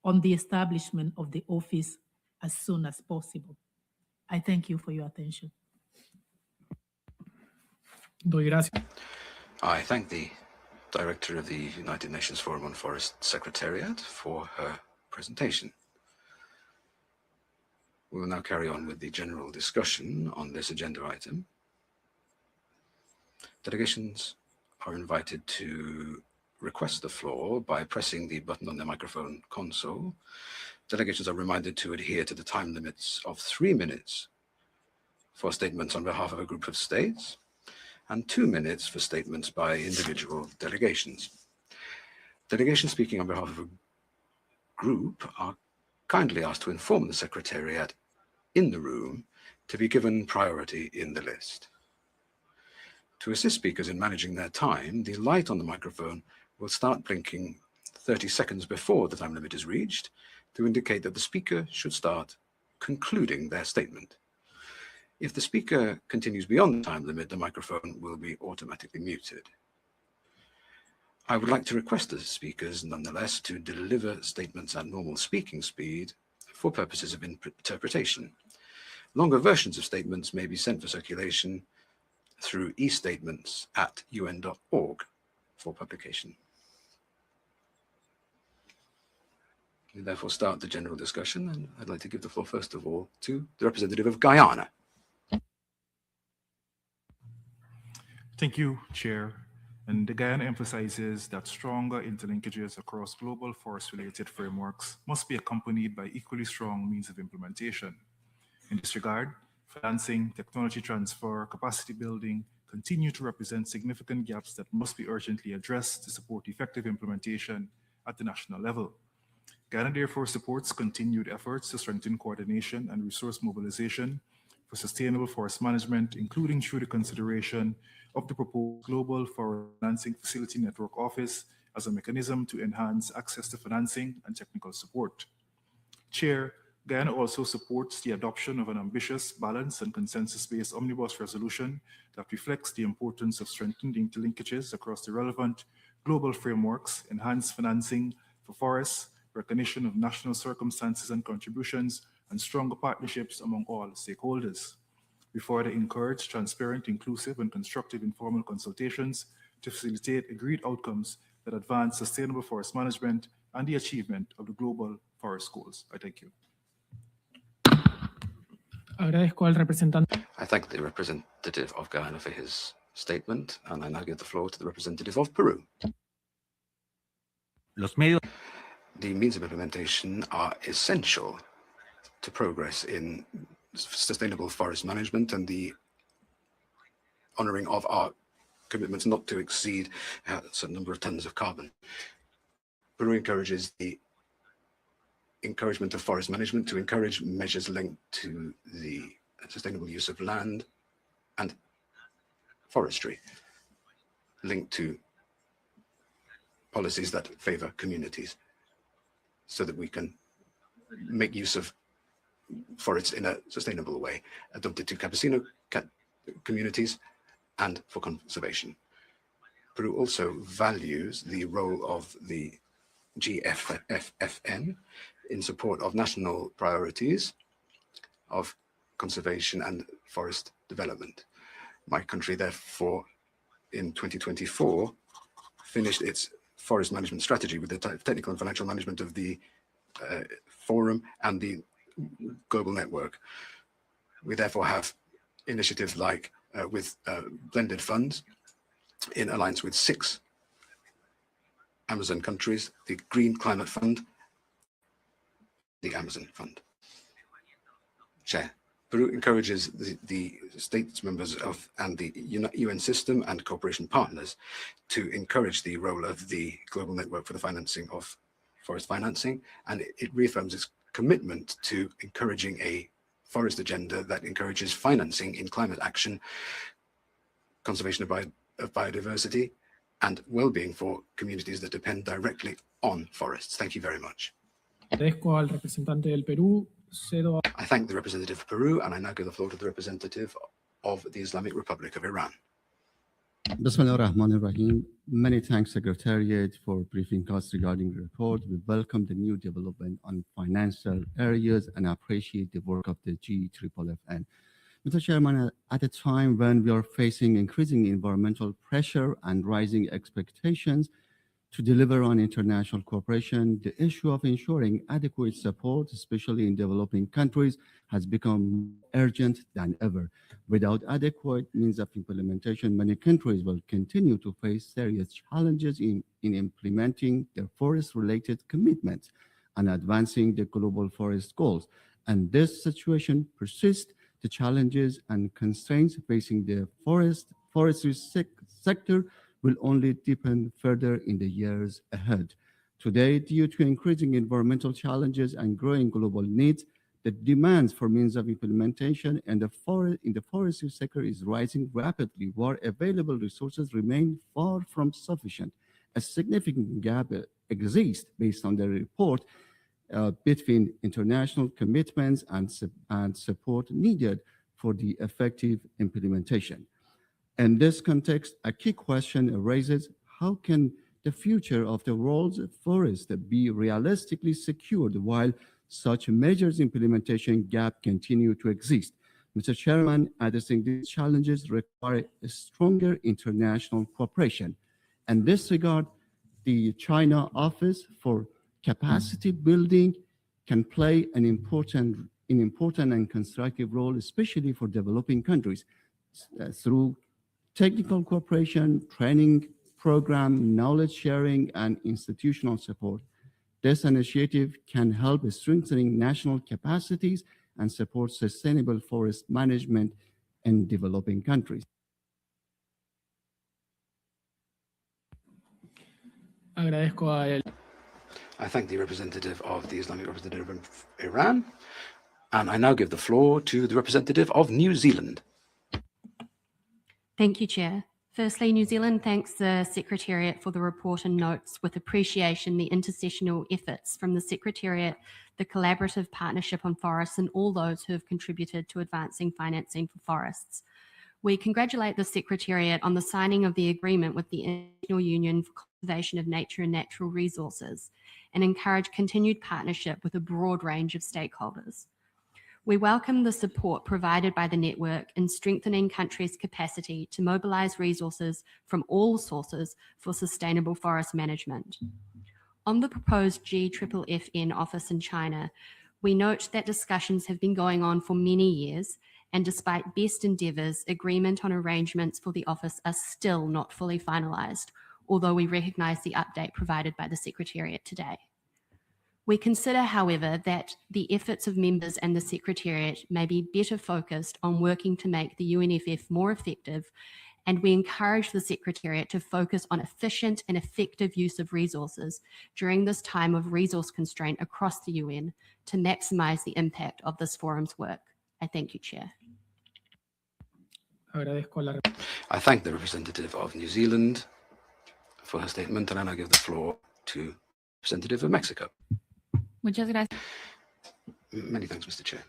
on the establishment of the office as soon as possible. I thank you for your attention. I thank the Director of the United Nations Forum on Forest Secretariat for her presentation. We will now carry on with the general discussion on this agenda item. Delegations are invited to request the floor by pressing the button on the microphone console. Delegations are reminded to adhere to the time limits of 3 minutes for statements on behalf of a group of states and 2 minutes for statements by individual delegations. Delegations speaking on behalf of a group are kindly asked to inform the Secretariat in the room to be given priority in the list. To assist speakers in managing their time, the light on the microphone will start blinking 30 seconds before the time limit is reached to indicate that the speaker should start concluding their statement. If the speaker continues beyond the time limit, the microphone will be automatically muted. I would like to request the speakers, nonetheless, to deliver statements at normal speaking speed for purposes of interpretation. Longer versions of statements may be sent for circulation through e-statements@un.org for publication. We therefore start the general discussion, and I'd like to give the floor first of all to the representative of Guyana. Thank you, Chair. And the Guyana emphasizes that stronger interlinkages across global forest-related frameworks must be accompanied by equally strong means of implementation. In this regard, financing, technology transfer, capacity building continue to represent significant gaps that must be urgently addressed to support effective implementation at the national level. Guyana therefore supports continued efforts to strengthen coordination and resource mobilization for sustainable forest management, including through the consideration of the proposed Global Forest Financing Facility Network Office as a mechanism to enhance access to financing and technical support. Chair, Guyana also supports the adoption of an ambitious, balanced, and consensus-based omnibus resolution that reflects the importance of strengthening the interlinkages across the relevant global frameworks, enhanced financing for forests, recognition of national circumstances and contributions, and stronger partnerships among all stakeholders. We further encourage transparent, inclusive, and constructive informal consultations to facilitate agreed outcomes that advance sustainable forest management and the achievement of the global forest goals. I thank you. Agradezco al representante. I thank the representative of Guyana for his statement, and I now give the floor to the representative of Peru. The means of implementation are essential to progress in sustainable forest management and the honoring of our commitments not to exceed a certain number of tons of carbon. Peru encourages the encouragement of forest management to encourage measures linked to the sustainable use of land and forestry, linked to policies that favor communities, so that we can make use of forests in a sustainable way, adapted to campesino communities and for conservation. Peru also values the role of the GFFN in support of national priorities of conservation and forest development. My country, therefore, in 2024, finished its forest management strategy with the technical and financial management of the forum and the global network. We therefore have initiatives like with blended funds in alliance with 6 Amazon countries, the Green Climate Fund, the Amazon Fund. Chair, Peru encourages the states members of and the UN system and cooperation partners to encourage the role of the global network for the financing of forest financing, and it reaffirms its commitment to encouraging a forest agenda that encourages financing in climate action, conservation of biodiversity, and well-being for communities that depend directly on forests. Thank you very much. Agradezco al representante del Perú. Cedo a... I thank the representative of Peru, and I now give the floor to the representative of the Islamic Republic of Iran. Bismillah ar-Rahman ar-Rahim. Many thanks, Secretariat, for briefing us regarding the report. We welcome the new development on financial areas and appreciate the work of the GFFN. Mr. Chairman, at a time when we are facing increasing environmental pressure and rising expectations to deliver on international cooperation, the issue of ensuring adequate support, especially in developing countries, has become urgent than ever. Without adequate means of implementation, many countries will continue to face serious challenges in implementing their forest-related commitments and advancing the global forest goals. And this situation persists. The challenges and constraints facing the forestry sector will only deepen further in the years ahead. Today, due to increasing environmental challenges and growing global needs, the demands for means of implementation in the forestry sector is rising rapidly, while available resources remain far from sufficient. A significant gap exists based on the report between international commitments and support needed for the effective implementation. In this context, a key question arises: how can the future of the world's forest be realistically secured while such measures implementation gap continue to exist? Mr. Chairman, addressing these challenges require a stronger international cooperation. In this regard, the China Office for Capacity Building can play an important and constructive role, especially for developing countries, through technical cooperation, training program, knowledge sharing, and institutional support. This initiative can help strengthening national capacities and support sustainable forest management in developing countries. Agradezco a él. I thank the representative of the Islamic representative of Iran, and I now give the floor to the representative of New Zealand. Thank you, Chair. Firstly, New Zealand thanks the Secretariat for the report and notes with appreciation the intersessional efforts from the Secretariat, the collaborative partnership on forests, and all those who have contributed to advancing financing for forests. We congratulate the Secretariat on the signing of the agreement with the International Union for Conservation of Nature and Natural Resources and encourage continued partnership with a broad range of stakeholders. We welcome the support provided by the network in strengthening countries' capacity to mobilize resources from all sources for sustainable forest management. On the proposed GFFN office in China, we note that discussions have been going on for many years, and despite best endeavours, agreement on arrangements for the office are still not fully finalised, although we recognise the update provided by the Secretariat today. We consider, however, that the efforts of members and the Secretariat may be better focused on working to make the UNFF more effective, and we encourage the Secretariat to focus on efficient and effective use of resources during this time of resource constraint across the UN to maximise the impact of this forum's work. I thank you, Chair. I thank the representative of New Zealand for her statement, and I now give the floor to the representative of Mexico. Muchas gracias. Many thanks, Mr. Chair.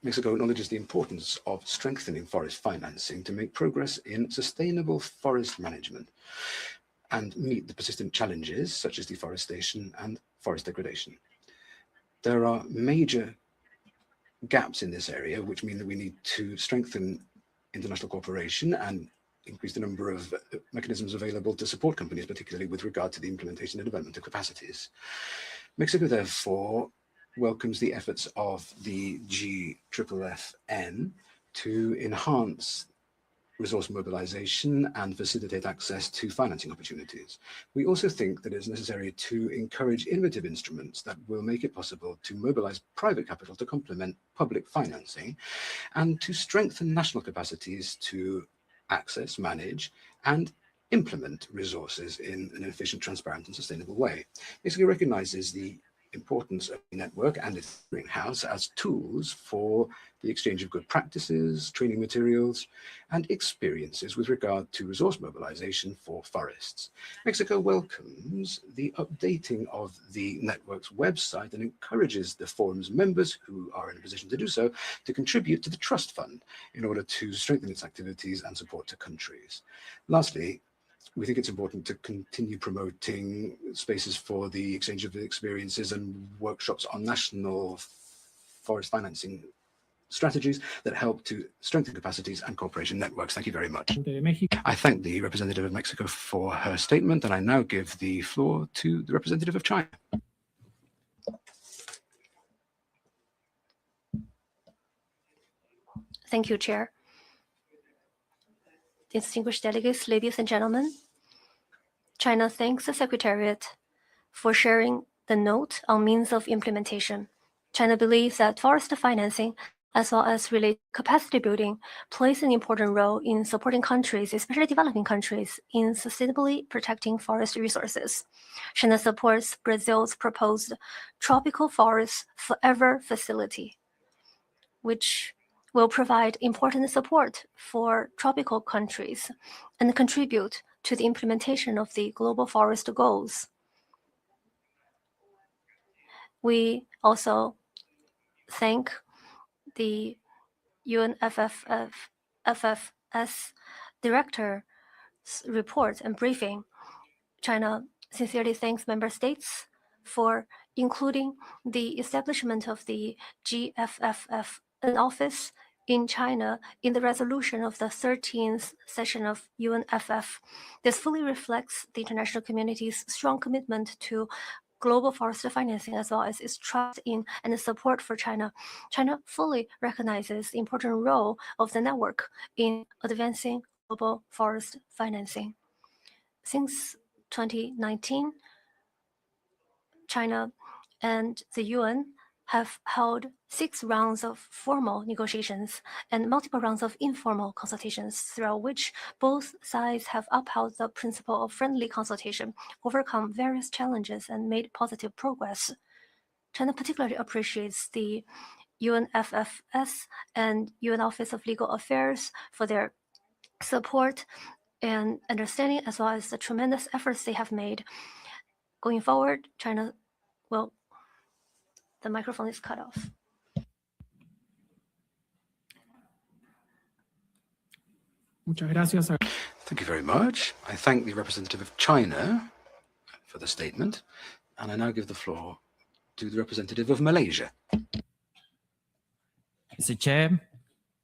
Mexico acknowledges the importance of strengthening forest financing to make progress in sustainable forest management and meet the persistent challenges such as deforestation and forest degradation. There are major gaps in this area, which mean that we need to strengthen international cooperation and increase the number of mechanisms available to support companies, particularly with regard to the implementation and development of capacities. Mexico, therefore, welcomes the efforts of the GFFN to enhance resource mobilization and facilitate access to financing opportunities. We also think that it is necessary to encourage innovative instruments that will make it possible to mobilize private capital to complement public financing and to strengthen national capacities to access, manage, and implement resources in an efficient, transparent, and sustainable way. Mexico recognizes the importance of the network and its greenhouse as tools for the exchange of good practices, training materials, and experiences with regard to resource mobilization for forests. Mexico welcomes the updating of the network's website and encourages the forum's members who are in a position to do so to contribute to the trust fund in order to strengthen its activities and support to countries. Lastly, we think it's important to continue promoting spaces for the exchange of experiences and workshops on national forest financing strategies that help to strengthen capacities and cooperation networks. Thank you very much. I thank the representative of Mexico for her statement, and I now give the floor to the representative of China. Thank you, Chair. Distinguished delegates, ladies and gentlemen, China thanks the Secretariat for sharing the note on means of implementation. China believes that forest financing, as well as related capacity building, plays an important role in supporting countries, especially developing countries, in sustainably protecting forest resources. China supports Brazil's proposed Tropical Forest Forever facility, which will provide important support for tropical countries and contribute to the implementation of the global forest goals. We also thank the UNFFS Director's report and briefing. China sincerely thanks member states for including the establishment of the GFFF office in China in the resolution of the 13th session of UNFF. This fully reflects the international community's strong commitment to global forest financing, as well as its trust in and support for China. China fully recognizes the important role of the network in advancing global forest financing. Since 2019, China and the UN have held 6 rounds of formal negotiations and multiple rounds of informal consultations, throughout which both sides have upheld the principle of friendly consultation, overcome various challenges, and made positive progress. China particularly appreciates the UNFFS and UN Office of Legal Affairs for their support and understanding, as well as the tremendous efforts they have made. Going forward, China will... The microphone is cut off. Muchas gracias. Thank you very much. I thank the representative of China for the statement, and I now give the floor to the representative of Malaysia. Mr. Chair,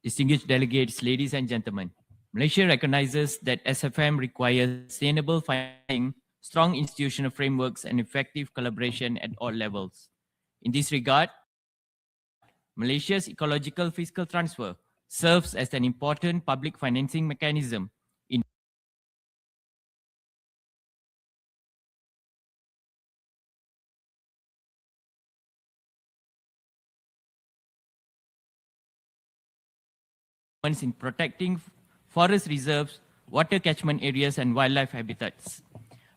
distinguished delegates, ladies and gentlemen, Malaysia recognizes that SFM requires sustainable financing strong institutional frameworks, and effective collaboration at all levels. In this regard, Malaysia's ecological fiscal transfer serves as an important public financing mechanism in protecting forest reserves, water catchment areas, and wildlife habitats.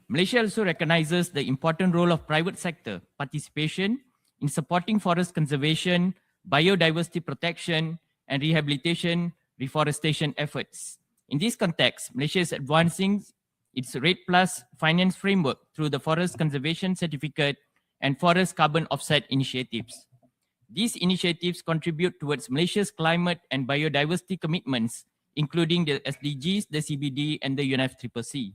Malaysia also recognizes the important role of private sector participation in supporting forest conservation, biodiversity protection, and rehabilitation reforestation efforts. In this context, Malaysia is advancing its RED Plus finance framework through the Forest Conservation Certificate and Forest Carbon Offset initiatives. These initiatives contribute towards Malaysia's climate and biodiversity commitments, including the SDGs, the CBD, and the UNFFC.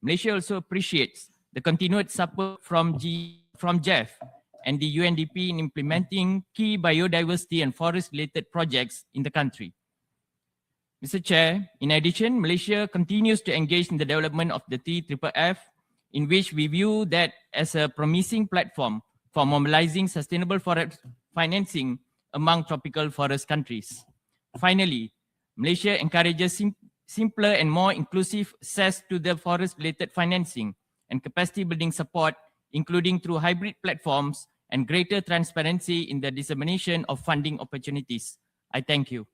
Malaysia also appreciates the continued support from JEF and the UNDP in implementing key biodiversity and forest-related projects in the country. Mr. Chair, in addition, Malaysia continues to engage in the development of the TFFF, in which we view that as a promising platform for mobilizing sustainable forest financing among tropical forest countries. Finally, Malaysia encourages simpler and more inclusive access to the forest-related financing and capacity building support, including through hybrid platforms and greater transparency in the dissemination of funding opportunities. I thank you.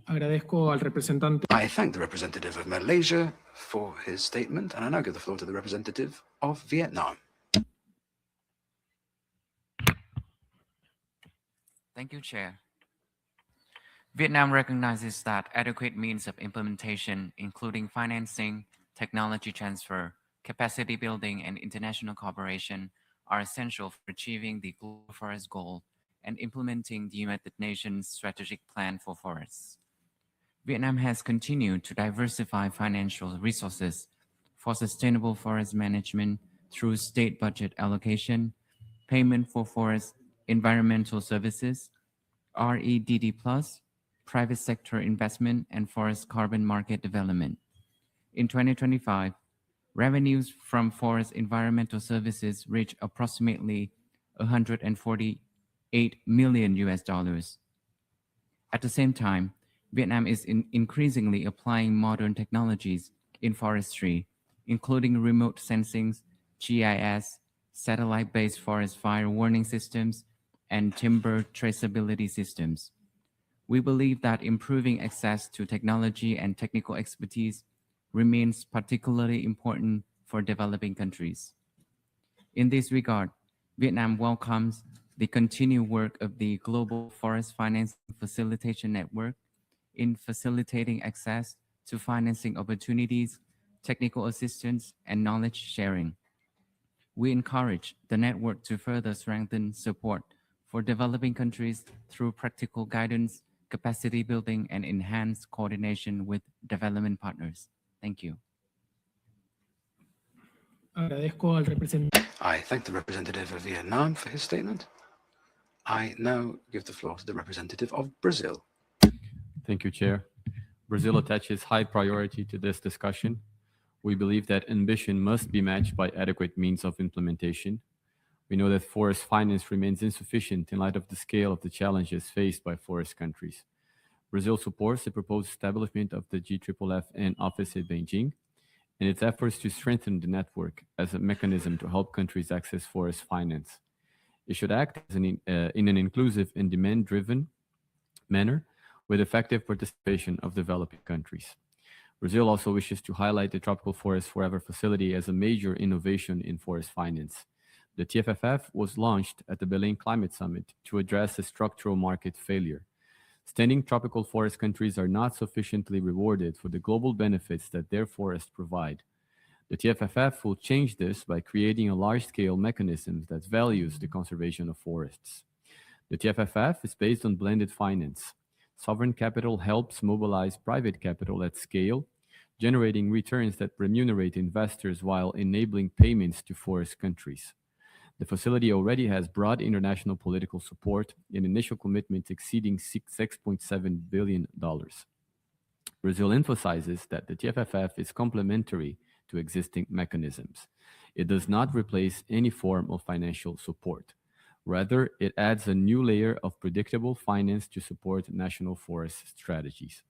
Agradezco al representante. I thank the representative of Malaysia for his statement, and I now give the floor to the representative of Vietnam. Thank you, Chair. Vietnam recognizes that adequate means of implementation, including financing, technology transfer, capacity building, and international cooperation, are essential for achieving the Global Forest Goal and implementing the United Nations Strategic Plan for Forests. Vietnam has continued to diversify financial resources for sustainable forest management through state budget allocation, payment for forest environmental services, REDD+, private sector investment, and forest carbon market development. In 2025, revenues from forest environmental services reached approximately $148 million. At the same time, Vietnam is increasingly applying modern technologies in forestry, including remote sensing, GIS, satellite-based forest fire warning systems, and timber traceability systems. We believe that improving access to technology and technical expertise remains particularly important for developing countries. In this regard, Vietnam welcomes the continued work of the Global Forest Financing Facilitation Network in facilitating access to financing opportunities, technical assistance, and knowledge sharing. We encourage the network to further strengthen support for developing countries through practical guidance, capacity building, and enhanced coordination with development partners. Thank you. Agradezco al representante. I thank the representative of Vietnam for his statement. I now give the floor to the representative of Brazil. Thank you, Chair. Brazil attaches high priority to this discussion. We believe that ambition must be matched by adequate means of implementation. We know that forest finance remains insufficient in light of the scale of the challenges faced by forest countries. Brazil supports the proposed establishment of the GFFF office in Beijing and its efforts to strengthen the network as a mechanism to help countries access forest finance. It should act as in an inclusive and demand-driven manner with effective participation of developing countries. Brazil also wishes to highlight the Tropical Forest Forever facility as a major innovation in forest finance. The TFFF was launched at the Belém Climate Summit to address a structural market failure. Standing tropical forest countries are not sufficiently rewarded for the global benefits that their forests provide. The TFFF will change this by creating a large-scale mechanism that values the conservation of forests. The TFFF is based on blended finance. Sovereign capital helps mobilize private capital at scale, generating returns that remunerate investors while enabling payments to forest countries. The facility already has broad international political support and initial commitments exceeding $6.7 billion. Brazil emphasizes that the TFFF is complementary to existing mechanisms. It does not replace any form of financial support. Rather, it adds a new layer of predictable finance to support national forest strategies.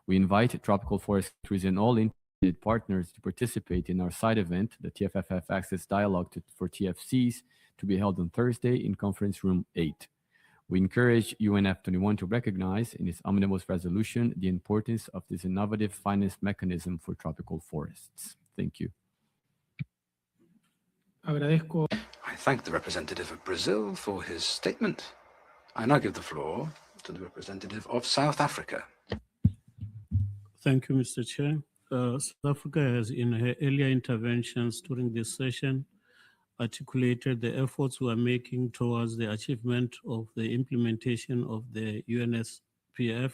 We invite tropical forest countries and all interested partners to participate in our side event, the TFFF Access Dialogue for TFCs, to be held on Thursday in Conference Room 8. We encourage UNF21 to recognize in its omnibus resolution the importance of this innovative finance mechanism for tropical forests. Thank you. Agradezco. I thank the representative of Brazil for his statement. I now give the floor to the representative of South Africa. Thank you, Mr. Chair. South Africa has, in her earlier interventions during this session, articulated the efforts we are making towards the achievement of the implementation of the UNFF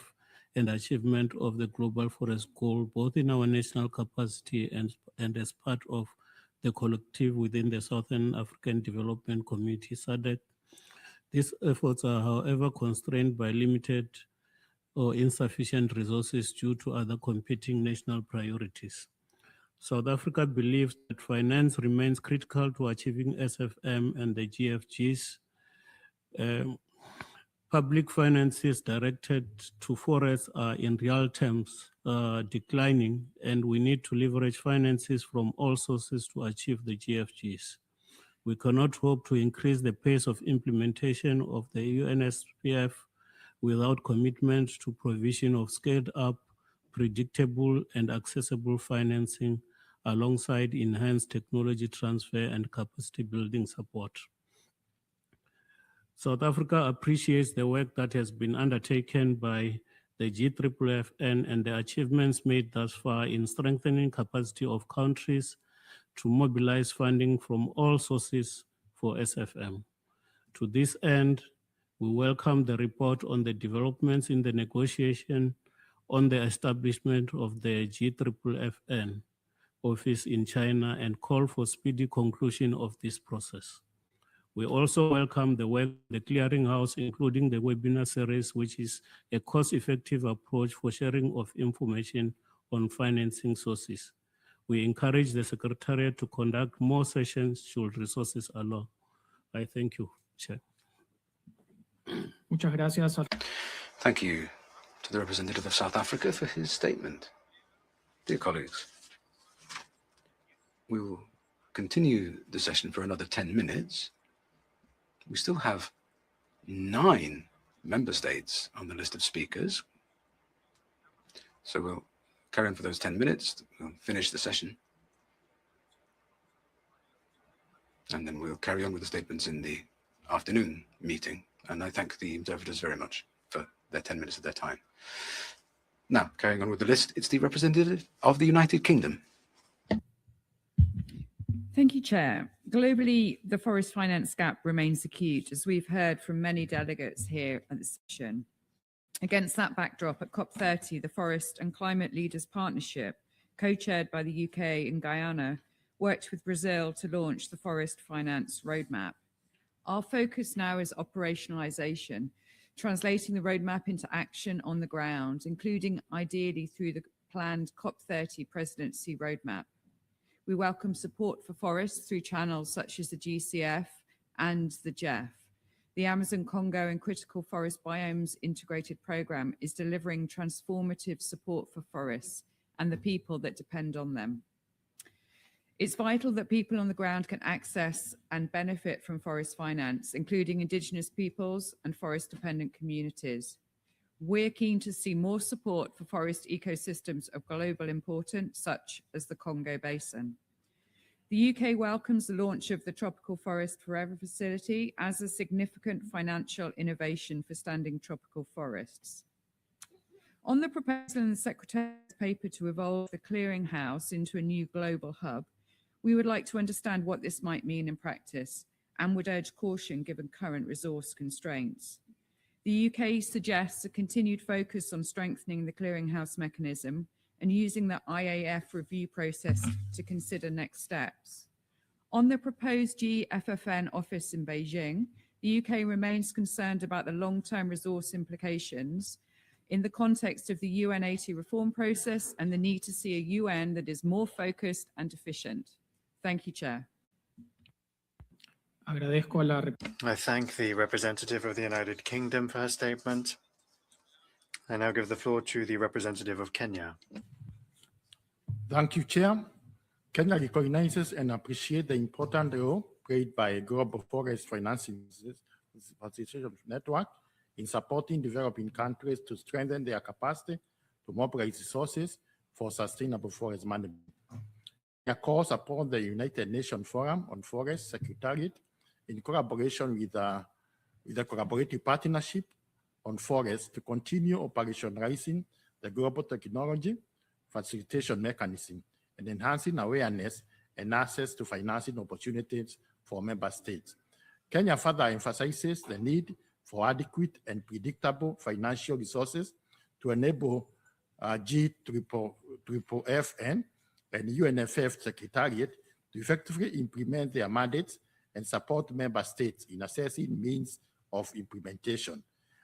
and achievement of the Global Forest Goal, both in our national capacity and as part of the collective within the Southern African Development Community, SADC. These efforts are, however, constrained by limited or insufficient resources due to other competing national priorities. South Africa believes that finance remains critical to achieving SFM and the GFGs. Public finances directed to forests are in real terms declining, and we need to leverage finances from all sources to achieve the GFGs. We cannot hope to increase the pace of implementation of the UNFF without commitment to provision of scaled up, predictable and accessible financing alongside enhanced technology transfer and capacity building support. South Africa appreciates the work that has been undertaken by the GFFN and the achievements made thus far in strengthening capacity of countries to mobilize funding from all sources for SFM. To this end, we welcome the report on the developments in the negotiation on the establishment of the GFFN office in China and call for speedy conclusion of this process. We also welcome the work of the clearinghouse, including the webinar series, which is a cost-effective approach for sharing of information on financing sources. We encourage the Secretariat to conduct more sessions should resources allow. I thank you, Chair. Muchas gracias. Thank you to the representative of South Africa for his statement. Dear colleagues, we will continue the session for another 10 minutes. We still have 9 member states on the list of speakers. So we'll carry on for those 10 minutes. We'll finish the session. And then we'll carry on with the statements in the afternoon meeting. And I thank the interpreters very much for their 10 minutes of their time. Now, carrying on with the list, it's the representative of the United Kingdom. Thank you, Chair. Globally, the forest finance gap remains acute, as we've heard from many delegates here at the session. Against that backdrop, at COP30, the Forest and Climate Leaders Partnership, co-chaired by the UK and Guyana, worked with Brazil to launch the Forest Finance Roadmap. Our focus now is operationalization, translating the roadmap into action on the ground, including ideally through the planned COP30 presidency roadmap. We welcome support for forests through channels such as the GCF and the GEF. The Amazon, Congo and Critical Forest Biomes Integrated Program is delivering transformative support for forests and the people that depend on them. It's vital that people on the ground can access and benefit from forest finance, including Indigenous peoples and forest-dependent communities. We're keen to see more support for forest ecosystems of global importance, such as the Congo Basin. The UK welcomes the launch of the Tropical Forest Forever facility as a significant financial innovation for standing tropical forests. On the proposal in the Secretary's paper to evolve the clearinghouse into a new global hub, we would like to understand what this might mean in practice and would urge caution given current resource constraints. The UK suggests a continued focus on strengthening the clearinghouse mechanism and using the IAF review process to consider next steps. On the proposed GFFN office in Beijing, the UK remains concerned about the long-term resource implications, in the context of the UN-80 reform process and the need to see a UN that is more focused and efficient. Thank you, Chair. Agradezco a la I thank the representative of the United Kingdom for her statement. I now give the floor to the representative of Kenya. Thank you, Chair. Kenya recognizes and appreciates the important role played by Global Forest Financing Facilitation Network in supporting developing countries to strengthen their capacity to mobilize resources for sustainable forest management. Kenya calls upon the United Nations Forum on Forest Secretariat in collaboration with the Collaborative Partnership on Forests to continue operationalizing the global technology facilitation mechanism and enhancing awareness and access to financing opportunities for member states. Kenya further emphasizes the need for adequate and predictable financial resources to enable GFFN and UNFF Secretariat to effectively implement their mandates and support member states in assessing means of implementation.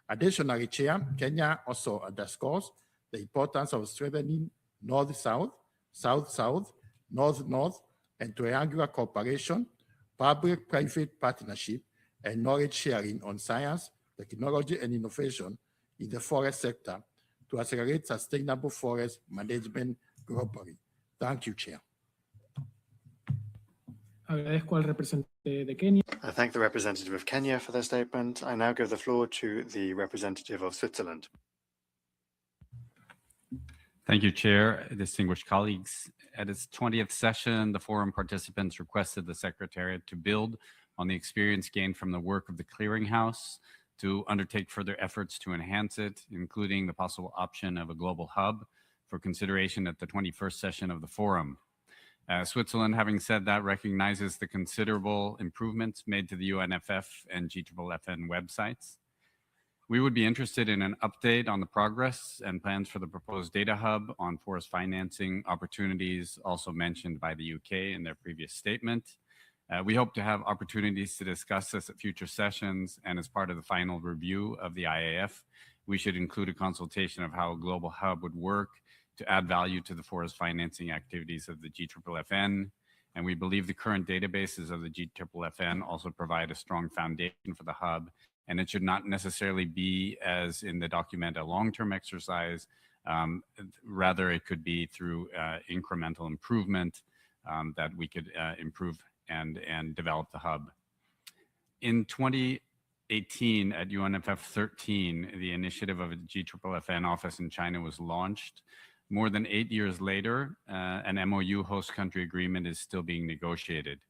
Additionally, Chair, Kenya also underscores the importance of strengthening North-South, South-South, North-North, and triangular cooperation, public-private partnership, and knowledge sharing on science, technology, and innovation in the forest sector to accelerate sustainable forest management globally. Thank you, Chair. Agradezco al representante de Kenia. I thank the representative of Kenya for their statement. I now give the floor to the representative of Switzerland. Thank you, Chair. Distinguished colleagues, at its 20th session, the forum participants requested the Secretariat to build on the experience gained from the work of the Clearinghouse to undertake further efforts to enhance it, including the possible option of a global hub for consideration at the 21st session of the forum. Switzerland, having said that, recognizes the considerable improvements made to the UNFF and GFFN websites. We would be interested in an update on the progress and plans for the proposed data hub on forest financing opportunities, also mentioned by the UK in their previous statement. We hope to have opportunities to discuss this at future sessions, and as part of the final review of the IAF, we should include a consultation of how a global hub would work to add value to the forest financing activities of the GFFN. And we believe the current databases of the GFFN also provide a strong foundation for the hub, and it should not necessarily be, as in the document, a long-term exercise. Rather, it could be through incremental improvement that we could improve and develop the hub. In 2018, at UNFF21, the initiative of a GFFN office in China was launched. More than 8 years later, an MOU host country agreement is still being negotiated.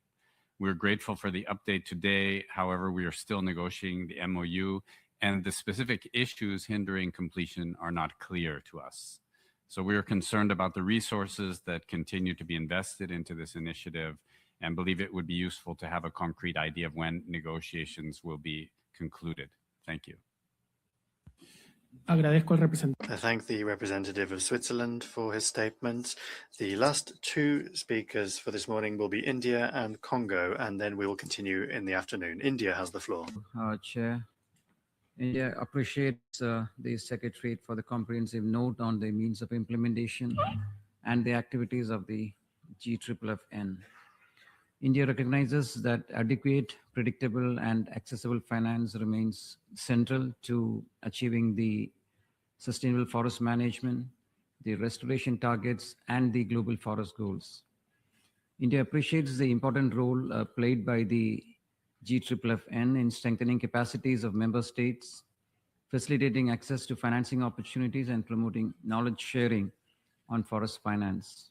We're grateful for the update today. However, we are still negotiating the MOU, and the specific issues hindering completion are not clear to us. So we are concerned about the resources that continue to be invested into this initiative and believe it would be useful to have a concrete idea of when negotiations will be concluded. Thank you. Agradezco al representante. I thank the representative of Switzerland for his statement. The last two speakers for this morning will be India and Congo, and then we will continue in the afternoon. India has the floor. Chair, India appreciates the Secretariat for the comprehensive note on the means of implementation and the activities of the GFFN. India recognizes that adequate, predictable, and accessible finance remains central to achieving the sustainable forest management, the restoration targets, and the global forest goals. India appreciates the important role played by the GFFN in strengthening capacities of member states, facilitating access to financing opportunities, and promoting knowledge sharing on forest finance.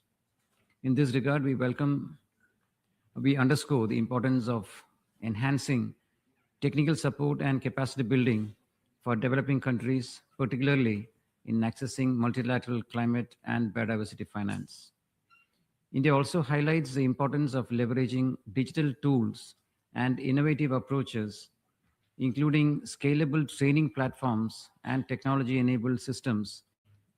In this regard, we underscore the importance of enhancing technical support and capacity building for developing countries, particularly in accessing multilateral climate and biodiversity finance. India also highlights the importance of leveraging digital tools and innovative approaches, including scalable training platforms and technology-enabled systems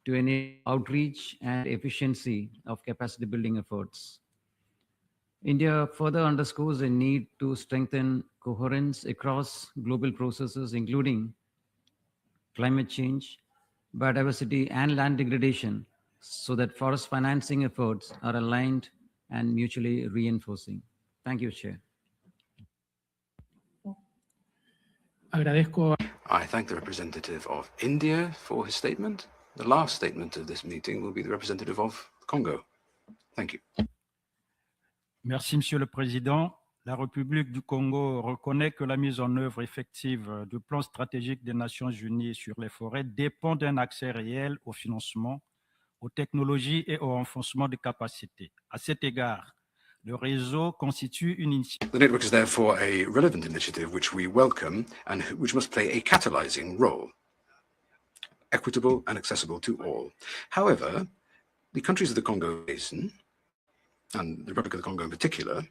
to enable outreach and efficiency of capacity building efforts. India further underscores the need to strengthen coherence across global processes, including climate change, biodiversity, and land degradation so that forest financing efforts are aligned and mutually reinforcing. Thank you, Chair. Agradezco. I thank the representative of India for his statement. The last statement of this meeting will be the representative of Congo. Thank you. Merci, Monsieur le Président. La République du Congo reconnaît que la mise en œuvre effective du plan stratégique des Nations Unies sur les forêts dépend d'un accès réel au financement, aux technologies et au renforcement des capacités. À cet égard, le réseau constitue une initiative. The network is therefore a relevant initiative which we welcome and which must play a catalyzing role, equitable and accessible to all. However, the countries of the Congo Basin, and the Republic of the Congo in particular,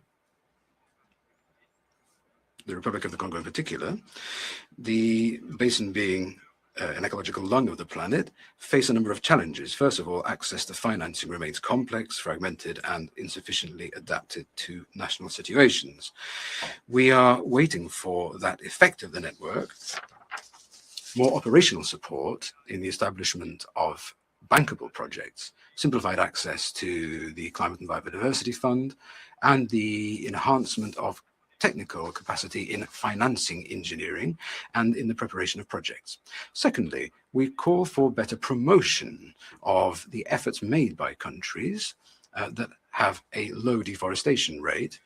the basin being an ecological lung of the planet, face a number of challenges. First of all, access to financing remains complex, fragmented, and insufficiently adapted to national situations. We are waiting for that effect of the network, more operational support in the establishment of bankable projects, simplified access to the Climate and Biodiversity Fund, and the enhancement of technical capacity in financing engineering and in the preparation of projects. Secondly, we call for better promotion of the efforts made by countries that have a low deforestation rate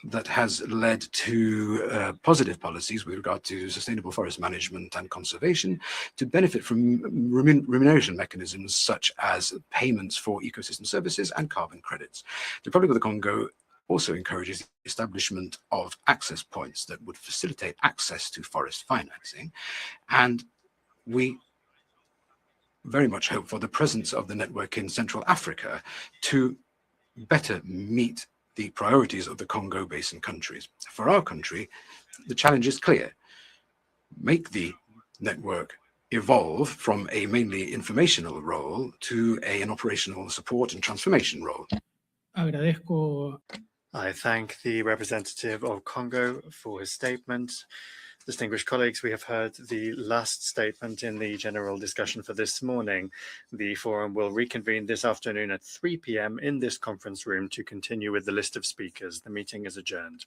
that has led to positive policies with regard to sustainable forest management and conservation to benefit from remuneration mechanisms such as payments for ecosystem services and carbon credits. The Republic of the Congo also encourages the establishment of access points that would facilitate access to forest financing. And we very much hope for the presence of the network in Central Africa to better meet the priorities of the Congo Basin countries. For our country, the challenge is clear. Make the network evolve from a mainly informational role to an operational support and transformation role. Agradezco. I thank the representative of Congo for his statement. Distinguished colleagues, we have heard the last statement in the general discussion for this morning. The forum will reconvene this afternoon at 3 p.m. in this conference room to continue with the list of speakers. The meeting is adjourned.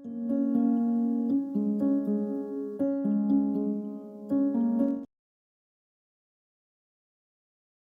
you.